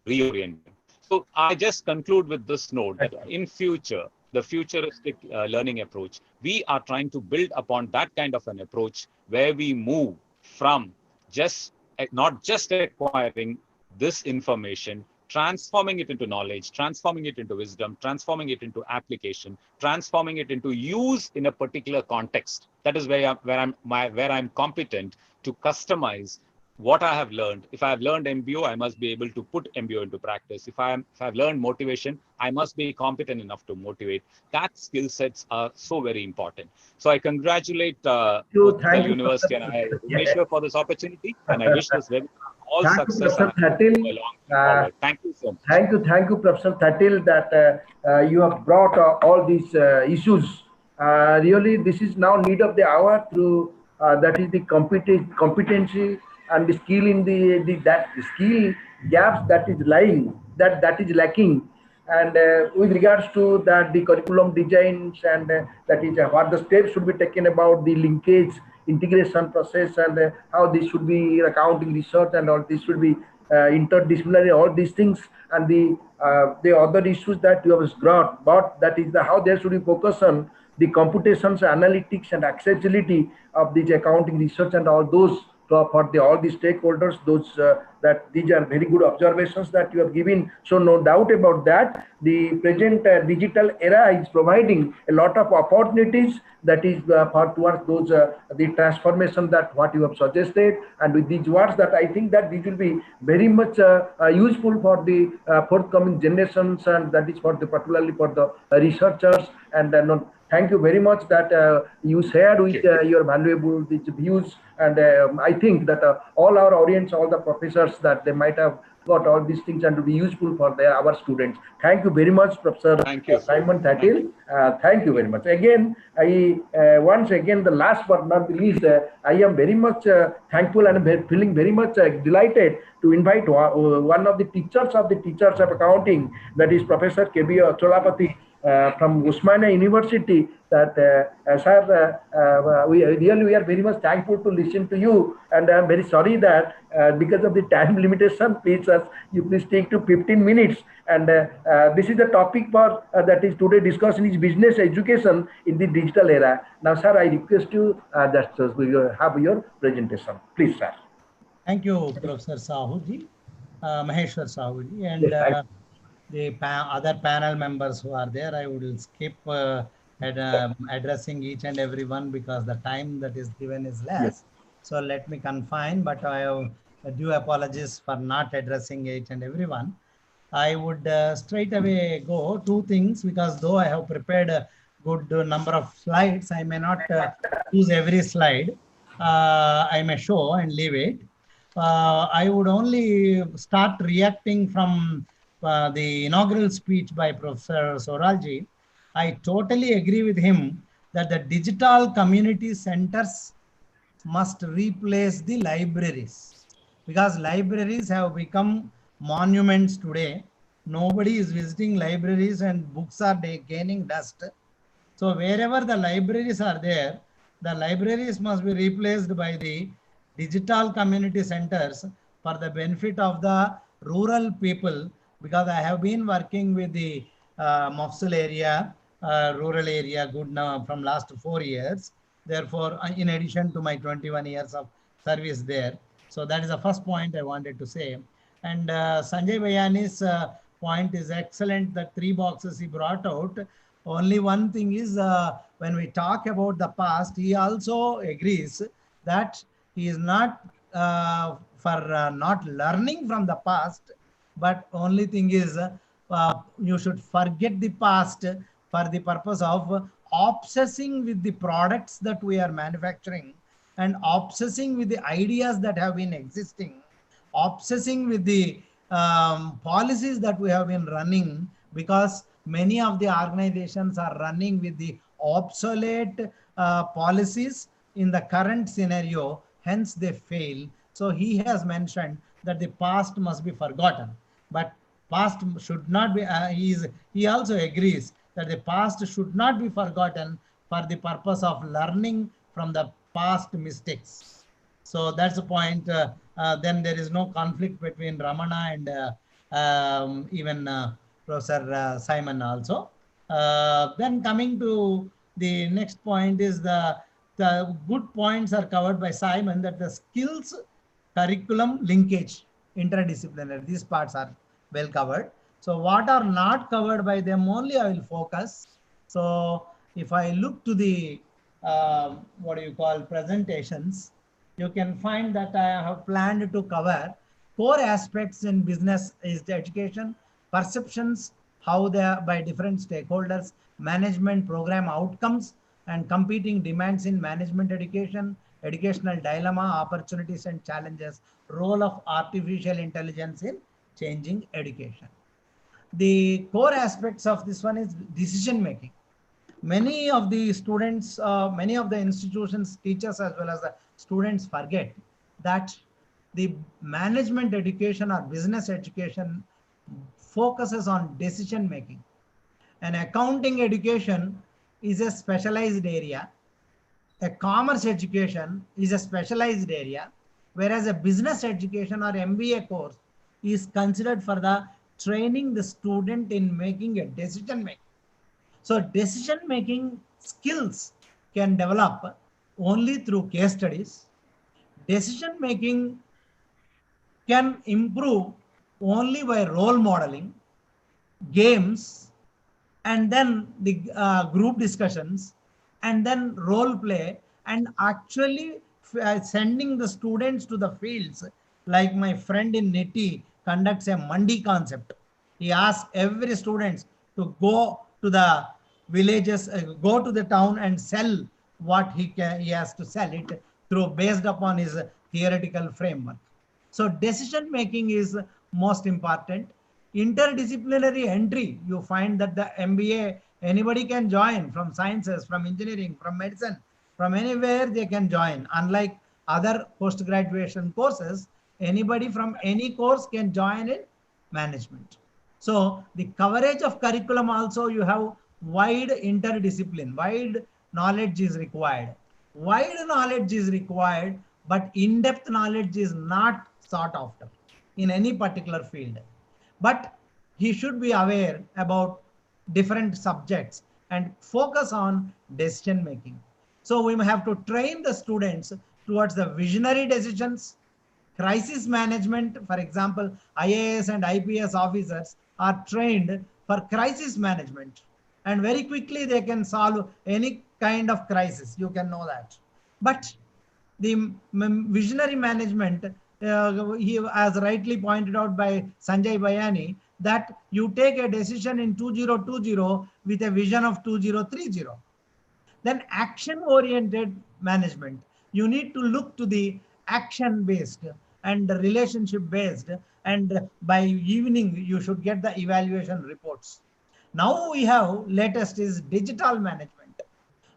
Speaker 16: reoriented. So I just conclude with this note that in future, the futuristic learning approach, we are trying to build upon that kind of an approach where we move from not just acquiring this information, transforming it into knowledge, transforming it into wisdom, transforming it into application, transforming it into use in a particular context. That is where I'm competent to customize what I have learned. If I have learned MBO, I must be able to put MBO into practice. If I've learned motivation, I must be competent enough to motivate. That skill sets are so very important. So I congratulate Utkal University and Bhubaneswar for this opportunity, and I wish this webinar all success and forward. Thank you so much.
Speaker 11: Thank you, Professor Thatil, that you have brought all these issues. Really, this is now need of the hour through that is the competency and the skill in the skill gaps that is lying, that is lacking. And with regards to that, the curriculum designs and that is what the steps should be taken about the linkage, integration process, and how this should be accounting research and all this should be interdisciplinary, all these things, and the other issues that you have brought, but that is how there should be focus on the computations, analytics, and accessibility of this accounting research and all those for all the stakeholders. Those that these are very good observations that you have given. So no doubt about that. The present digital era is providing a lot of opportunities that is towards those the transformation that what you have suggested. And with these words, that I think that this will be very much useful for the forthcoming generations, and that is for the particularly for the researchers. And thank you very much that you shared with your valuable views. And I think that all our audience, all the professors, that they might have got all these things and to be useful for our students. Thank you very much, Professor Simon Thatil. Thank you very much. Again, I once again, the last but not the least, I am very much thankful and feeling very much delighted to invite one of the teachers of accounting, that is Professor K.B. Cholapati from Osmania University. That sir, we are very much thankful to listen to you, and I am very sorry that because of the time limitation, please take to 15 minutes. And this is the topic for that is today discussion is business education in the digital era. Now, sir, I request you that we have your presentation, please, sir.
Speaker 9: Thank you, Professor Sahuji, Maheshwar Sahuji, and the other panel members who are there. I will skip addressing each and every one because the time that is given is less. Yes. So let me confine, but I do apologies for not addressing each and every one. I would straight away go two things, because though I have prepared a good number of slides, I may not use every slide. I may show and leave it. I would only start reacting from the inaugural speech by Professor Soralji. I totally agree with him that the digital community centers must replace the libraries, because libraries have become monuments today. Nobody is visiting libraries and books are gaining dust. So wherever the libraries are there, the libraries must be replaced by the digital community centers for the benefit of the rural people, because I have been working with the Mofsul area, rural area good now from last 4 years. Therefore, in addition to my 21 years of service there. So that is the first point I wanted to say. And Sanjay Bayani's point is excellent, the 3 boxes he brought out. Only one thing is when we talk about the past, he also agrees that he is not for not learning from the past, but only thing is you should forget the past for the purpose of obsessing with the products that we are manufacturing and obsessing with the ideas that have been existing, obsessing with the policies that we have been running, because many of the organizations are running with the obsolete policies in the current scenario, hence they fail. So he has mentioned that the past must be forgotten, but past should not be, he also agrees that the past should not be forgotten for the purpose of learning from the past mistakes. So that's the point. Then there is no conflict between Ramana and even Professor Simon also. Then coming to the next point is the good points are covered by Simon, that the skills, curriculum, linkage, interdisciplinary, these parts are well covered. So what are not covered by them only I will focus. So if I look to the what do you call presentations, you can find that I have planned to cover core aspects in business is the education, perceptions, how they are by different stakeholders, management program outcomes, and competing demands in management education, educational dilemma, opportunities and challenges, role of artificial intelligence in changing education. The core aspects of this one is decision making. Many of the students, many of the institutions, teachers as well as the students forget that the management education or business education focuses on decision making. An accounting education is a specialized area. A commerce education is a specialized area, whereas a business education or MBA course is considered for the training the student in making a decision making. So decision making skills can develop only through case studies. Decision making can improve only by role modeling, games, and then the group discussions, and then role play, and actually sending the students to the fields. Like my friend in NITI conducts a Mandi concept. He asks every student to go to the villages, go to the town and sell what he has to sell it through based upon his theoretical framework. So decision making is most important. Interdisciplinary entry, you find that the MBA, anybody can join from sciences, from engineering, from medicine, from anywhere they can join. Unlike other post-graduation courses, anybody from any course can join in management. So the coverage of curriculum also, you have wide interdiscipline, wide knowledge is required. Wide knowledge is required, but in-depth knowledge is not sought after in any particular field. But he should be aware about different subjects and focus on decision making. So we have to train the students towards the visionary decisions, crisis management. For example, IAS and IPS officers are trained for crisis management, and very quickly they can solve any kind of crisis. You can know that. But the visionary management, he as rightly pointed out by Sanjay Bayani, that you take a decision in 2020 with a vision of 2030. Then action oriented management, you need to look to the action based and relationship based, and by evening you should get the evaluation reports. Now we have latest is digital management.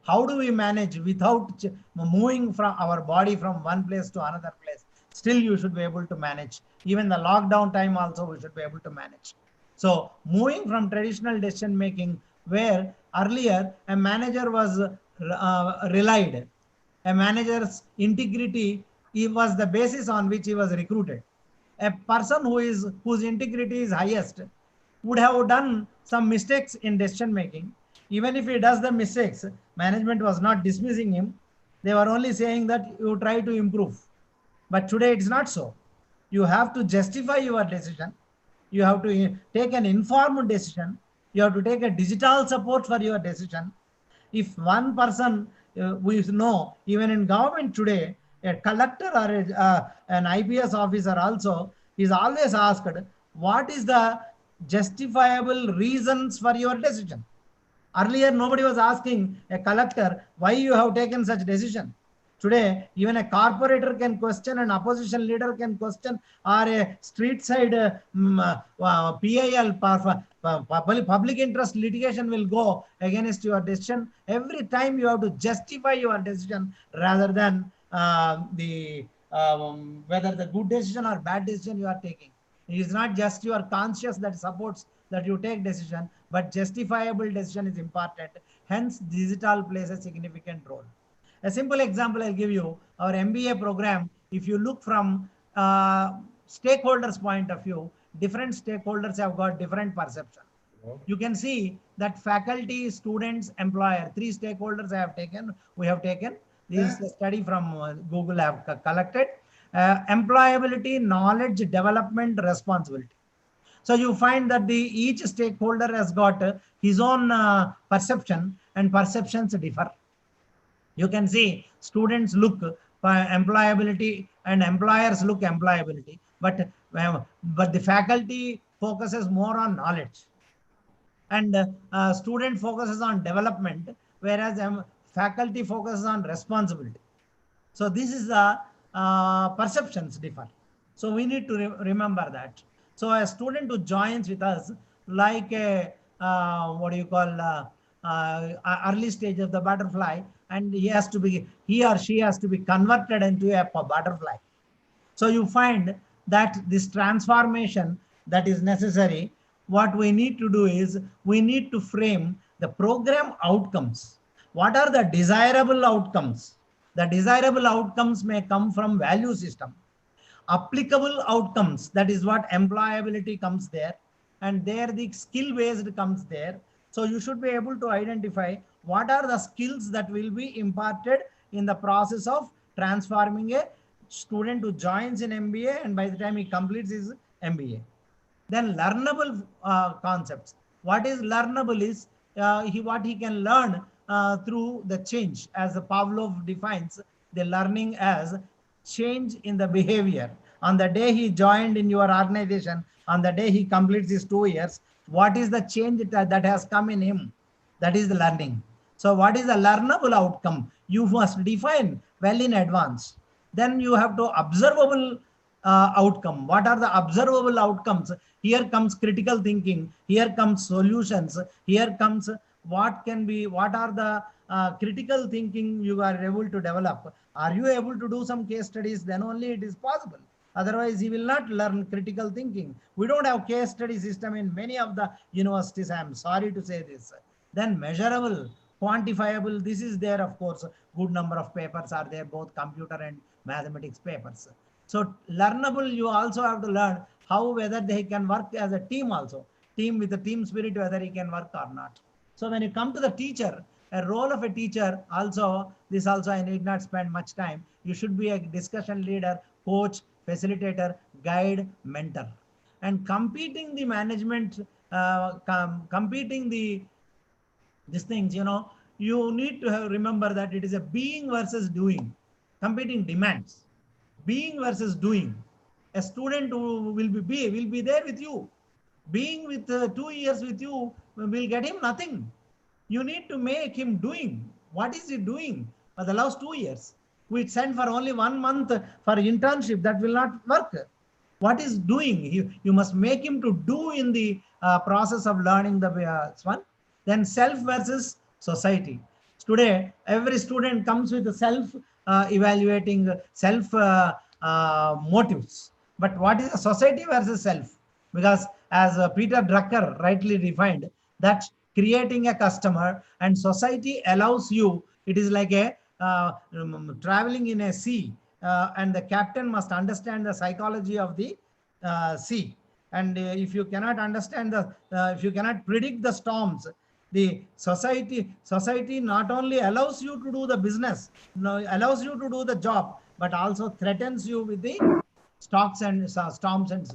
Speaker 9: How do we manage without moving from our body from one place to another place? Still you should be able to manage. Even the lockdown time also we should be able to manage. So moving from traditional decision making, where earlier a manager was relied, a manager's integrity, it was the basis on which he was recruited. A person whose integrity is highest would have done some mistakes in decision making. Even if he does the mistakes, management was not dismissing him. They were only saying that you try to improve. But today it's not so. You have to justify your decision. You have to take an informed decision. You have to take a digital support for your decision. If one person, we know, even in government today, a collector or an IPS officer also is always asked, what is the justifiable reasons for your decision? Earlier, nobody was asking a collector why you have taken such decision. Today, even a corporator can question, an opposition leader can question, or a street side PIL, public interest litigation will go against your decision. Every time you have to justify your decision rather than whether the good decision or bad decision you are taking. It is not just your conscience that supports that you take decision, but justifiable decision is important. Hence, digital plays a significant role. A simple example I'll give you, our MBA program, if you look from stakeholders' point of view, different stakeholders have got different perception. You can see that faculty, students, employer, three stakeholders we have taken. This is a study from Google have collected. Employability, knowledge, development, responsibility. So you find that each stakeholder has got his own perception, and perceptions differ. You can see students look employability and employers look employability, but the faculty focuses more on knowledge, and student focuses on development, whereas faculty focuses on responsibility. So this is the perceptions differ. So we need to remember that. So a student who joins with us, like a what do you call early stage of the butterfly, and he or she has to be converted into a butterfly. So you find that this transformation that is necessary, what we need to do is we need to frame the program outcomes. What are the desirable outcomes? The desirable outcomes may come from value system. Applicable outcomes, that is what employability comes there, and there the skill based comes there. So you should be able to identify what are the skills that will be imparted in the process of transforming a student who joins in MBA, and by the time he completes his MBA. Then learnable concepts. What is learnable is what he can learn through the change, as Pavlov defines the learning as change in the behavior. On the day he joined in your organization, on the day he completes his 2 years, what is the change that has come in him? That is the learning. So what is the learnable outcome? You must define well in advance. Then you have to observable outcome. What are the observable outcomes? Here comes critical thinking. Here comes solutions. Here comes what are the critical thinking you are able to develop. Are you able to do some case studies? Then only it is possible. Otherwise, he will not learn critical thinking. We don't have case study system in many of the universities. I am sorry to say this. Then measurable, quantifiable, this is there, of course. Good number of papers are there, both computer and mathematics papers. So learnable, you also have to learn whether they can work as a team also. Team with a team spirit, whether he can work or not. So when you come to the teacher, a role of a teacher also, this also I need not spend much time. You should be a discussion leader, coach, facilitator, guide, mentor. And competing the management, these things, you need to remember that it is a being versus doing, competing demands, being versus doing. A student who will be there with you. Being with 2 years with you will get him nothing. You need to make him doing. What is he doing for the last 2 years? We send for only 1 month for internship. That will not work. What is doing? You must make him to do in the process of learning the one. Then self versus society. Today, every student comes with a self-evaluating, self-motives. But what is a society versus self? Because as Peter Drucker rightly defined, that creating a customer and society allows you, it is like a traveling in a sea, and the captain must understand the psychology of the sea. And if you cannot understand if you cannot predict the storms, the society not only allows you to do the business, allows you to do the job, but also threatens you with the storms and so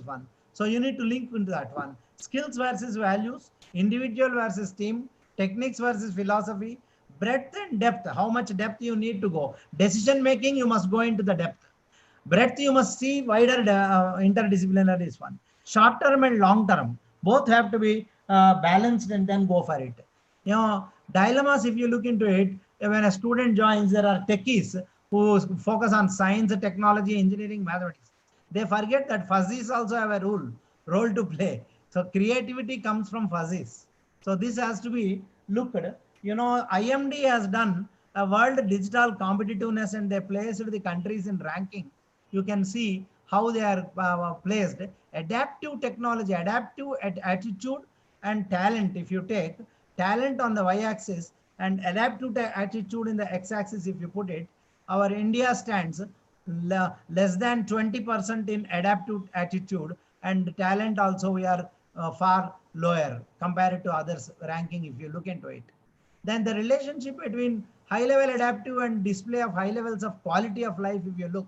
Speaker 9: on. So you need to link into that one. Skills versus values, individual versus team, techniques versus philosophy, breadth and depth. How much depth you need to go? Decision making, you must go into the depth. Breadth, you must see wider interdisciplinary is one. Short term and long term, both have to be balanced, and then go for it. Dilemmas, if you look into it, when a student joins, there are techies who focus on science, technology, engineering, mathematics. They forget that fuzzies also have a role to play. So creativity comes from fuzzies. So this has to be looked. IMD has done a world digital competitiveness and they placed the countries in ranking. You can see how they are placed. Adaptive technology, adaptive attitude and talent. If you take talent on the y-axis and adaptive attitude in the x-axis, if you put it, our India stands less than 20% in adaptive attitude, and talent also we are far lower compared to others ranking if you look into it. Then the relationship between high level adaptive and display of high levels of quality of life, if you look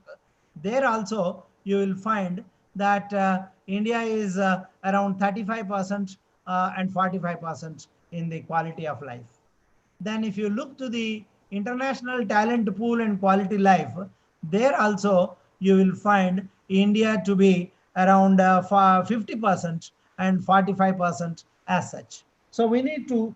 Speaker 9: there also, you will find that India is around 35% and 45% in the quality of life. Then if you look to the international talent pool and quality life, there also you will find India to be around 50% and 45% as such. So we need to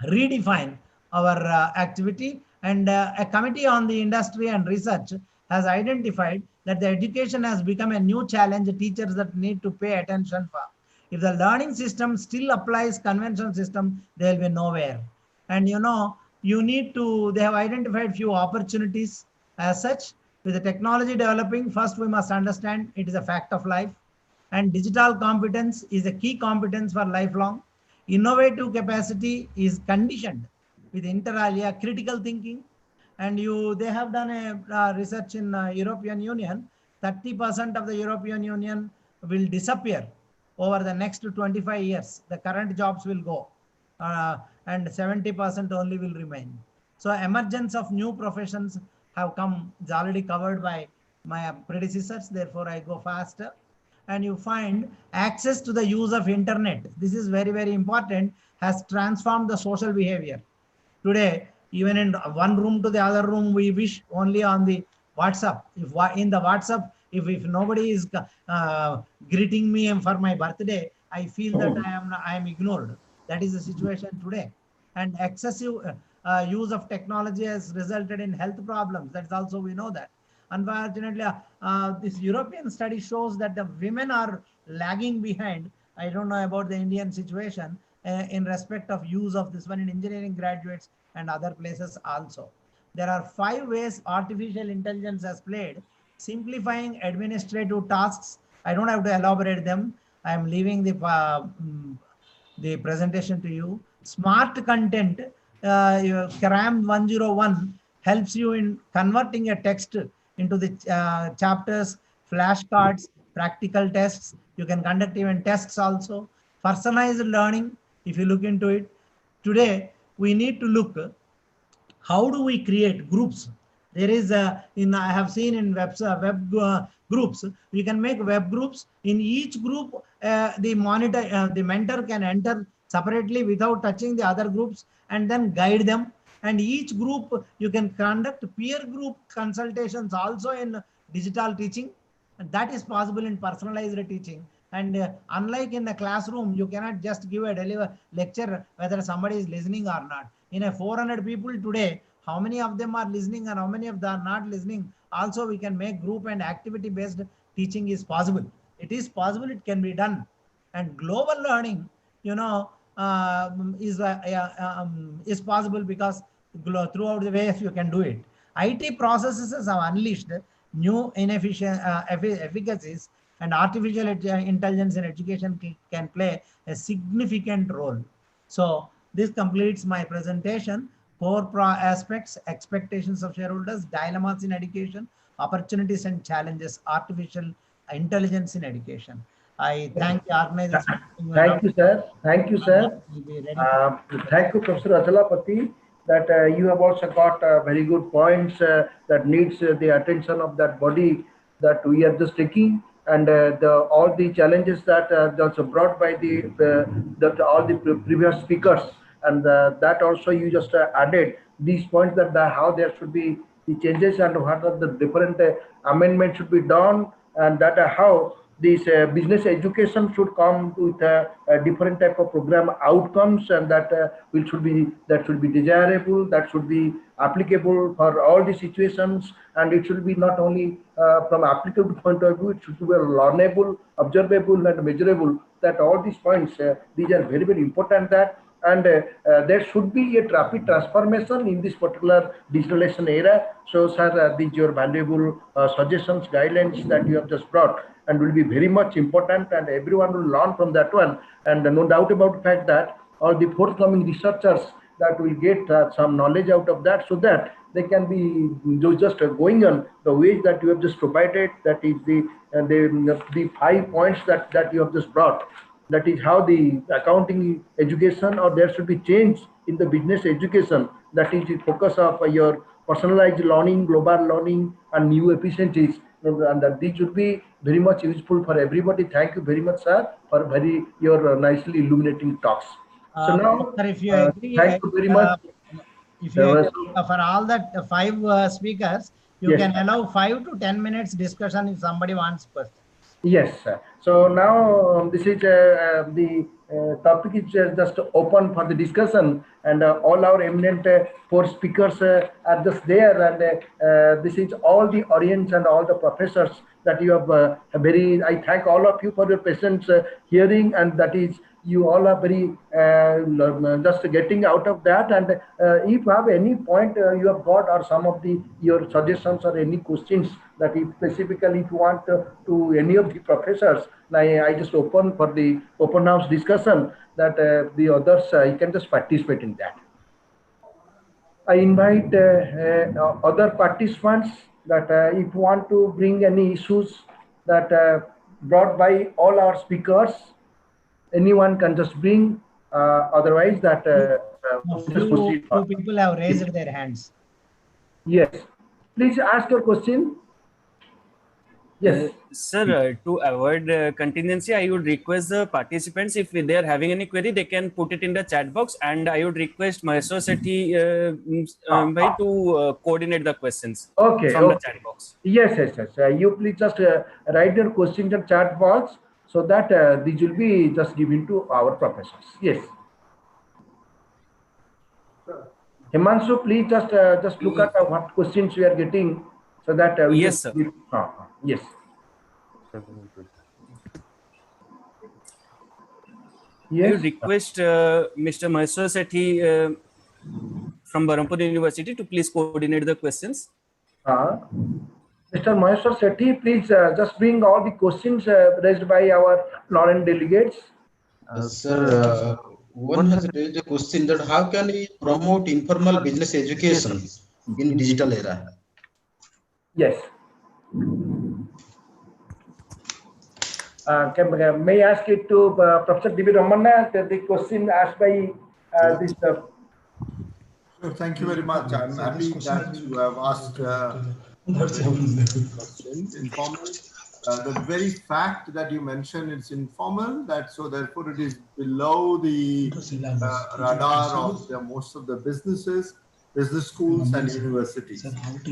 Speaker 9: redefine our activity, and a committee on the industry and research has identified that the education has become a new challenge teachers that need to pay attention for. If the learning system still applies conventional system, there will be nowhere. And they have identified few opportunities as such. With the technology developing, first we must understand it is a fact of life, and digital competence is a key competence for lifelong. Innovative capacity is conditioned with inter alia critical thinking. And they have done a research in European Union. 30% of the European Union will disappear over the next 25 years. The current jobs will go, and 70% only will remain. So emergence of new professions have come, is already covered by my predecessors, therefore I go faster. And you find access to the use of internet. This is very, very important, has transformed the social behavior. Today, even in one room to the other room, we wish only on the WhatsApp. If in the WhatsApp, if nobody is greeting me for my birthday, I feel that I am ignored. That is the situation today. And excessive use of technology has resulted in health problems. That's also, we know that. Unfortunately, this European study shows that the women are lagging behind. I don't know about the Indian situation in respect of use of this one in engineering graduates and other places also. There are 5 ways artificial intelligence has played, simplifying administrative tasks. I don't have to elaborate them. I am leaving the presentation to you. Smart content, CRAM 101 helps you in converting a text into the chapters, flashcards, practical tests. You can conduct even tests also. Personalized learning, if you look into it. Today, we need to look, how do we create groups? There is I have seen in web groups, we can make web groups. In each group, the mentor can enter separately without touching the other groups and then guide them. And each group, you can conduct peer group consultations also in digital teaching. And that is possible in personalized teaching. And unlike in the classroom, you cannot just give a lecture whether somebody is listening or not. In a 400 people today, how many of them are listening and how many of them are not listening? Also, we can make group and activity based teaching is possible. It is possible, it can be done. And global learning, is possible because throughout the ways you can do it. IT processes have unleashed new inefficient efficacies, and artificial intelligence in education can play a significant role. So this completes my presentation. 4 aspects: expectations of shareholders, dilemmas in education, opportunities and challenges, artificial intelligence in education. I thank the organizers.
Speaker 11: Thank you, sir. Thank you, sir. Thank you, Professor Achalapati, that you have also got very good points that needs the attention of that body that we are just taking, and all the challenges that also brought by all the previous speakers, and that also you just added these points that how there should be the changes and what are the different amendments should be done, and that how this business education should come with a different type of program outcomes, and that should be desirable, that should be applicable for all the situations, and it should be not only from applicable point of view, it should be learnable, observable, and measurable. That all these points, these are very, very important. That and there should be a rapid transformation in this particular digitalization era. So, sir, these your valuable suggestions, guidelines that you have just brought, and will be very much important, and everyone will learn from that one. And no doubt about the fact that all the forthcoming researchers that will get some knowledge out of that, so that they can be just going on the ways that you have just provided. That is the 5 points that you have just brought. That is how the accounting education, or there should be change in the business education. That is the focus of your personalized learning, global learning, and new efficiencies. And that these should be very much useful for everybody. Thank you very much, sir, for your nicely illuminating talks. So now,
Speaker 9: sir, if you agree,
Speaker 11: thank you very much.
Speaker 9: If you agree, for all that 5 speakers, you
Speaker 11: Yes.
Speaker 9: can allow 5 to 10 minutes discussion if somebody wants questions.
Speaker 11: Yes, sir. So now this is the topic is just open for the discussion, and all our eminent 4 speakers are just there, and this is all the audience and all the professors that you have I thank all of you for your patience hearing, and that is you all are very just getting out of that. And if you have any point you have got, or some of your suggestions or any questions that if specifically if you want to any of the professors, I just open for the open house discussion, that the others you can just participate in that. I invite other participants that if you want to bring any issues that brought by all our speakers, anyone can just bring. Otherwise, that
Speaker 9: Two people have raised their hands.
Speaker 11: Yes, please ask your question. Yes,
Speaker 3: sir. To avoid contingency, I would request the participants, if they are having any query, they can put it in the chat box, and I would request Maheshwar Sethi to coordinate the questions from the chat box.
Speaker 11: Yes. You please just write your question in the chat box, so that these will be just given to our professors. Yes. Himanshu, please just look at what questions we are getting, so that
Speaker 3: yes, sir.
Speaker 11: Yes.
Speaker 3: I would request Mr. Maheshwar Sethi from Berhampur University to please coordinate the questions.
Speaker 11: Mr. Maheshwar Sethi, please just bring all the questions raised by our learned delegates.
Speaker 17: Sir, one has raised a question that how can we promote informal business education in digital era?
Speaker 11: Yes. May I ask it to Professor D.B. Ramana, the question asked by this.
Speaker 5: Thank you very much. I'm happy that you have asked questions. Informal. The very fact that you mentioned it's informal, so therefore it is below the radar of most of the businesses, business schools and universities.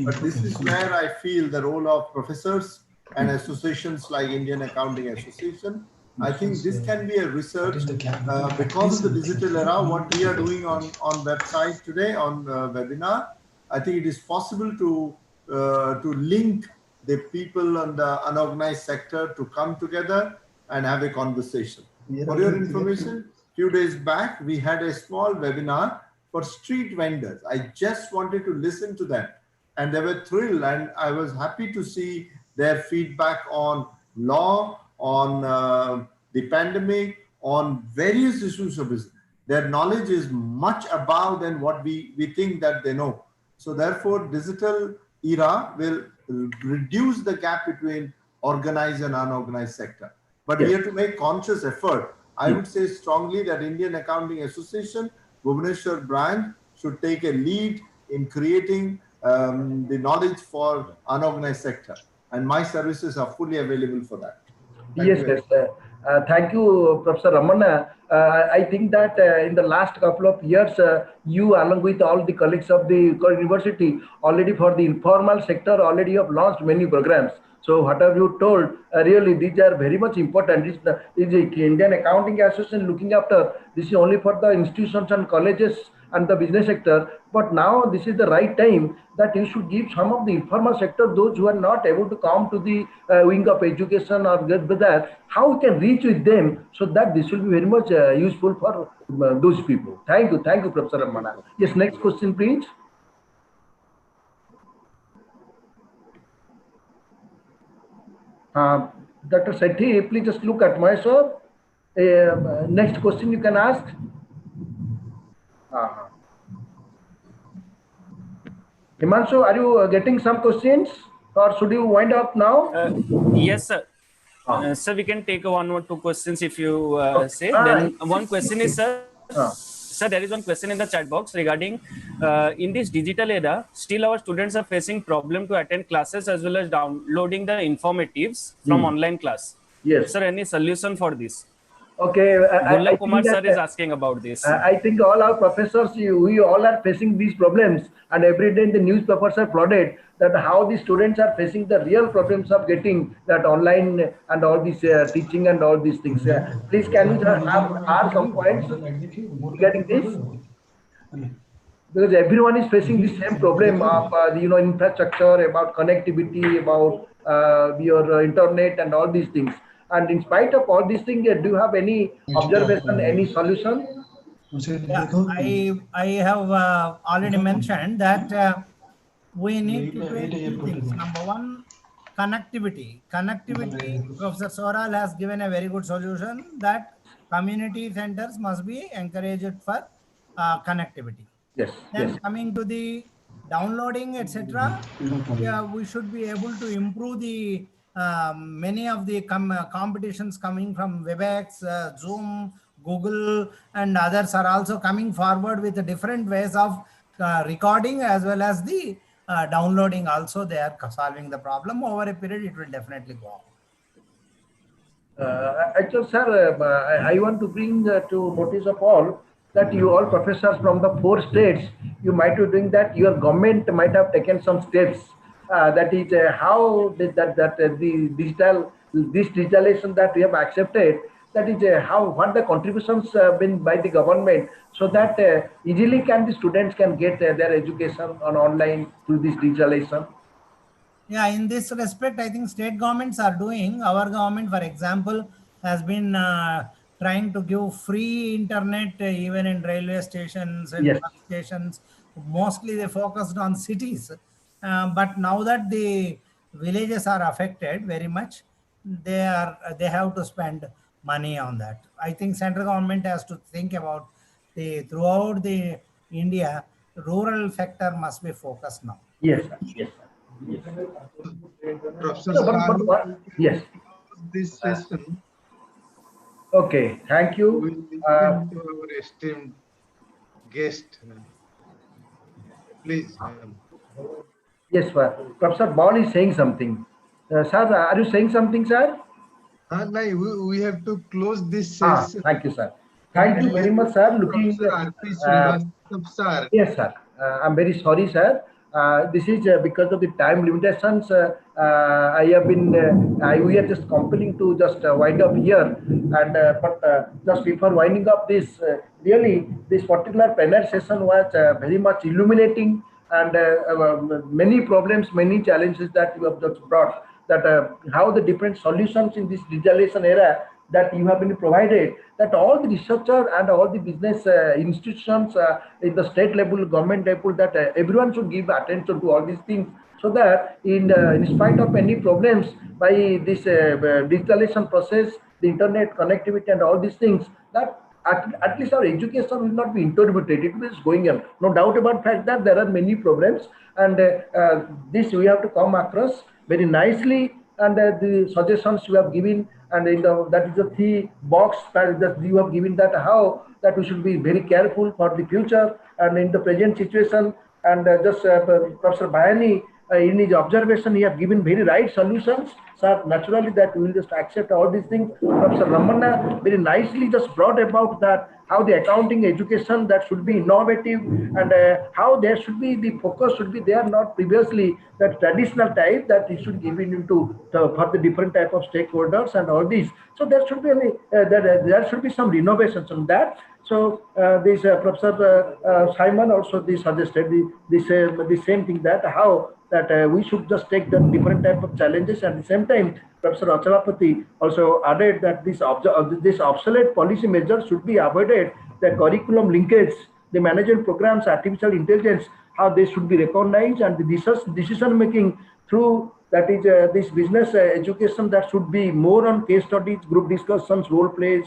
Speaker 5: But this is where I feel the role of professors and associations like Indian Accounting Association. I think this can be a research because of the digital era, what we are doing on website today, on webinar. I think it is possible to link the people on the unorganized sector to come together and have a conversation. For your information, a few days back, we had a small webinar for street vendors. I just wanted to listen to them, and they were thrilled, and I was happy to see their feedback on law, on the pandemic, on various issues of business. Their knowledge is much above than what we think that they know. So therefore, digital era will reduce the gap between organized and unorganized sector. But we have to make conscious effort. I would say strongly that Indian Accounting Association, Bhubaneswar Branch, should take a lead in creating the knowledge for unorganized sector. And my services are fully available for that.
Speaker 11: Yes. Thank you, Professor Ramana. I think that in the last couple of years, you, along with all the colleagues of the Utkal University, already for the informal sector, already have launched many programs. So what have you told? Really, these are very much important. Is the Indian Accounting Association looking after? This is only for the institutions and colleges and the business sector. But now this is the right time that you should give some of the informal sector, those who are not able to come to the wing of education or get with that, how we can reach with them so that this will be very much useful for those people. Thank you, Professor Ramana. Yes, next question, please. Dr. Sethi, please just look at myself. Next question you can ask. Himanshu, are you getting some questions or should you wind up now?
Speaker 3: Yes, sir. Sir, we can take one or two questions if you say. Then one question is, sir. Sir, there is one question in the chat box regarding in this digital era, still our students are facing problem to attend classes as well as downloading the informatives from online class.
Speaker 11: Yes.
Speaker 3: Sir, any solution for this?
Speaker 11: Okay.
Speaker 3: Gulla Kumar sir is asking about this.
Speaker 11: I think all our professors, we all are facing these problems, and every day the newspapers are flooded that how the students are facing the real problems of getting that online and all this teaching and all these things. Please, can you add some points regarding this? Because everyone is facing the same problem of infrastructure, about connectivity, about your internet and all these things. And in spite of all these things, do you have any observation, any solution?
Speaker 9: Yeah, I have already mentioned that we need to take two things. Number one, connectivity. Professor Soral has given a very good solution that community centers must be encouraged for connectivity.
Speaker 11: Yes.
Speaker 9: Then coming to the downloading, etc., yeah, we should be able to improve the many of the competitions coming from WebEx, Zoom, Google, and others are also coming forward with different ways of recording as well as the downloading. Also, they are solving the problem. Over a period, it will definitely go on.
Speaker 11: Actually, sir, I want to bring to notice of all that you all professors from the 4 states, you might be doing that. Your government might have taken some steps. That is how the digitalization that we have accepted. That is what the contributions been by the government, so that easily can the students can get their education on online through this digitalization.
Speaker 9: Yeah, in this respect, I think state governments are doing. Our government, for example, has been trying to give free internet even in railway stations and bus stations. Mostly they focused on cities. But now that the villages are affected very much, they have to spend money on that. I think central government has to think about throughout the India, rural sector must be focused now.
Speaker 11: Yes, yes.
Speaker 1: Professor
Speaker 11: yes.
Speaker 1: This session.
Speaker 11: Okay, thank you.
Speaker 1: We will listen to our esteemed guest. Please.
Speaker 11: Yes, sir. Professor Ball is saying something. Sir, are you saying something, sir?
Speaker 1: No, we have to close this session.
Speaker 11: Thank you, sir. Thank you very much, sir. Looking. Yes, sir. I'm very sorry, sir. This is because of the time limitations. I have been. We are just compelling to just wind up here, and but just before winding up this, really this particular panel session was very much illuminating, and many problems, many challenges that you have just brought. That how the different solutions in this digitalization era that you have been provided, that all the researcher and all the business institutions in the state level, government level, that everyone should give attention to all these things, so that in spite of any problems by this digitalization process, the internet connectivity and all these things, that at least our education will not be interrupted. It is going on. No doubt about the fact that there are many problems, and this we have to come across very nicely, and the suggestions you have given, and that is the 3 box that you have given, that how that we should be very careful for the future and in the present situation. And just Professor Bayani in his observation, he have given very right solutions. Sir, naturally that we will just accept all these things. Professor Ramana very nicely just brought about that how the accounting education that should be innovative and how there should be the focus should be there, not previously that traditional type that it should give into for the different type of stakeholders and all these. So there should be there should be some renovations on that. So this Professor Simon also suggested the same thing, that how that we should just take the different type of challenges. At the same time, Professor Achalapati also added that this obsolete policy measures should be avoided. The curriculum linkage, the management programs, artificial intelligence, how they should be recognized, and the decision making through that is this business education that should be more on case studies, group discussions, role plays,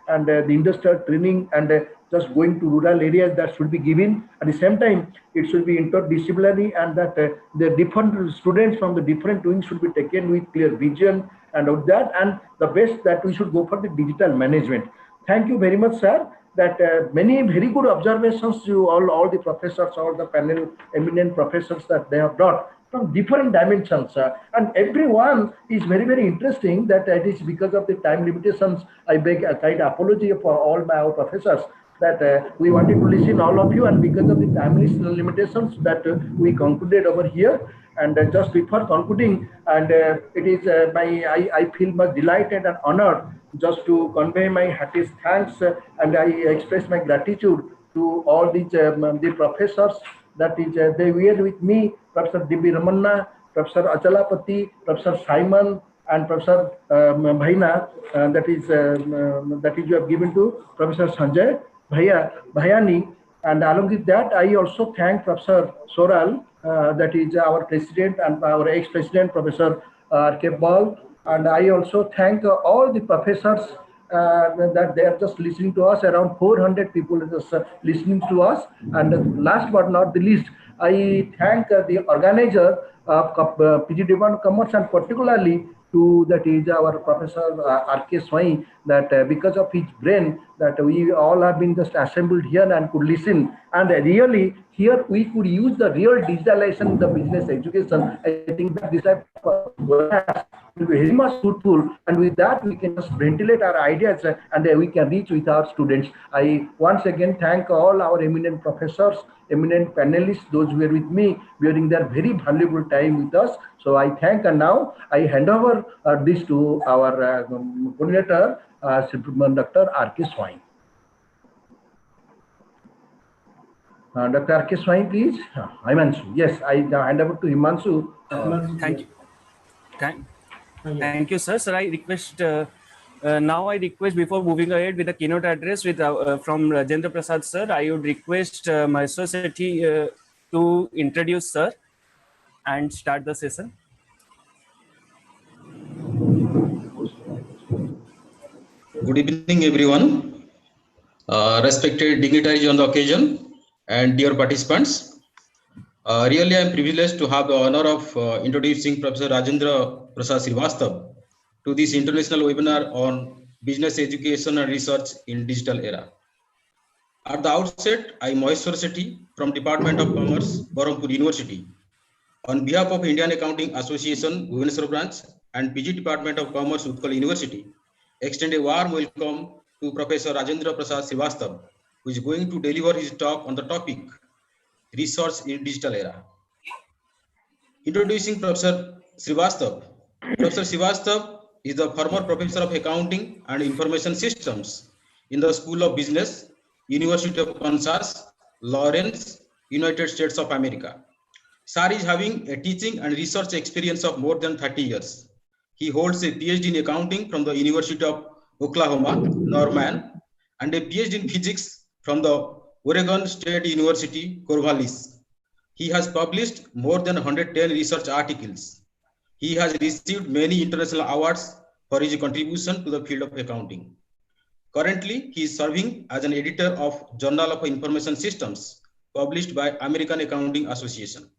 Speaker 11: and the industrial training, and just going to rural areas that should be given. At the same time, it should be interdisciplinary, and that the different students from the different wings should be taken with clear vision and of that. And the best that we should go for the digital management. Thank you very much, sir. That many very good observations to all the professors, all the panel eminent professors that they have brought from different dimensions, and everyone is very, very interesting. That it is because of the time limitations. I beg a kind apology for all our professors that we wanted to listen all of you, and because of the time limitations that we concluded over here. And just before concluding, and it is I feel much delighted and honored just to convey my heartiest thanks, and I express my gratitude to all the professors that is they were with me, Professor D.B. Ramanna, Professor Achalapati, Professor Simon, and Professor Bhaina, that is you have given to Professor Sanjay Bhayani. And along with that, I also thank Professor Soral, that is our president, and our ex-president, Professor R.K. Ball. And I also thank all the professors that they are just listening to us. Around 400 people are just listening to us. And last but not the least, I thank the organizer of PG Dept of Commerce, and particularly to that is our Professor R.K. Swai, that because of his brain that we all have been just assembled here and could listen. And really here we could use the real digitalization in the business education. I think that this type of will be very much fruitful, and with that we can just ventilate our ideas and we can reach with our students. I once again thank all our eminent professors, eminent panelists, those who were with me during their very valuable time with us. So I thank, and now I hand over this to our coordinator, Dr. R.K. Swai. Dr. R.K. Swai, please. Himanshu. Yes, I hand over to Himanshu.
Speaker 3: Thank you. Thank you, sir. Sir, I request now I request, before moving ahead with the keynote address with from Rajendra Prasad sir, I would request Maestro Sethi to introduce sir and start the session.
Speaker 17: Good evening, everyone. Respected dignitaries on the occasion and dear participants. Really, I am privileged to have the honor of introducing Professor Rajendra Prasad Srivastav to this international webinar on business education and research in digital era. At the outset, I am Maestro Sethi from Department of Commerce, Berhampur University. On behalf of Indian Accounting Association, Bhubaneswar Branch, and PG Department of Commerce, Utkal University, extend a warm welcome to Professor Rajendra Prasad Srivastav, who is going to deliver his talk on the topic, Research in Digital Era. Introducing Professor Srivastav. Professor Srivastav is the former Professor of Accounting and Information Systems in the School of Business, University of Kansas, Lawrence, United States of America. Sir is having a teaching and research experience of more than 30 years. He holds a PhD in accounting from the University of Oklahoma, Norman, and a PhD in physics from the Oregon State University, Corvallis. He has published more than 110 research articles. He has received many international awards for his contribution to the field of accounting. Currently, he is serving as an editor of Journal of Information Systems, published by American Accounting Association.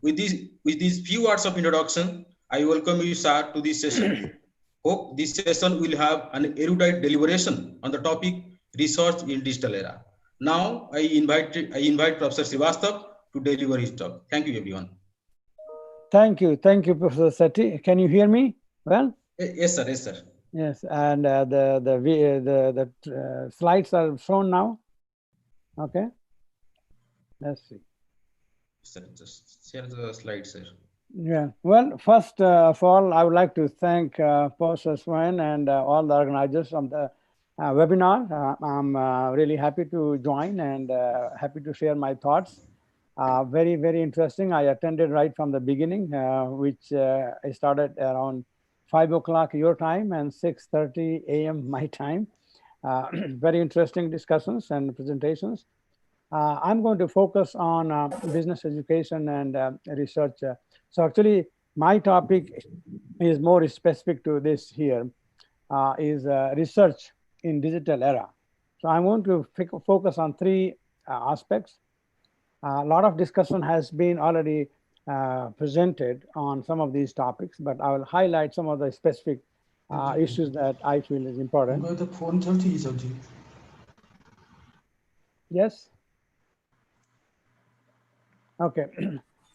Speaker 17: With these few words of introduction, I welcome you, sir, to this session. Hope this session will have an erudite deliberation on the topic Research in Digital Era. Now, I invite Professor Srivastav to deliver his talk. Thank you, everyone.
Speaker 14: Thank you, Professor Sethi. Can you hear me well?
Speaker 17: Yes, sir. Yes, sir.
Speaker 14: Yes, and the slides are shown now. Okay, let's see.
Speaker 17: Sir, just share the slide, sir.
Speaker 14: Yeah, well, first of all, I would like to thank Professor Swain and all the organizers of the webinar. I'm really happy to join and happy to share my thoughts. Very, very interesting. I attended right from the beginning, which I started around 5 o'clock your time and 6:30 a.m. my time. Very interesting discussions and presentations. I'm going to focus on business education and research. So actually, my topic is more specific to this here, is research in digital era. So I want to focus on three aspects. A lot of discussion has been already presented on some of these topics, but I will highlight some of the specific issues that I feel is important. Yes? Okay.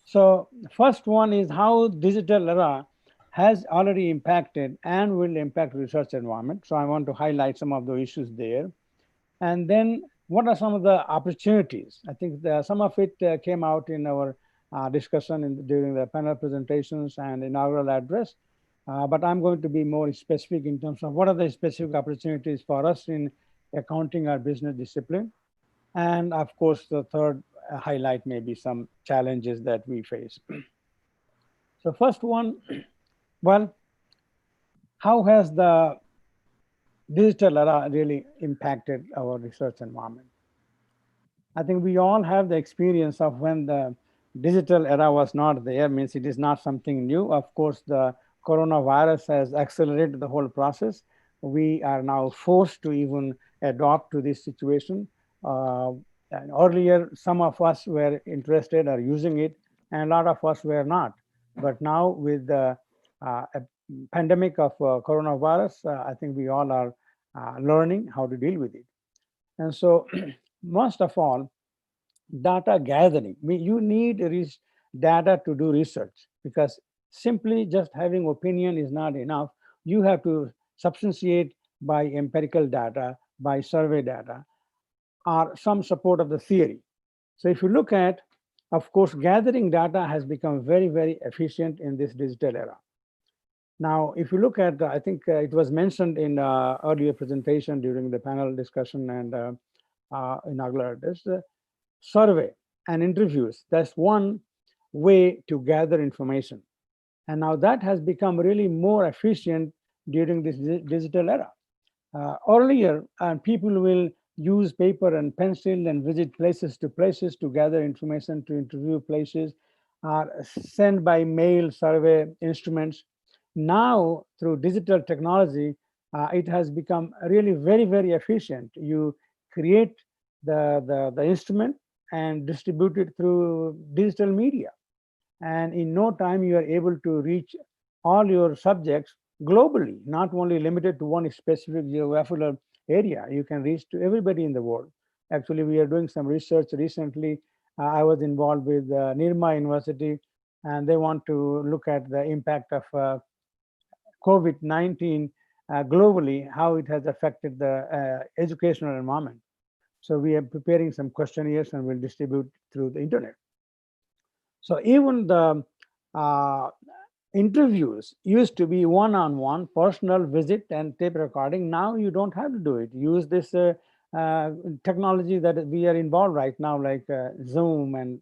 Speaker 14: So first one is how digital era has already impacted and will impact research environment. So I want to highlight some of the issues there. And then what are some of the opportunities? I think some of it came out in our discussion during the panel presentations and inaugural address. But I'm going to be more specific in terms of what are the specific opportunities for us in accounting or business discipline. And of course, the third highlight may be some challenges that we face. So first one, well, how has the digital era really impacted our research environment? I think we all have the experience of when the digital era was not there, means it is not something new. Of course, the coronavirus has accelerated the whole process. We are now forced to even adopt to this situation. And earlier, some of us were interested or using it, and a lot of us were not. But now with the pandemic of coronavirus, I think we all are learning how to deal with it. And so most of all, data gathering. You need data to do research, because simply just having opinion is not enough. You have to substantiate by empirical data, by survey data, or some support of the theory. So if you look at, of course, gathering data has become very, very efficient in this digital era. Now, if you look at, I think it was mentioned in earlier presentation during the panel discussion and inaugural address, survey and interviews. That's one way to gather information. And now that has become really more efficient during this digital era. Earlier, people will use paper and pencil and visit places to gather information, to interview places, send by mail survey instruments. Now, through digital technology, it has become really very, very efficient. You create the instrument and distribute it through digital media. And in no time, you are able to reach all your subjects globally, not only limited to one specific geographical area. You can reach to everybody in the world. Actually, we are doing some research recently. I was involved with Nirma University, and they want to look at the impact of COVID-19 globally, how it has affected the educational environment. So we are preparing some questionnaires and we'll distribute through the internet. So even the interviews used to be one-on-one, personal visit and tape recording. Now you don't have to do it. Use this technology that we are involved right now, like Zoom, and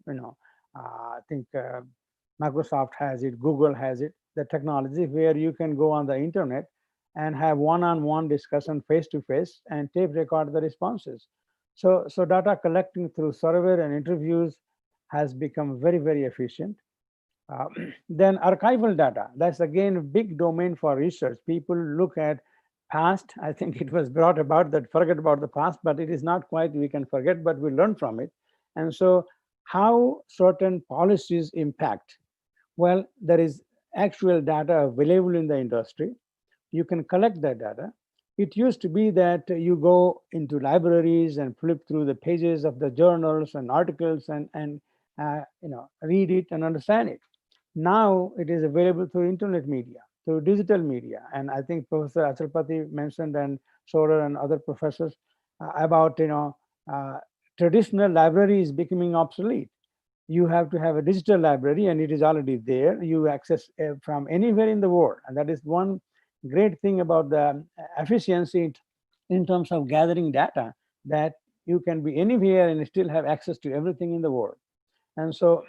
Speaker 14: I think Microsoft has it, Google has it, the technology where you can go on the internet and have one-on-one discussion face-to-face and tape record the responses. So data collecting through survey and interviews has become very, very efficient. Then archival data, that's again a big domain for research. People look at past. I think it was brought about that forget about the past, but it is not quite we can forget, but we learn from it. And so how certain policies impact? Well, there is actual data available in the industry. You can collect that data. It used to be that you go into libraries and flip through the pages of the journals and articles and read it and understand it. Now it is available through internet media, through digital media. And I think Professor Achalpati mentioned, and Sorer and other professors, about traditional libraries becoming obsolete. You have to have a digital library, and it is already there. You access from anywhere in the world, and that is one great thing about the efficiency in terms of gathering data, that you can be anywhere and still have access to everything in the world. And so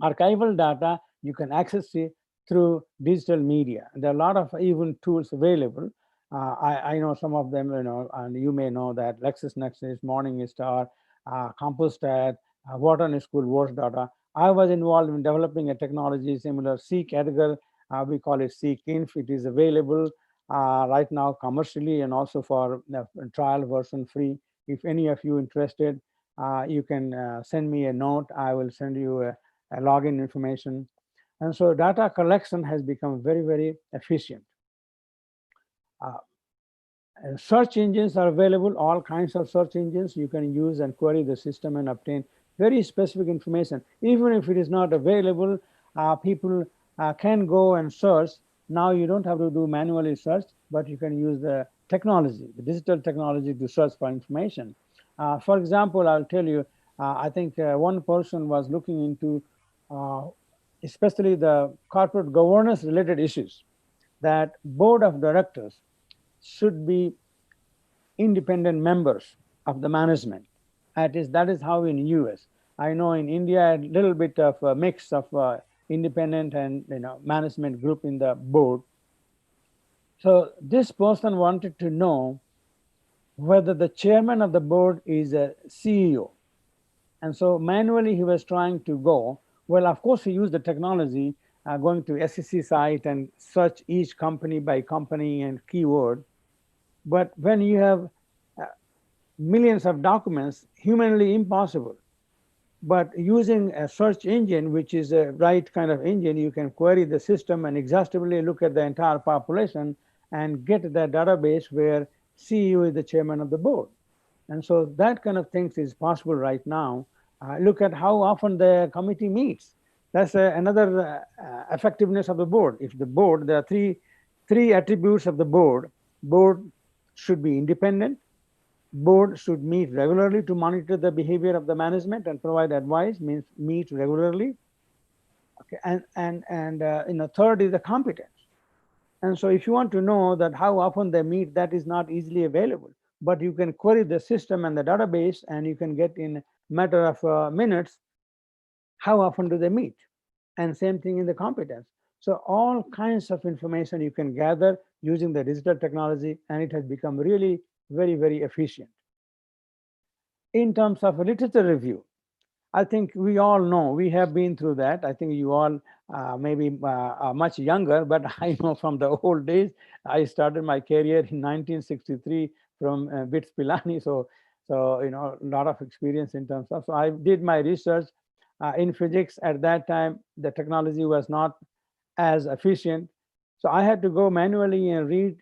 Speaker 14: archival data, you can access it through digital media. There are a lot of even tools available. I know some of them, and you may know that LexisNexis, Morningstar, Compustat, Wharton School Wars data. I was involved in developing a technology similar, Seek Edgar, we call it Seek Inf. It is available right now commercially and also for trial version free. If any of you interested, you can send me a note. I will send you a login information. And so data collection has become very, very efficient. And search engines are available, all kinds of search engines. You can use and query the system and obtain very specific information. Even if it is not available, people can go and search. Now you don't have to do manually search, but you can use the technology, the digital technology, to search for information. For example, I'll tell you, I think one person was looking into especially the corporate governance related issues, that board of directors should be independent members of the management. That is how in US. I know in India, a little bit of a mix of independent and management group in the board. So this person wanted to know whether the chairman of the board is a CEO. And so manually he was trying to go. Well, of course, he used the technology, going to SEC site and search each company by company and keyword. But when you have millions of documents, humanly impossible. But using a search engine, which is a right kind of engine, you can query the system and exhaustively look at the entire population and get the database where CEO is the chairman of the board. And so that kind of things is possible right now. Look at how often the committee meets. That's another effectiveness of the board. If the board, there are three attributes of the board. Board should be independent. Board should meet regularly to monitor the behavior of the management and provide advice, means meet regularly. Okay, and third is the competence. And so if you want to know that how often they meet, that is not easily available. But you can query the system and the database, and you can get in a matter of minutes how often do they meet. And same thing in the competence. So all kinds of information you can gather using the digital technology, and it has become really very, very efficient. In terms of literature review, I think we all know, we have been through that. I think you all maybe are much younger, but I know from the old days, I started my career in 1963 from BITS Pilani. So a lot of experience in terms of, so I did my research in physics. At that time, the technology was not as efficient. So I had to go manually and read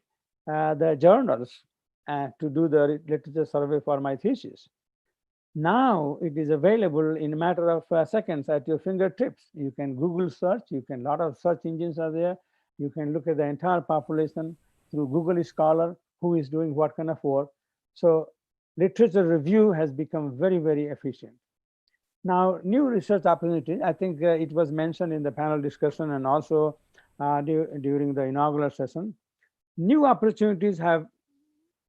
Speaker 14: the journals to do the literature survey for my thesis. Now it is available in a matter of seconds at your fingertips. You can Google search, a lot of search engines are there. You can look at the entire population through Google Scholar, who is doing what kind of work. So literature review has become very, very efficient. Now, new research opportunities, I think it was mentioned in the panel discussion and also during the inaugural session. New opportunities have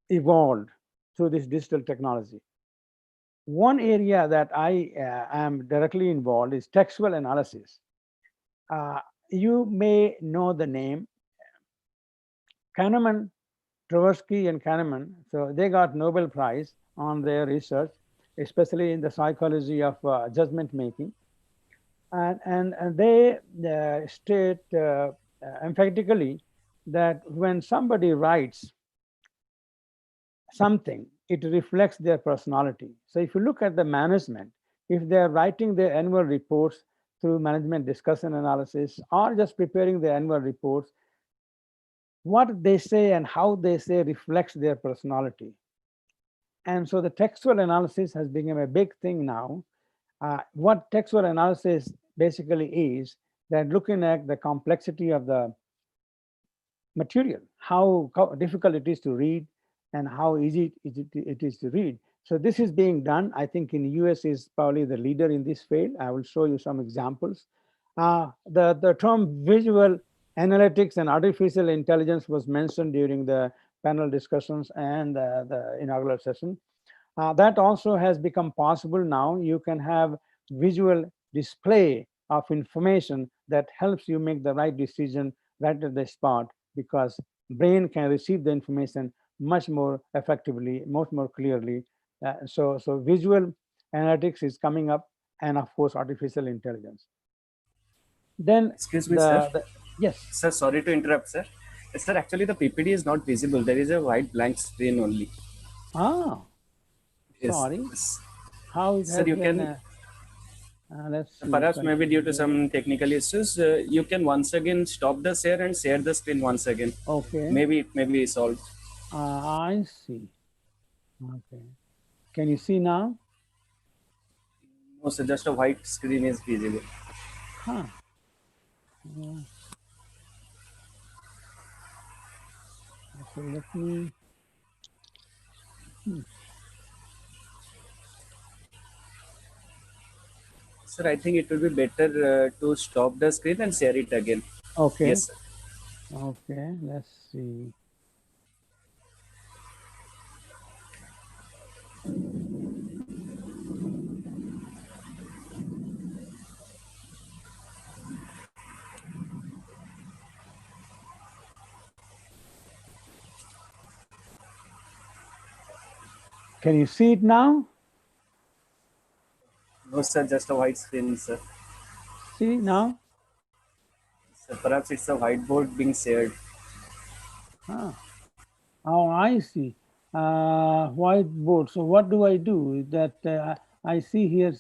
Speaker 14: evolved through this digital technology. One area that I am directly involved is textual analysis. You may know the name Kahneman, Tversky, and Kahneman. So they got Nobel Prize on their research, especially in the psychology of judgment making. And they state emphatically that when somebody writes something, it reflects their personality. So if you look at the management, if they're writing their annual reports through management discussion analysis or just preparing the annual reports, what they say and how they say reflects their personality. And so the textual analysis has become a big thing now. What textual analysis basically is, that looking at the complexity of the material, how difficult it is to read and how easy it is to read. So this is being done. I think in the US is probably the leader in this field. I will show you some examples. The term visual analytics and artificial intelligence was mentioned during the panel discussions and the inaugural session. That also has become possible now. You can have visual display of information that helps you make the right decision right at the spot, because brain can receive the information much more effectively, much more clearly. So visual analytics is coming up, and of course, artificial intelligence. Then
Speaker 3: excuse me, sir.
Speaker 14: Yes.
Speaker 3: Sir, sorry to interrupt, sir. Sir, actually the PPT is not visible. There is a white blank screen only.
Speaker 14: Ah,
Speaker 3: Yes.
Speaker 14: sorry. How it
Speaker 3: Sir,
Speaker 14: has
Speaker 3: you
Speaker 14: been,
Speaker 3: can
Speaker 14: let's see,
Speaker 3: perhaps maybe due to some technical issues, you can once again stop the share and share the screen once again.
Speaker 14: Okay.
Speaker 3: Maybe it may be solved.
Speaker 14: I see. Okay. Can you see now?
Speaker 3: No, sir, just a white screen is visible.
Speaker 14: Huh. So let me.
Speaker 3: Sir, I think it will be better to stop the screen and share it again.
Speaker 14: Okay.
Speaker 3: Yes, sir.
Speaker 14: Okay, let's see. Can you see it now?
Speaker 3: No, sir, just a white screen, sir.
Speaker 14: See now?
Speaker 3: So perhaps it's a whiteboard being shared.
Speaker 14: Ah. Oh, I see. Whiteboard. So what do I do? That I see here,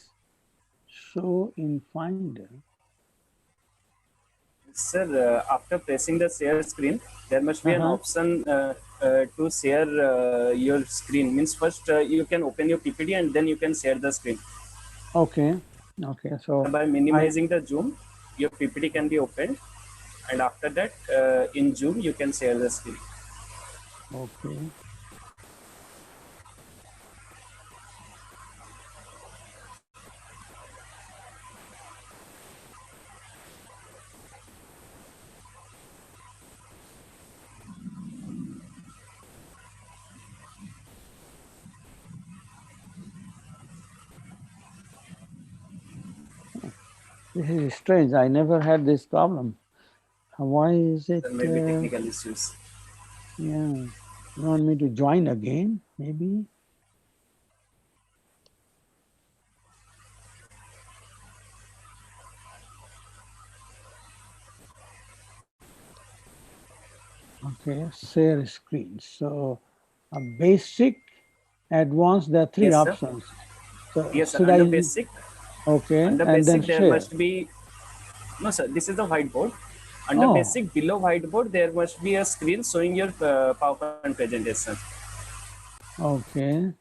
Speaker 14: show in Finder.
Speaker 3: Sir, after pressing the share screen, there must be an option to share your screen. Means first you can open your PPT and then you can share the screen.
Speaker 14: Okay. Okay. So
Speaker 3: by minimizing the zoom, your PPT can be opened, and after that, in Zoom you can share the screen.
Speaker 14: Okay. This is strange. I never had this problem. Why is it?
Speaker 3: There may be technical issues.
Speaker 14: Yeah. You want me to join again, maybe? Okay, share screen. So a basic, advanced, there are three
Speaker 3: Yes, sir.
Speaker 14: options. So
Speaker 3: yes, sir.
Speaker 14: should
Speaker 3: Under
Speaker 14: I?
Speaker 3: basic.
Speaker 14: Okay,
Speaker 3: under
Speaker 14: and
Speaker 3: basic
Speaker 14: then
Speaker 3: there
Speaker 14: share.
Speaker 3: must be. No, sir. This is the whiteboard. Under basic, below whiteboard, there must be a screen showing your PowerPoint presentation.
Speaker 14: Okay.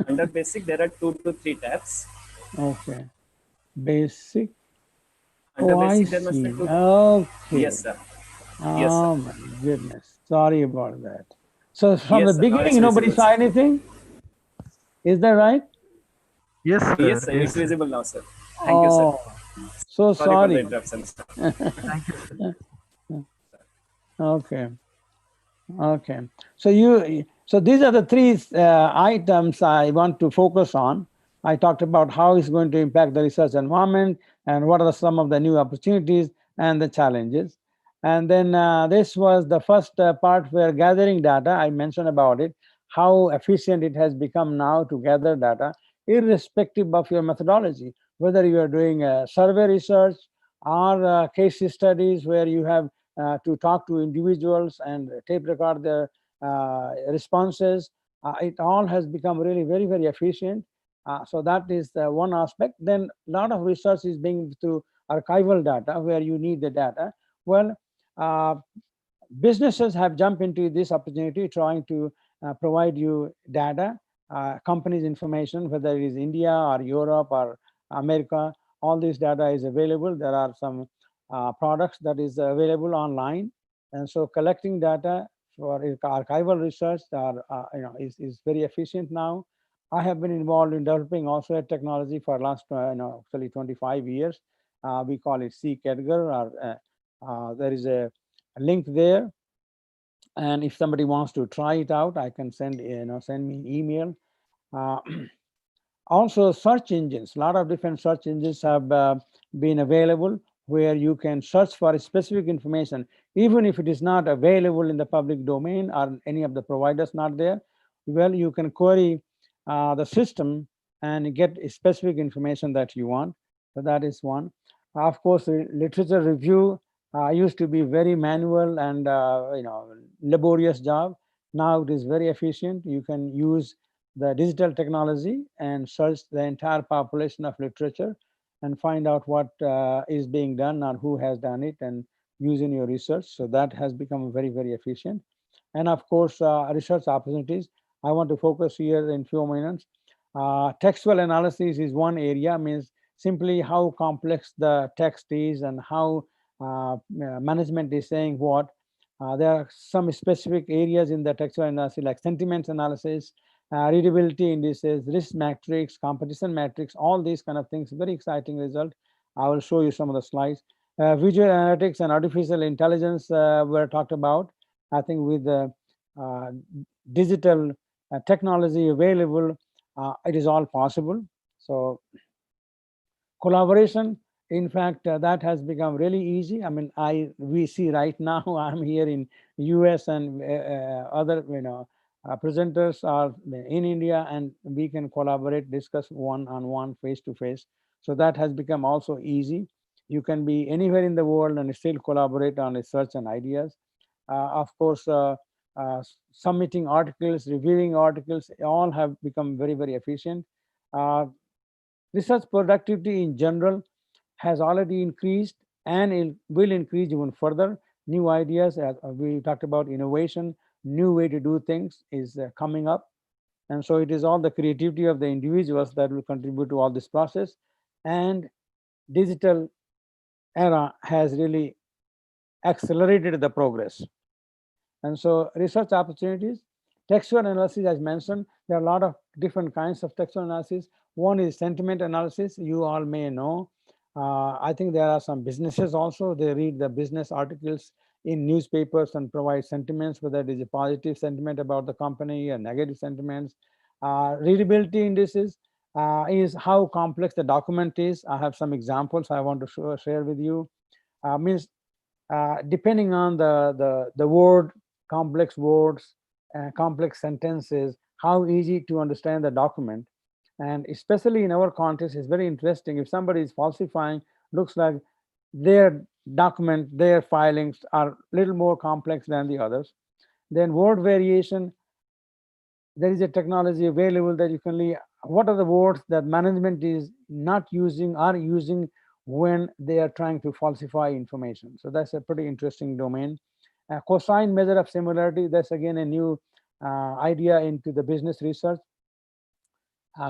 Speaker 3: Under basic, there are 2 to 3 tabs.
Speaker 14: Okay. Basic.
Speaker 3: Under
Speaker 14: Oh,
Speaker 3: basic,
Speaker 14: I
Speaker 3: there must be
Speaker 14: see.
Speaker 3: 2.
Speaker 14: Okay.
Speaker 3: Yes, sir. Yes, sir.
Speaker 14: Oh my goodness. Sorry about that. So from
Speaker 3: Yes,
Speaker 14: the
Speaker 3: sir. Now
Speaker 14: beginning,
Speaker 3: it's
Speaker 14: nobody
Speaker 3: visible,
Speaker 14: saw
Speaker 3: sir.
Speaker 14: anything? Is that right?
Speaker 4: Yes, sir.
Speaker 3: Yes, sir.
Speaker 4: Yes,
Speaker 3: It's visible now, sir. Thank you, sir.
Speaker 14: So
Speaker 3: Sorry for the
Speaker 14: sorry.
Speaker 3: interruption, sir.
Speaker 4: Thank you, sir.
Speaker 14: Okay. Okay. So these are the three items I want to focus on. I talked about how it's going to impact the research environment and what are some of the new opportunities and the challenges. And then this was the first part where gathering data, I mentioned about it, how efficient it has become now to gather data, irrespective of your methodology, whether you are doing survey research or case studies where you have to talk to individuals and tape record their responses. It all has become really very, very efficient. So that is the one aspect. Then a lot of research is being through archival data where you need the data. Well, businesses have jumped into this opportunity trying to provide you data, companies' information, whether it is India or Europe or America. All this data is available. There are some products that is available online. And so collecting data for archival research is very efficient now. I have been involved in developing also a technology for last actually 25 years. We call it Seek Edgar, or there is a link there. And if somebody wants to try it out, I can send me an email. Also, search engines, a lot of different search engines have been available where you can search for specific information, even if it is not available in the public domain or any of the providers not there. Well, you can query the system and get specific information that you want. So that is one. Of course, literature review used to be very manual and laborious job. Now it is very efficient. You can use the digital technology and search the entire population of literature and find out what is being done or who has done it and use in your research. So that has become very, very efficient. And of course, research opportunities. I want to focus here in few minutes. Textual analysis is one area, means simply how complex the text is and how management is saying what. There are some specific areas in the textual analysis like sentiments analysis, readability indices, risk matrix, competition matrix, all these kind of things. Very exciting result. I will show you some of the slides. Visual analytics and artificial intelligence were talked about. I think with the digital technology available, it is all possible. So collaboration, in fact, that has become really easy. I mean, we see right now I'm here in US and other presenters are in India, and we can collaborate, discuss one-on-one, face-to-face. So that has become also easy. You can be anywhere in the world and still collaborate on research and ideas. Of course, submitting articles, reviewing articles, all have become very, very efficient. Research productivity in general has already increased and it will increase even further. New ideas, as we talked about innovation, new way to do things is coming up. And so it is all the creativity of the individuals that will contribute to all this process. And digital era has really accelerated the progress. And so research opportunities, textual analysis, as mentioned, there are a lot of different kinds of textual analysis. One is sentiment analysis, you all may know. I think there are some businesses also, they read the business articles in newspapers and provide sentiments, whether it is a positive sentiment about the company or negative sentiments. Readability indices is how complex the document is. I have some examples I want to share with you. Means depending on the word, complex words, complex sentences, how easy to understand the document. And especially in our context, it's very interesting. If somebody is falsifying, looks like their document, their filings are a little more complex than the others. Then word variation, there is a technology available that you can what are the words that management is not using or using when they are trying to falsify information. So that's a pretty interesting domain. Cosine measure of similarity, that's again a new idea into the business research.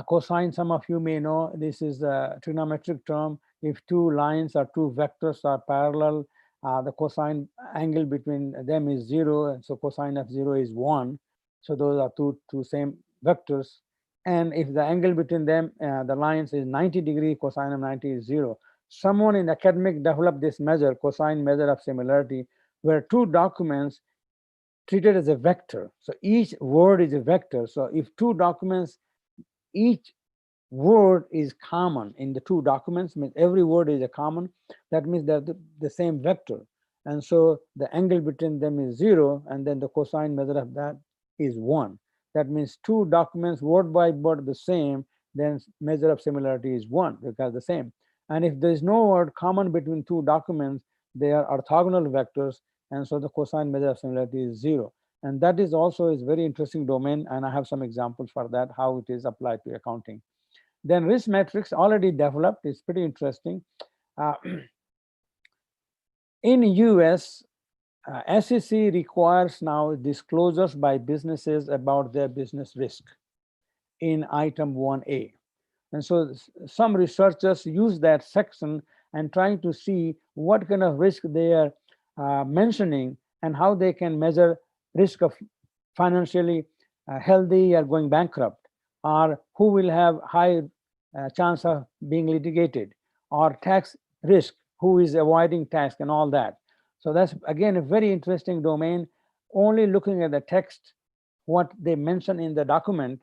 Speaker 14: Cosine, some of you may know, this is a trigonometric term. If two lines or two vectors are parallel, the cosine angle between them is 0, and so cosine of 0 is 1. So those are two same vectors. And if the angle between them, the lines is 90 degree, cosine of 90 is 0. Someone in academic developed this measure, cosine measure of similarity, where two documents treated as a vector. So each word is a vector. So if two documents, each word is common in the two documents, means every word is a common, that means they're the same vector. And so the angle between them is 0, and then the cosine measure of that is 1. That means two documents, word by word the same, then measure of similarity is 1 because the same. And if there is no word common between two documents, they are orthogonal vectors, and so the cosine measure of similarity is 0. And that is also is very interesting domain, and I have some examples for that, how it is applied to accounting. Then risk matrix already developed, it's pretty interesting. In US, SEC requires now disclosures by businesses about their business risk in item 1A. And so some researchers use that section and trying to see what kind of risk they are mentioning and how they can measure risk of financially healthy or going bankrupt, or who will have high chance of being litigated, or tax risk, who is avoiding tax and all that. So that's again a very interesting domain, only looking at the text, what they mention in the document.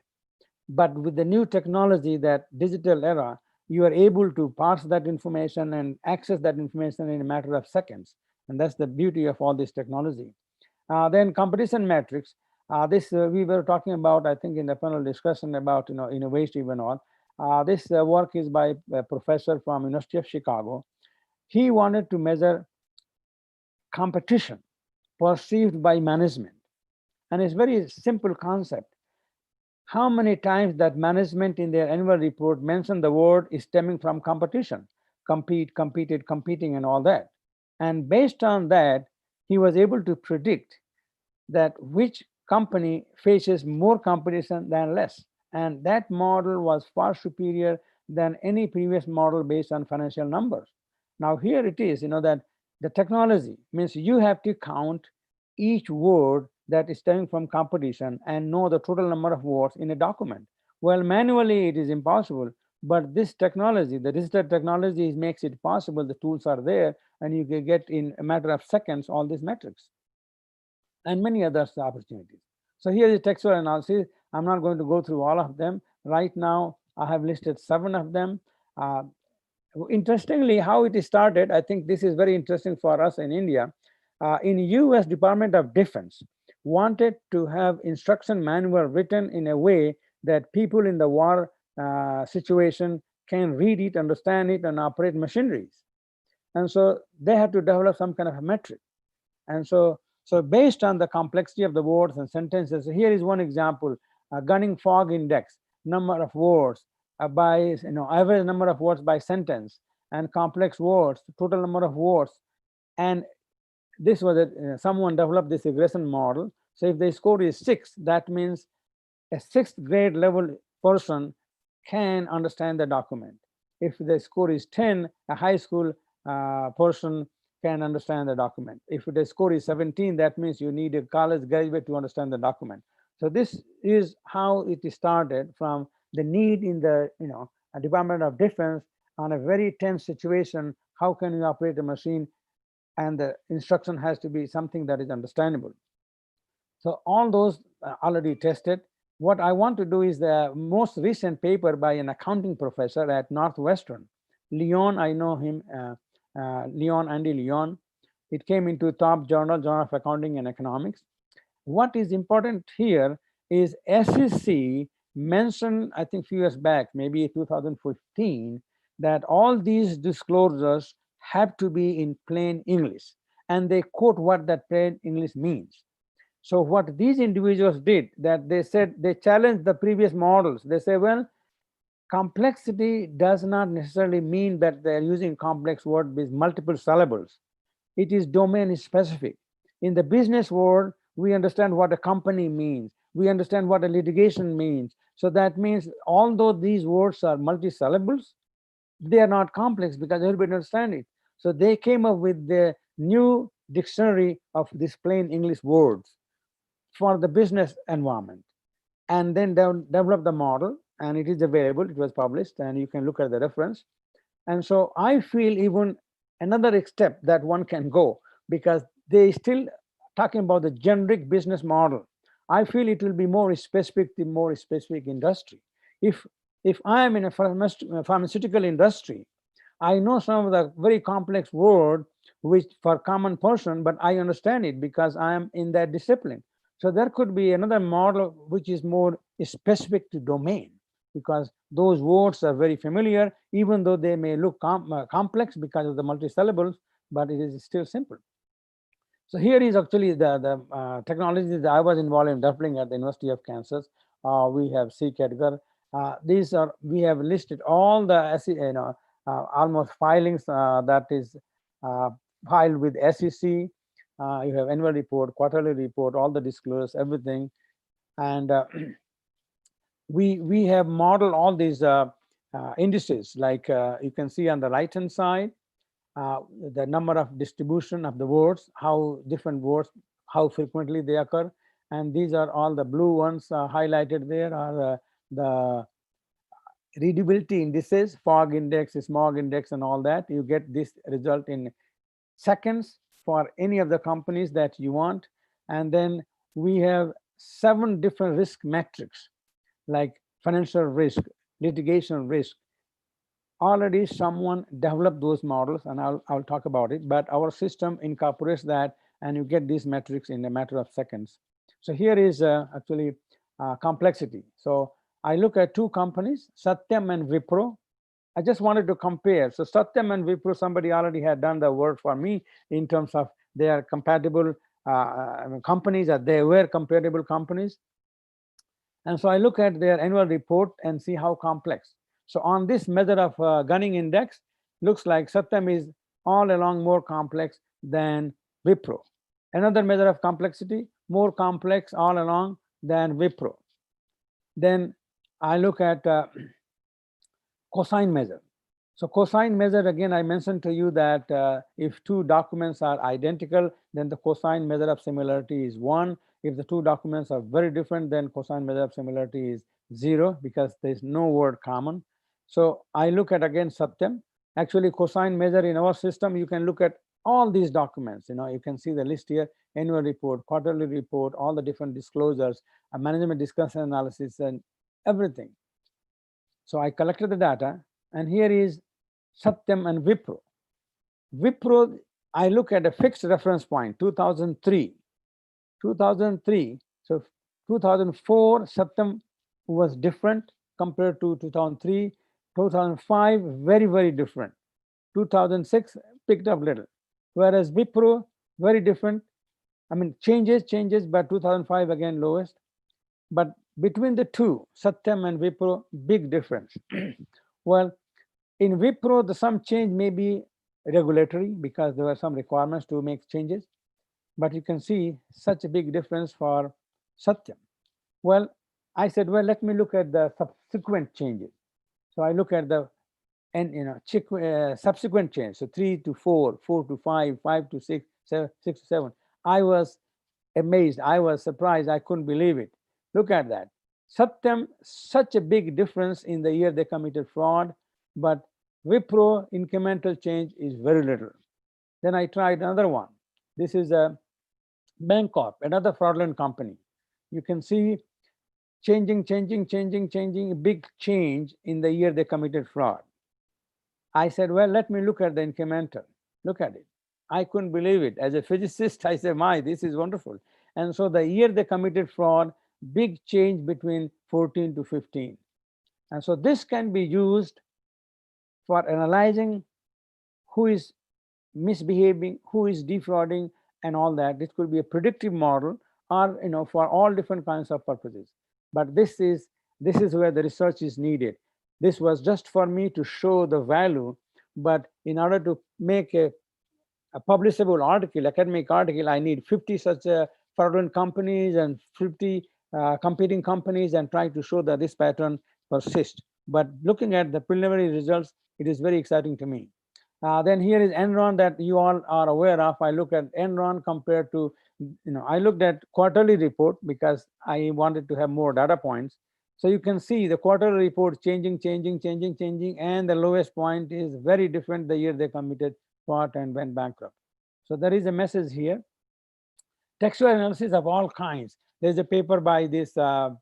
Speaker 14: But with the new technology, that digital era, you are able to parse that information and access that information in a matter of seconds. And that's the beauty of all this technology. Then competition metrics. This we were talking about, I think, in the panel discussion about innovation and all. This work is by a professor from University of Chicago. He wanted to measure competition perceived by management, and it's very simple concept. How many times that management in their annual report mention the word is stemming from competition, compete, competed, competing, and all that. And based on that, he was able to predict that which company faces more competition than less. And that model was far superior than any previous model based on financial numbers. Now here it is, that the technology means you have to count each word that is stemming from competition and know the total number of words in a document. Well, manually it is impossible, but this technology, the digital technology, makes it possible. The tools are there, and you can get in a matter of seconds all these metrics and many other opportunities. So here is textual analysis. I'm not going to go through all of them. Right now, I have listed 7 of them. Interestingly, how it started, I think this is very interesting for us in India. In US Department of Defense wanted to have instruction manual written in a way that people in the war situation can read it, understand it, and operate machineries. And so they had to develop some kind of a metric. And so based on the complexity of the words and sentences, here is one example: gunning fog index, number of words by average number of words by sentence, and complex words, total number of words. And this was someone developed this regression model. So if the score is 6, that means a 6th grade level person can understand the document. If the score is 10, a high school person can understand the document. If the score is 17, that means you need a college graduate to understand the document. So this is how it started, from the need in the Department of Defense on a very tense situation. How can you operate a machine? And the instruction has to be something that is understandable. So all those already tested. What I want to do is the most recent paper by an accounting professor at Northwestern, Leon. I know him, Andy Leon. It came into top journal, Journal of Accounting and Economics. What is important here is SEC mentioned, I think, few years back, maybe 2015, that all these disclosures have to be in plain English, and they quote what that plain English means. So what these individuals did, that they said, they challenged the previous models. They say, well, complexity does not necessarily mean that they're using complex words with multiple syllables. It is domain specific. In the business world, we understand what a company means. We understand what a litigation means. So that means although these words are multi-syllables, they are not complex because everybody understands it. So they came up with the new dictionary of these plain English words for the business environment, and then develop the model, and it is available. It was published, and you can look at the reference. And so I feel even another step that one can go, because they still talking about the generic business model. I feel it will be more specific to more specific industry. If I am in a pharmaceutical industry, I know some of the very complex word which for common person, but I understand it because I am in that discipline. So there could be another model which is more specific to domain, because those words are very familiar, even though they may look complex because of the multi-syllables, but it is still simple. So here is actually the technology that I was involved in developing at the University of Kansas. We have C-Category. These are, we have listed all the almost filings that is filed with SEC. You have annual report, quarterly report, all the disclosures, everything. And we have modeled all these indices, like you can see on the right hand side. the number of distribution of the words, how different words, how frequently they occur. And these are all the blue ones highlighted there are the readability indices, fog index, smog index, and all that. You get this result in seconds for any of the companies that you want. And then we have 7 different risk metrics like financial risk, litigation risk. Already someone developed those models, and I'll talk about it, but our system incorporates that, and you get these metrics in a matter of seconds. So here is actually complexity. So I look at 2 companies, Satyam and Wipro. I just wanted to compare. So Satyam and Wipro, somebody already had done the work for me in terms of they are compatible companies, that they were compatible companies. And so I look at their annual report and see how complex. So on this measure of Gunning Index, looks like Satyam is all along more complex than Wipro. Another measure of complexity, more complex all along than Wipro. Then I look at cosine measure. So cosine measure, again, I mentioned to you that if 2 documents are identical, then the cosine measure of similarity is 1. If the 2 documents are very different, then cosine measure of similarity is 0 because there's no word common. So I look at, again, Satyam. Actually, cosine measure in our system, you can look at all these documents. You can see the list here: annual report, quarterly report, all the different disclosures, a management discussion analysis, and everything. So I collected the data, and here is Satyam and Wipro. Wipro, I look at a fixed reference point, 2003. 2003, so 2004, Satyam was different compared to 2003. 2005, very, very different. 2006, picked up little. Whereas Wipro, very different. I mean, changes, but 2005 again lowest. But between the 2, Satyam and Wipro, big difference. Well, in Wipro, some change may be regulatory because there were some requirements to make changes. But you can see such a big difference for Satyam. Well, I said, well, let me look at the subsequent changes. So I look at the subsequent change. So 3 to 4, 4 to 5, 5 to 6, 6 to 7. I was amazed. I was surprised. I couldn't believe it. Look at that. Satyam, such a big difference in the year they committed fraud, but Wipro incremental change is very little. Then I tried another one. This is a Bancorp, another fraudulent company. You can see changing, a big change in the year they committed fraud. I said, well, let me look at the incremental. Look at it. I couldn't believe it. As a physicist, I said, this is wonderful. And so the year they committed fraud, big change between 14 to 15. And so this can be used for analyzing who is misbehaving, who is defrauding, and all that. This could be a predictive model, or for all different kinds of purposes. But this is where the research is needed. This was just for me to show the value, but in order to make a publishable article, academic article, I need 50 such fraudulent companies and 50 competing companies, and try to show that this pattern persists. But looking at the preliminary results, it is very exciting to me. Then here is Enron that you all are aware of. I look at Enron compared to, I looked at quarterly report because I wanted to have more data points. So you can see the quarterly report changing, and the lowest point is very different the year they committed fraud and went bankrupt. So there is a message here. Textual analysis of all kinds. There's a paper by this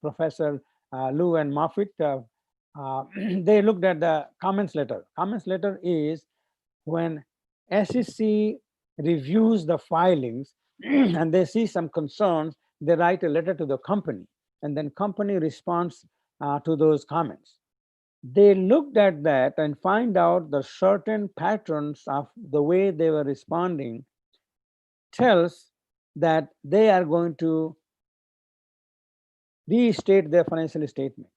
Speaker 14: Professor Liu and Moffitt. They looked at the comments letter. Comments letter is when SEC reviews the filings and they see some concerns, they write a letter to the company, and then company responds to those comments. They looked at that and find out the certain patterns of the way they were responding tells that they are going to restate their financial statement.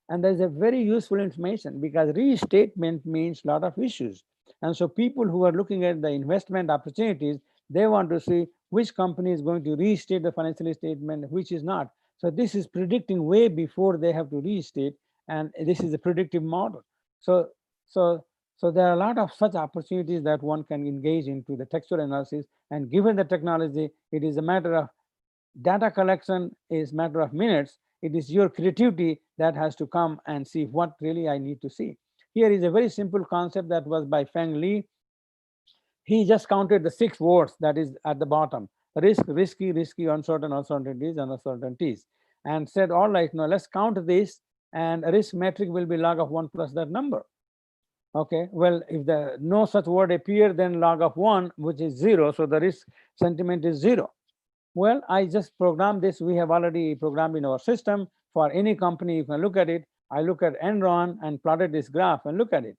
Speaker 14: And there's a very useful information because restatement means a lot of issues. And so people who are looking at the investment opportunities, they want to see which company is going to restate the financial statement, which is not. So this is predicting way before they have to restate, and this is a predictive model. So So there are a lot of such opportunities that one can engage into the textual analysis. And given the technology, it is a matter of data collection is matter of minutes. It is your creativity that has to come and see what really I need to see. Here is a very simple concept that was by Feng Li. He just counted the 6 words that is at the bottom: risk, risky, risky, uncertain, uncertainties, and uncertainties, and said, all right, now let's count this, and a risk metric will be log of 1 plus that number. Okay, well, if the no such word appear, then log of 1, which is 0, so the risk sentiment is 0. Well, I just programmed this. We have already programmed in our system for any company. You can look at it. I look at Enron and plotted this graph and look at it.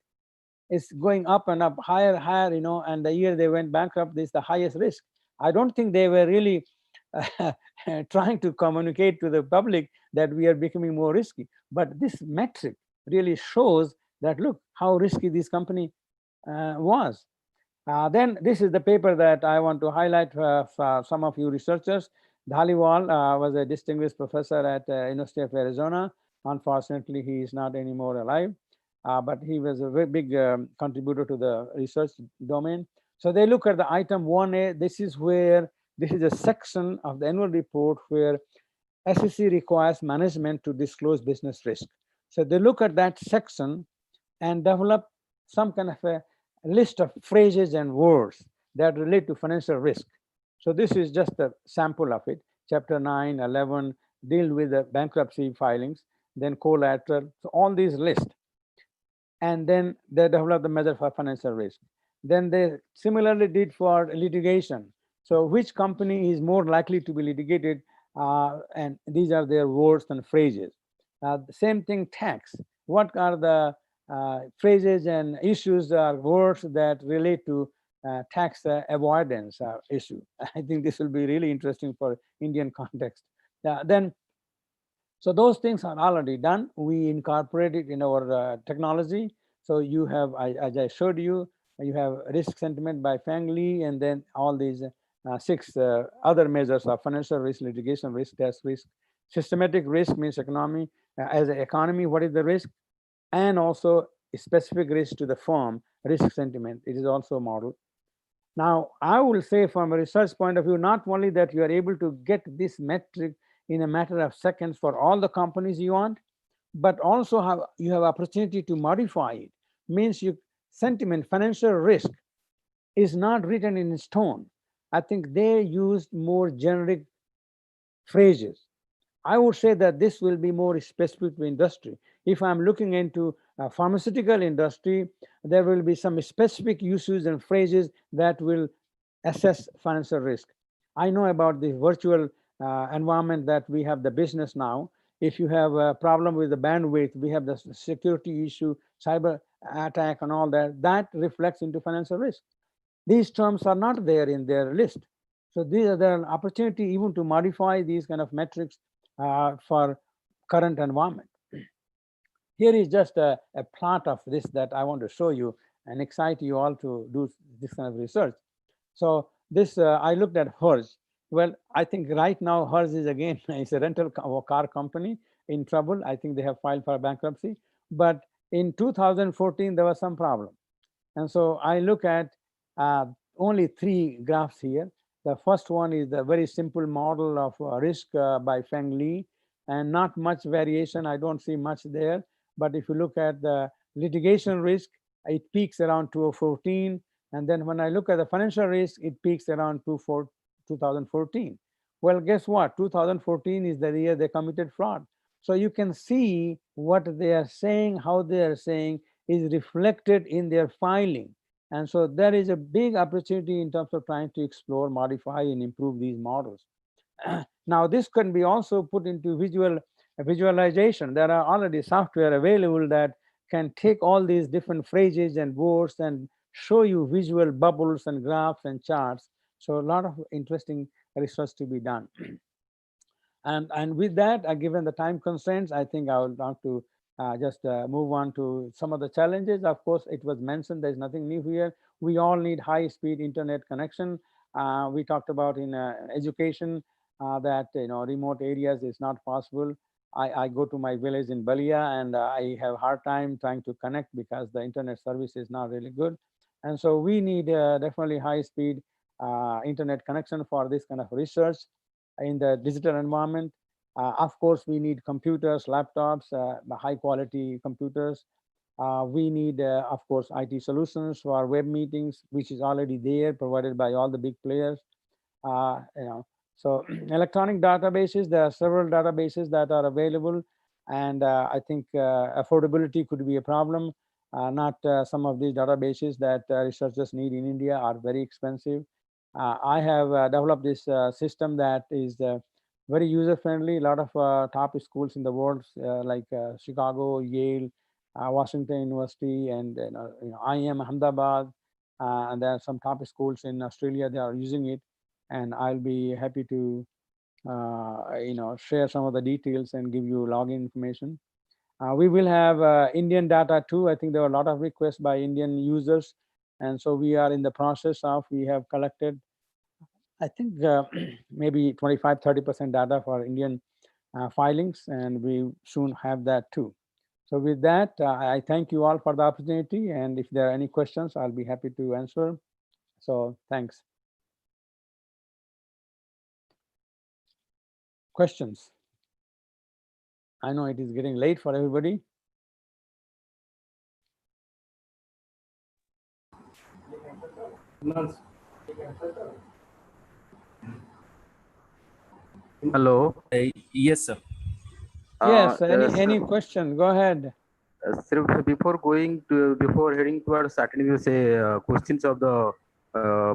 Speaker 14: It's going up and up, higher, higher, and the year they went bankrupt, this is the highest risk. I don't think they were really trying to communicate to the public that we are becoming more risky. But this metric really shows that, look, how risky this company was. Then this is the paper that I want to highlight for some of you researchers. Dhaliwal was a distinguished professor at University of Arizona. Unfortunately, he is not anymore alive, but he was a very big contributor to the research domain. So they look at the item 1A. This is a section of the annual report where SEC requires management to disclose business risk. So they look at that section and develop some kind of a list of phrases and words that relate to financial risk. So this is just a sample of it. Chapter 9, 11 deal with the bankruptcy filings, then collateral, so all these lists. And then they develop the measure for financial risk. Then they similarly did for litigation. So which company is more likely to be litigated? And these are their words and phrases. The same thing, tax. What are the phrases and issues or words that relate to tax avoidance issue? I think this will be really interesting for Indian context. So those things are already done. We incorporate it in our technology. So you have, as I showed you, you have risk sentiment by Feng Li, and then all these 6 other measures of financial risk, litigation risk, tax risk. Systematic risk means economy. As an economy, what is the risk? And also a specific risk to the firm, risk sentiment. It is also modeled. Now, I will say from a research point of view, not only that you are able to get this metric in a matter of seconds for all the companies you want, but also you have opportunity to modify it. Means you sentiment, financial risk is not written in stone. I think they used more generic phrases. I would say that this will be more specific to industry. If I'm looking into pharmaceutical industry, there will be some specific uses and phrases that will assess financial risk. I know about the virtual environment that we have the business now. If you have a problem with the bandwidth, we have the security issue, cyber attack and all that, that reflects into financial risk. These terms are not there in their list. So there are an opportunity even to modify these kind of metrics for current environment. Here is just a plot of this that I want to show you and excite you all to do this kind of research. So this, I looked at HERS. Well, I think right now HERS is again, it's a rental car company in trouble. I think they have filed for bankruptcy. But in 2014, there was some problem. And so I look at only 3 graphs here. The first one is the very simple model of risk by Feng Li, and not much variation. I don't see much there. But if you look at the litigation risk, it peaks around 2014. And then when I look at the financial risk, it peaks around 2014. Well, guess what? 2014 is the year they committed fraud. So you can see what they are saying, how they are saying is reflected in their filing. And so there is a big opportunity in terms of trying to explore, modify, and improve these models. Now, this can be also put into visualization. There are already software available that can take all these different phrases and words and show you visual bubbles and graphs and charts. So a lot of interesting research to be done. And with that, given the time constraints, I think I would like to just move on to some of the challenges. Of course, it was mentioned there's nothing new here. We all need high-speed internet connection. We talked about in education that remote areas is not possible. I go to my village in Balia and I have a hard time trying to connect because the internet service is not really good. And so we need definitely high speed internet connection for this kind of research in the digital environment. Of course, we need computers, laptops, high quality computers. We need, of course, IT solutions for web meetings, which is already there, provided by all the big players. So electronic databases, there are several databases that are available, and I think affordability could be a problem. Not some of these databases that researchers need in India are very expensive. I have developed this system that is very user friendly. A lot of top schools in the world, like Chicago, Yale, Washington University, and IIM Ahmedabad, and there are some top schools in Australia. They are using it, and I'll be happy to share some of the details and give you login information. We will have Indian data too. I think there were a lot of requests by Indian users, and so we are in the process of, we have collected, I think maybe 25-30% data for Indian filings, and we soon have that too. So with that, I thank you all for the opportunity, and if there are any questions, I'll be happy to answer. So thanks. Questions? I know it is getting late for everybody.
Speaker 18: Hello.
Speaker 3: Yes, sir.
Speaker 14: Yes, any question? Go ahead.
Speaker 18: Sir, before heading towards attending the questions of the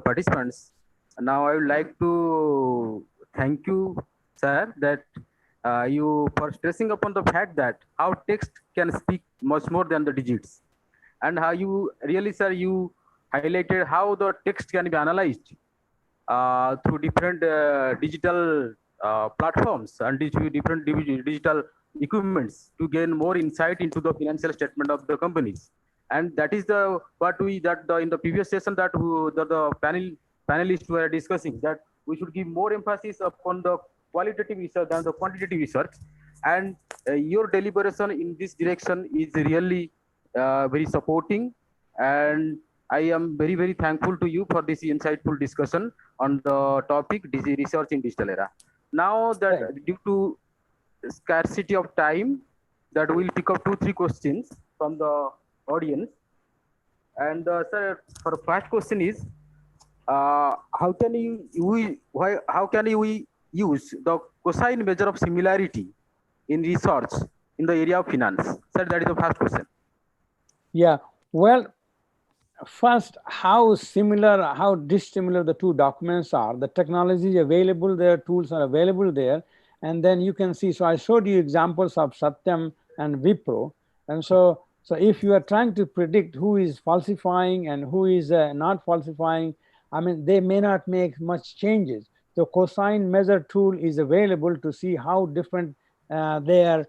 Speaker 18: participants, now I would like to thank you, sir, that you for stressing upon the fact that how text can speak much more than the digits, and how you really, sir, you highlighted how the text can be analyzed through different digital platforms and different digital equipments to gain more insight into the financial statement of the companies. And that is the in the previous session that the panelists were discussing, that we should give more emphasis upon the qualitative research than the quantitative research. And your deliberation in this direction is really very supporting, and I am very, very thankful to you for this insightful discussion on the topic research in digital era. Now that due to scarcity of time, that we'll pick up 2-3 questions from the audience. And sir, for the first question is, how can we use the cosine measure of similarity in research in the area of finance? Sir, that is the first question.
Speaker 14: Yeah, well, first, how dissimilar the two documents are. The technology is available there, tools are available there, and then you can see. So I showed you examples of Satyam and Wipro, and so if you are trying to predict who is falsifying and who is not falsifying, I mean, they may not make much changes. The cosine measure tool is available to see how different they are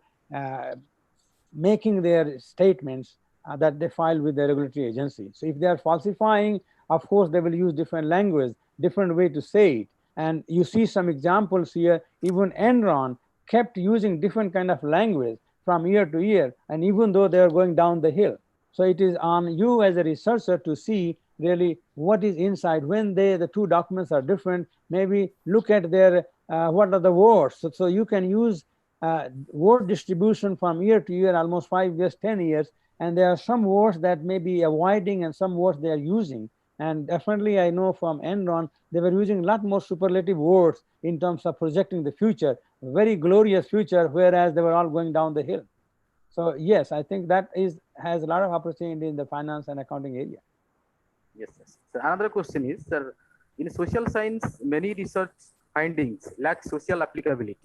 Speaker 14: making their statements that they file with the regulatory agency. So if they are falsifying, of course, they will use different language, different way to say it. And you see some examples here, even Enron kept using different kind of language from year to year, and even though they are going down the hill. So it is on you as a researcher to see really what is inside. When the two documents are different, maybe look at their, what are the words. So you can use word distribution from year to year, almost 5 years, 10 years, and there are some words that may be avoiding and some words they are using. And definitely I know from Enron, they were using a lot more superlative words in terms of projecting the future, very glorious future, whereas they were all going down the hill. So yes, I think that has a lot of opportunity in the finance and accounting area.
Speaker 18: Yes, yes. So another question is, sir, in social science, many research findings lack social applicability.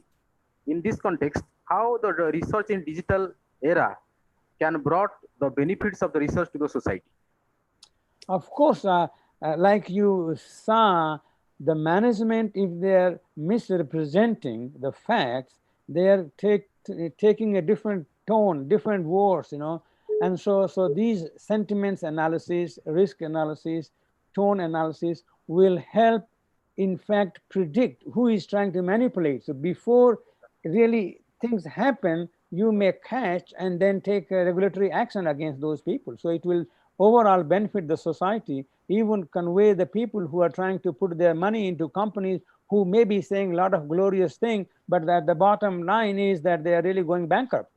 Speaker 18: In this context, how the research in digital era can brought the benefits of the research to the society?
Speaker 14: Of course, like you saw, the management, if they're misrepresenting the facts, they're taking a different tone, different words, and so these sentiments analysis, risk analysis, tone analysis will help, in fact, predict who is trying to manipulate. So before really things happen, you may catch and then take regulatory action against those people. So it will overall benefit the society, even convey the people who are trying to put their money into companies who may be saying a lot of glorious things, but that the bottom line is that they are really going bankrupt.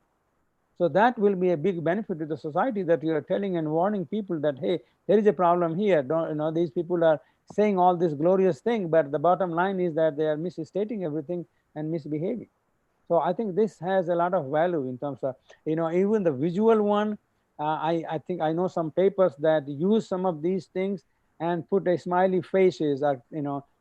Speaker 14: So that will be a big benefit to the society, that you are telling and warning people that, hey, there is a problem here. Don't, these people are saying all this glorious thing, but the bottom line is that they are misstating everything and misbehaving. So I think this has a lot of value in terms of, even the visual one. I think I know some papers that use some of these things and put a smiley faces or,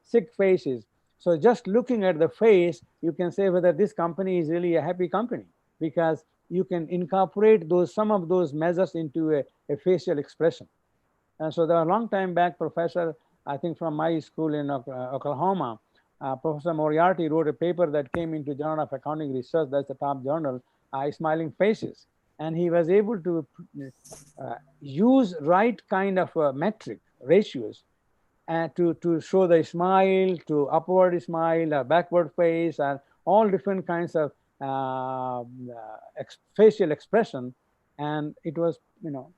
Speaker 14: sick faces. So just looking at the face, you can say whether this company is really a happy company, because you can incorporate some of those measures into a facial expression. And so there a long time back, professor, I think from my school in Oklahoma, Professor Moriarty wrote a paper that came into Journal of Accounting Research, that's the top journal, Smiling Faces. And he was able to use right kind of metric ratios to show the smile, to upward smile, a backward face, and all different kinds of facial expression. And it was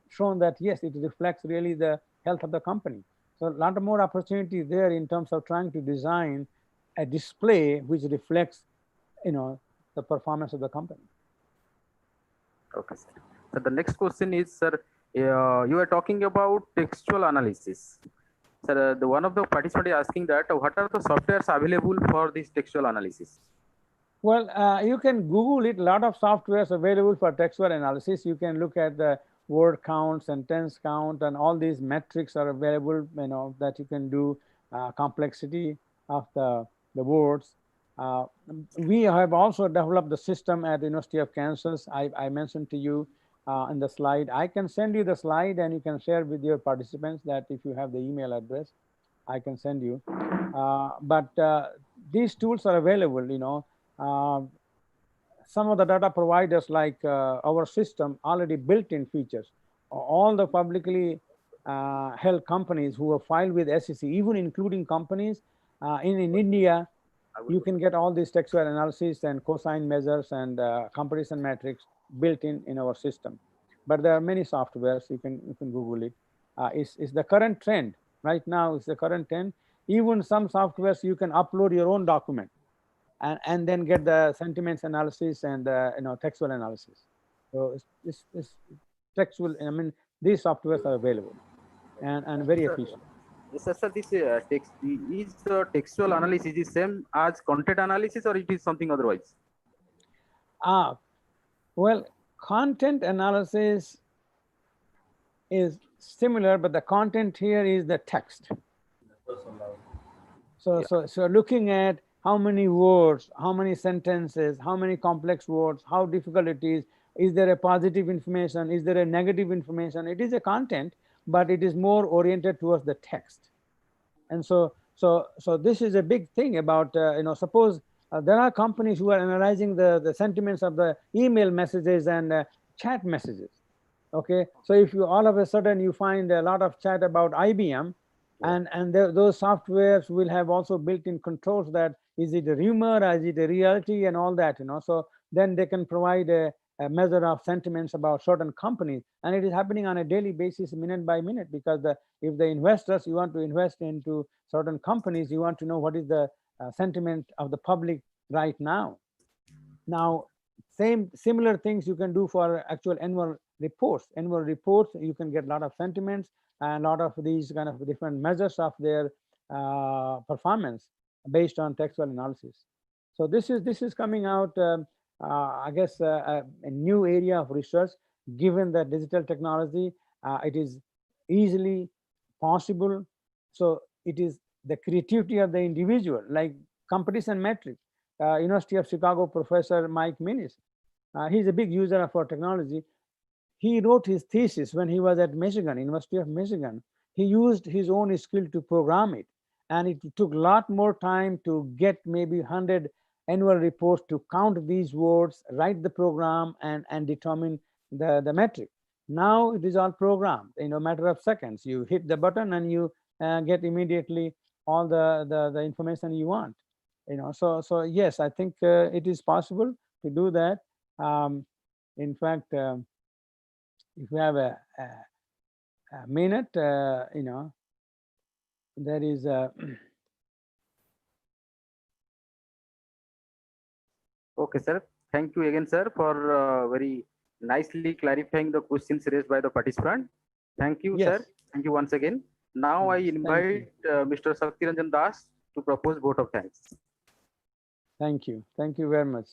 Speaker 14: shown that yes, it reflects really the health of the company. So a lot of more opportunity there in terms of trying to design a display which reflects the performance of the company.
Speaker 18: Okay, sir. So the next question is, sir, you are talking about textual analysis. Sir, one of the participants is asking that what are the softwares available for this textual analysis?
Speaker 14: Well, you can Google it. A lot of softwares available for textual analysis. You can look at the word count, sentence count, and all these metrics are available, that you can do complexity of the words. We have also developed the system at the University of Kansas. I mentioned to you in the slide. I can send you the slide and you can share with your participants that if you have the email address, I can send you. But these tools are available, some of the data providers like our system already built in features. All the publicly held companies who have filed with SEC, even including companies in India, you can get all these textual analysis and cosine measures and comparison metrics built in our system. But there are many softwares, you can Google it. It's the current trend right now. It's the current trend. Even some softwares you can upload your own document and then get the sentiments analysis and textual analysis. So it's textual. I mean, these softwares are available and very efficient.
Speaker 18: Yes, sir. This text is the textual analysis is same as content analysis, or it is something otherwise?
Speaker 14: Well, content analysis is similar, but the content here is the text. So looking at how many words, how many sentences, how many complex words, how difficult it is there a positive information, is there a negative information? It is a content, but it is more oriented towards the text. And so this is a big thing about, suppose there are companies who are analyzing the sentiments of the email messages and chat messages. Okay, so if you all of a sudden you find a lot of chat about IBM, and those softwares will have also built-in controls that is it a rumor, or is it a reality, and all that, so then they can provide a measure of sentiments about certain companies, and it is happening on a daily basis, minute by minute, because if the investors, you want to invest into certain companies, you want to know what is the sentiment of the public right now. Now, similar things you can do for actual annual reports. Annual reports, you can get a lot of sentiments and a lot of these kind of different measures of their performance based on textual analysis. So this is coming out, I guess, a new area of research. Given that digital technology, it is easily possible. So it is the creativity of the individual, like competition metrics. University of Chicago professor Mike Minnis, he's a big user of our technology. He wrote his thesis when he was at Michigan, University of Michigan. He used his own skill to program it. And it took a lot more time to get maybe 100 annual reports to count these words, write the program, and determine the metric. Now it is all programmed in a matter of seconds. You hit the button and you get immediately all the information you want. So yes, I think it is possible. to do that. In fact, if you have a minute, there is a
Speaker 18: Okay, sir. Thank you again, sir, for very nicely clarifying the questions raised by the participant. Thank you,
Speaker 14: Yes.
Speaker 18: sir. Thank you once again. Now I invite Mr. Shakti Ranjan Das to propose vote of thanks.
Speaker 14: Thank you. Thank you very much.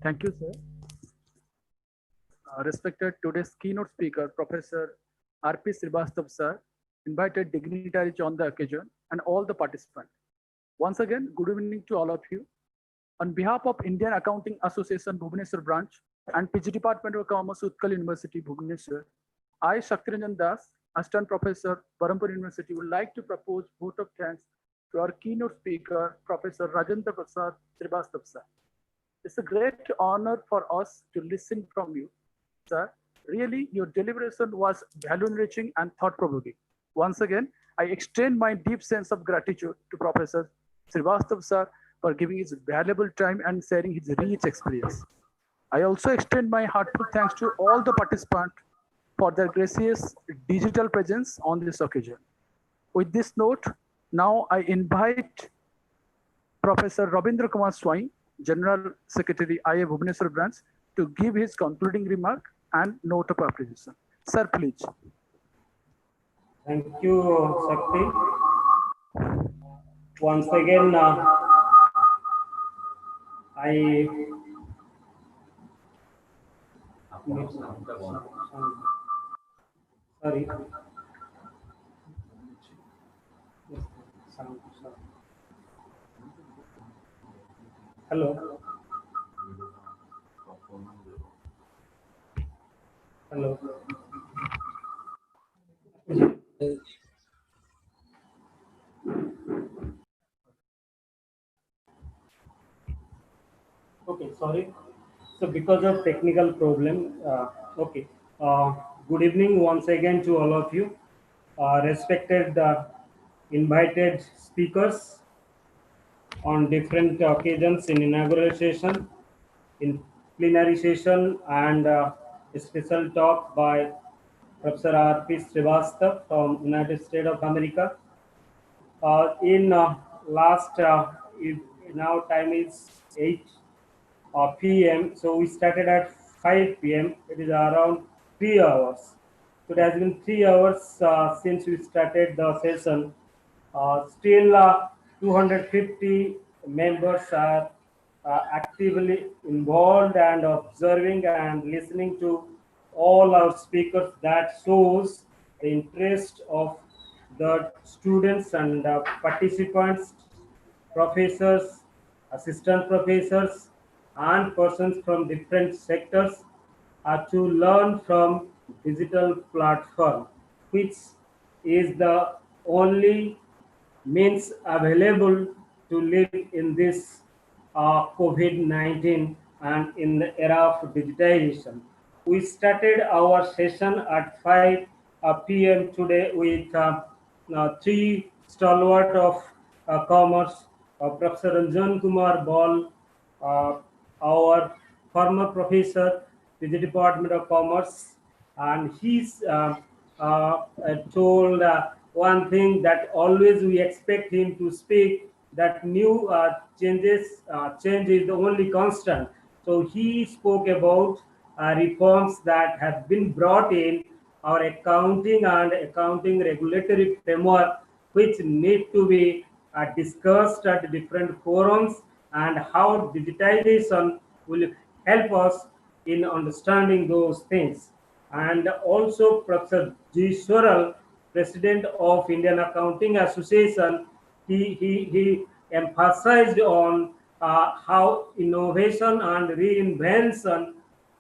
Speaker 4: Thank you, sir. Respected today's keynote speaker, Professor R.P. Srivastav, sir, invited dignitaries on the occasion and all the participants. Once again, good evening to all of you. On behalf of Indian Accounting Association Bhubaneswar Branch and PG Dept of Commerce, Utkal University, Bhubaneswar, I, Shakti Ranjan Das, Assistant Professor, Barampur University, would like to propose vote of thanks to our keynote speaker, Professor Rajendra Prasad Srivastav, sir. It's a great honor for us to listen from you, sir. Really, your deliberation was value-enriching and thought-provoking. Once again, I extend my deep sense of gratitude to Professor Srivastav, sir, for giving his valuable time and sharing his rich experience. I also extend my heartfelt thanks to all the participants for their gracious digital presence on this occasion. With this note, now I invite Professor Rabindra Kumar Swai, General Secretary, IAA Bhubaneswar Branch, to give his concluding remark and note of appreciation. Sir, please.
Speaker 2: Thank you, Shakti. Once again, I sorry. Hello. Hello. Okay, sorry. So because of technical problem, okay. Good evening once again to all of you. Respected invited speakers on different occasions in inaugural session, in plenary session, and a special talk by Professor R.P. Srivastav from United States of America. In last, now time is 8 p.m. So we started at 5 p.m. It is around 3 hours. So it has been 3 hours since we started the session. Still 250 members are actively involved and observing and listening to all our speakers. That shows the interest of the students and participants, professors, assistant professors, and persons from different sectors to learn from digital platform, which is the only means available to live in this COVID-19 and in the era of digitization. We started our session at 5 p.m. today with three stalwart of commerce, Professor Ranjan Kumar Ball, our former professor with the Department of Commerce, and he's told one thing that always we expect him to speak, that new change is the only constant. So he spoke about reforms that have been brought in our accounting and accounting regulatory framework, which need to be discussed at different forums, and how digitization will help us in understanding those things. And also Professor G. Swaral, President of Indian Accounting Association, he emphasized on how innovation and reinvention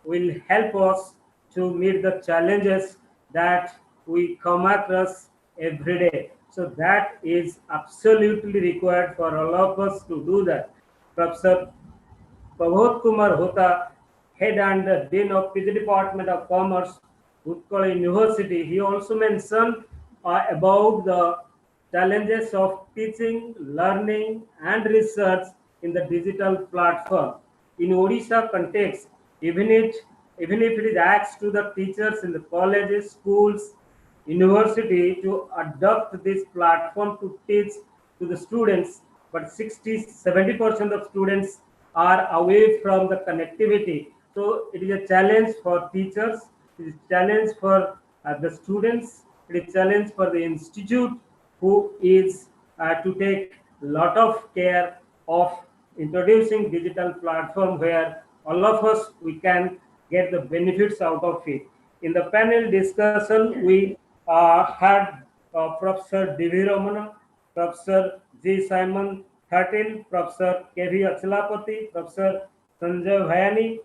Speaker 2: will help us to meet the challenges that we come across every day. So that is absolutely required for all of us to do that. Professor Prabodh Kumar Hota, Head and Dean of PG Department of Commerce, Utkal University, he also mentioned about the challenges of teaching, learning, and research in the digital platform. In Odisha context, even if it is asked to the teachers in the colleges, schools, university to adopt this platform to teach to the students, but 60-70% of students are away from the connectivity. So it is a challenge for teachers, it is a challenge for the students, it is a challenge for the institute who is to take lot of care of introducing digital platform where all of us we can get the benefits out of it. In the panel discussion, we had Professor D.V. Ramana, Professor G. Simon Thatil, Professor K.V. Achalapati, Professor Sanjay Bhayani,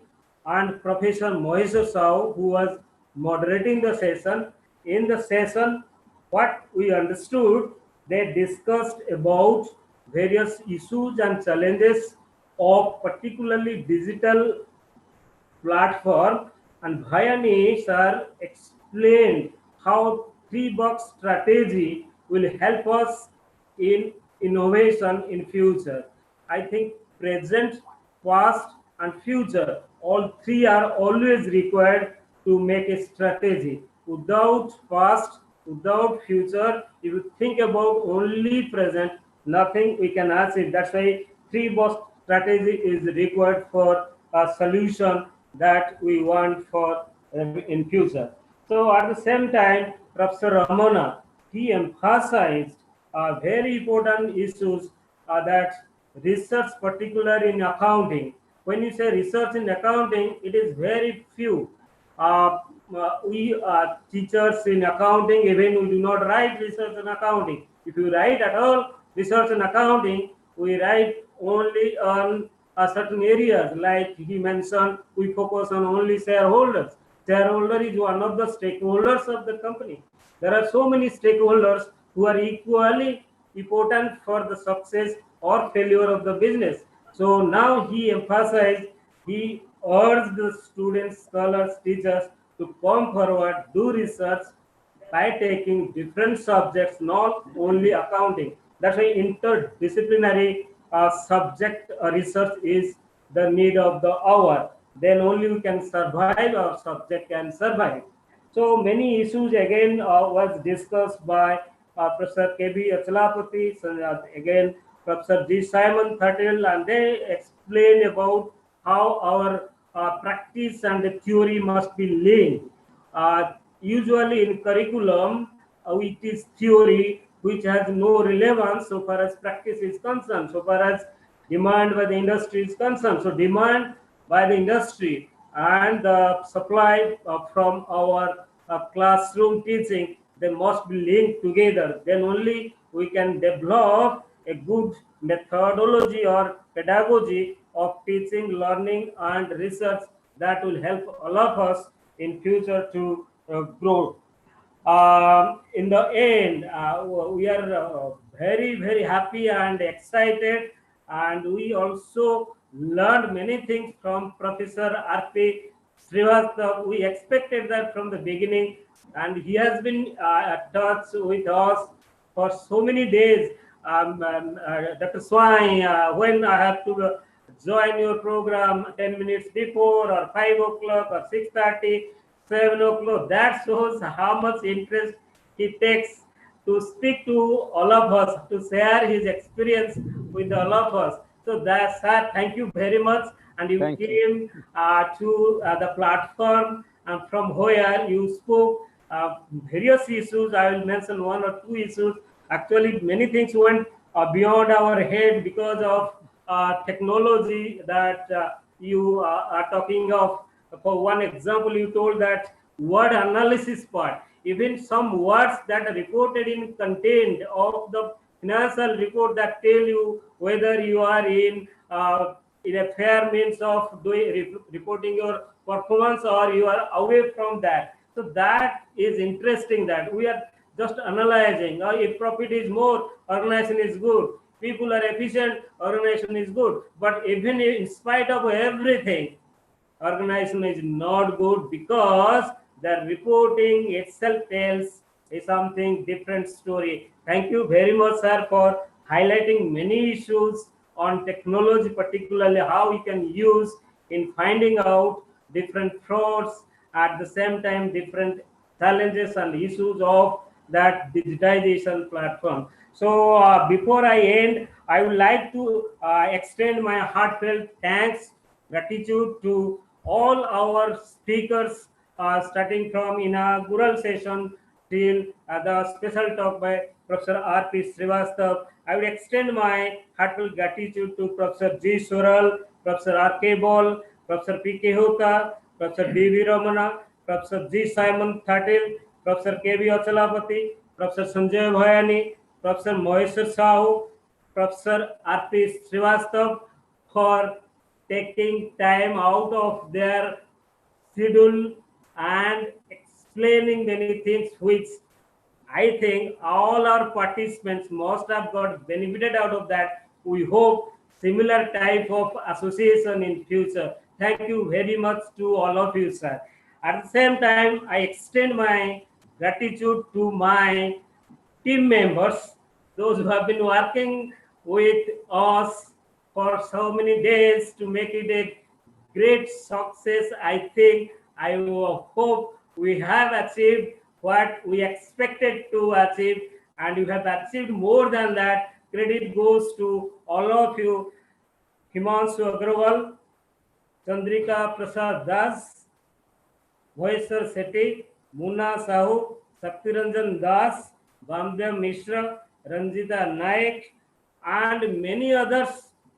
Speaker 2: and Professor Mohish Sahu, who was moderating the session. In the session, what we understood, they discussed about various issues and challenges of particularly digital platform, and Bhayani sir explained how three-box strategy will help us in innovation in future. I think present, past, and future, all three are always required to make a strategy. Without past, without future, if you think about only present, nothing we can achieve. That's why three-box strategy is required for a solution that we want for in future. So at the same time, Professor Ramana, he emphasized very important issues that research, particularly in accounting. When you say research in accounting, it is very few. We teachers in accounting, even we do not write research in accounting. If you write at all research in accounting, we write only on certain areas, like he mentioned, we focus on only shareholders. Shareholder is one of the stakeholders of the company. There are so many stakeholders who are equally important for the success or failure of the business. So now he emphasized, he urged the students, scholars, teachers to come forward, do research by taking different subjects, not only accounting. That's why interdisciplinary subject research is the need of the hour. Then only we can survive, our subject can survive. So many issues again was discussed by Professor K.B. Achalapati, again Professor G. Simon Thatil, and they explain about how our practice and the theory must be linked. Usually in curriculum, it is theory which has no relevance so far as practice is concerned, so far as demand by the industry is concerned. So demand by the industry and the supply from our classroom teaching, they must be linked together. Then only we can develop a good methodology or pedagogy of teaching, learning, and research that will help all of us in future to grow. In the end, we are very happy and excited, and we also learned many things from Professor R.P. Srivastava. We expected that from the beginning, and he has been touch with us for so many days. Dr. Swai, when I have to join your program 10 minutes before, or 5 o'clock, or 6:30, 7 o'clock, that shows how much interest he takes to speak to all of us, to share his experience with all of us. So that, sir, thank you very much. And you came to the platform, and from where you spoke various issues. I will mention one or two issues. Actually, many things went beyond our head because of technology that you are talking of. For one example, you told that word analysis part, even some words that are reported in content of the financial report that tell you whether you are in a fair means of doing reporting your performance or you are away from that. So that is interesting, that we are just analyzing. If profit is more, organization is good. People are efficient, organization is good. But even in spite of everything, organization is not good because the reporting itself tells is something different story. Thank you very much, sir, for highlighting many issues on technology, particularly how we can use in finding out different frauds, at the same time different challenges and issues of that digitization platform. So before I end, I would like to extend my heartfelt thanks, gratitude to all our speakers, starting from inaugural session till the special talk by Professor R.P. Srivastav. I would extend my heartfelt gratitude to Professor G. Sural, Professor R.K. Ball, Professor P.K. Hota, Professor D.V. Ramana, Professor G. Simon Thatil, Professor K.V. Achalapati, Professor Sanjay Bhayani, Professor Moheshwar Sahu, Professor R.P. Srivastav for taking time out of their schedule and explaining many things which I think all our participants must have got benefited out of that. We hope similar type of association in future. Thank you very much to all of you, sir. At the same time, I extend my gratitude to my team members, those who have been working with us for so many days to make it a great success. I think, I hope we have achieved what we expected to achieve, and you have achieved more than that. Credit goes to all of you. Himanshu Agrawal, Chandrika Prasad Das, Bhoyeswar Sethi, Muna Sahu, Saktiranjan Das, Bamdev Mishra, Ranjita Naik, and many others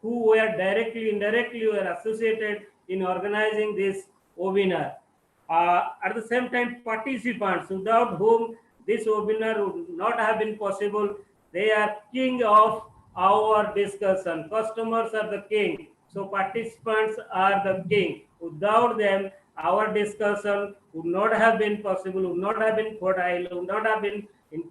Speaker 2: who were directly, indirectly were associated in organizing this webinar. At the same time, participants without whom this webinar would not have been possible. They are king of our discussion. Customers are the king. So participants are the king. Without them, our discussion would not have been possible, would not have been fertile, would not have been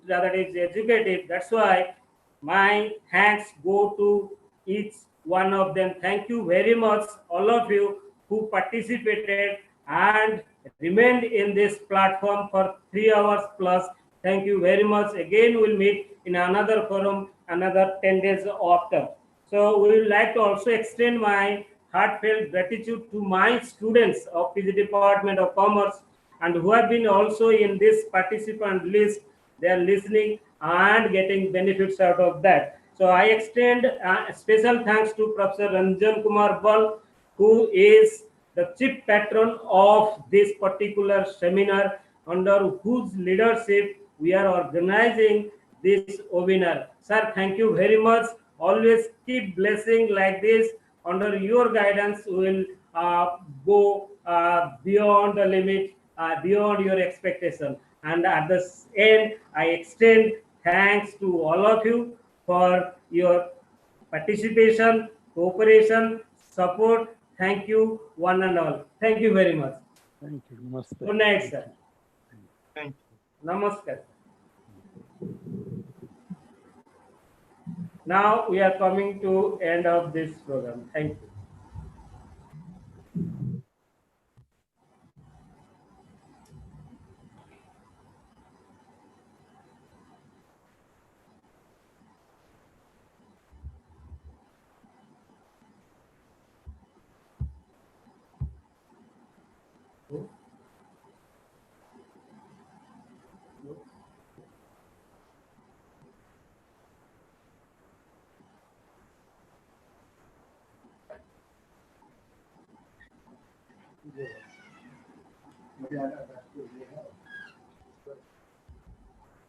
Speaker 2: that is educative. That's why my thanks go to each one of them. Thank you very much, all of you who participated and remained in this platform for 3 hours plus. Thank you very much. Again, we'll meet in another forum, another 10 days after. So we would like to also extend my heartfelt gratitude to my students of PG Department of Commerce and who have been also in this participant list. They are listening and getting benefits out of that. So I extend special thanks to Professor Ranjan Kumar Bal, who is the chief patron of this particular seminar, under whose leadership we are organizing this webinar. Sir, thank you very much. Always keep blessing like this. Under your guidance, we will go beyond the limit, beyond your expectation. And at the end, I extend thanks to all of you for your participation, cooperation, support. Thank you, one and all. Thank you very much.
Speaker 14: Thank you. Namaste.
Speaker 2: Good night, sir.
Speaker 1: Thank you.
Speaker 2: Namaskar. Now we are coming to end of this program. Thank you.
Speaker 11: Yeah.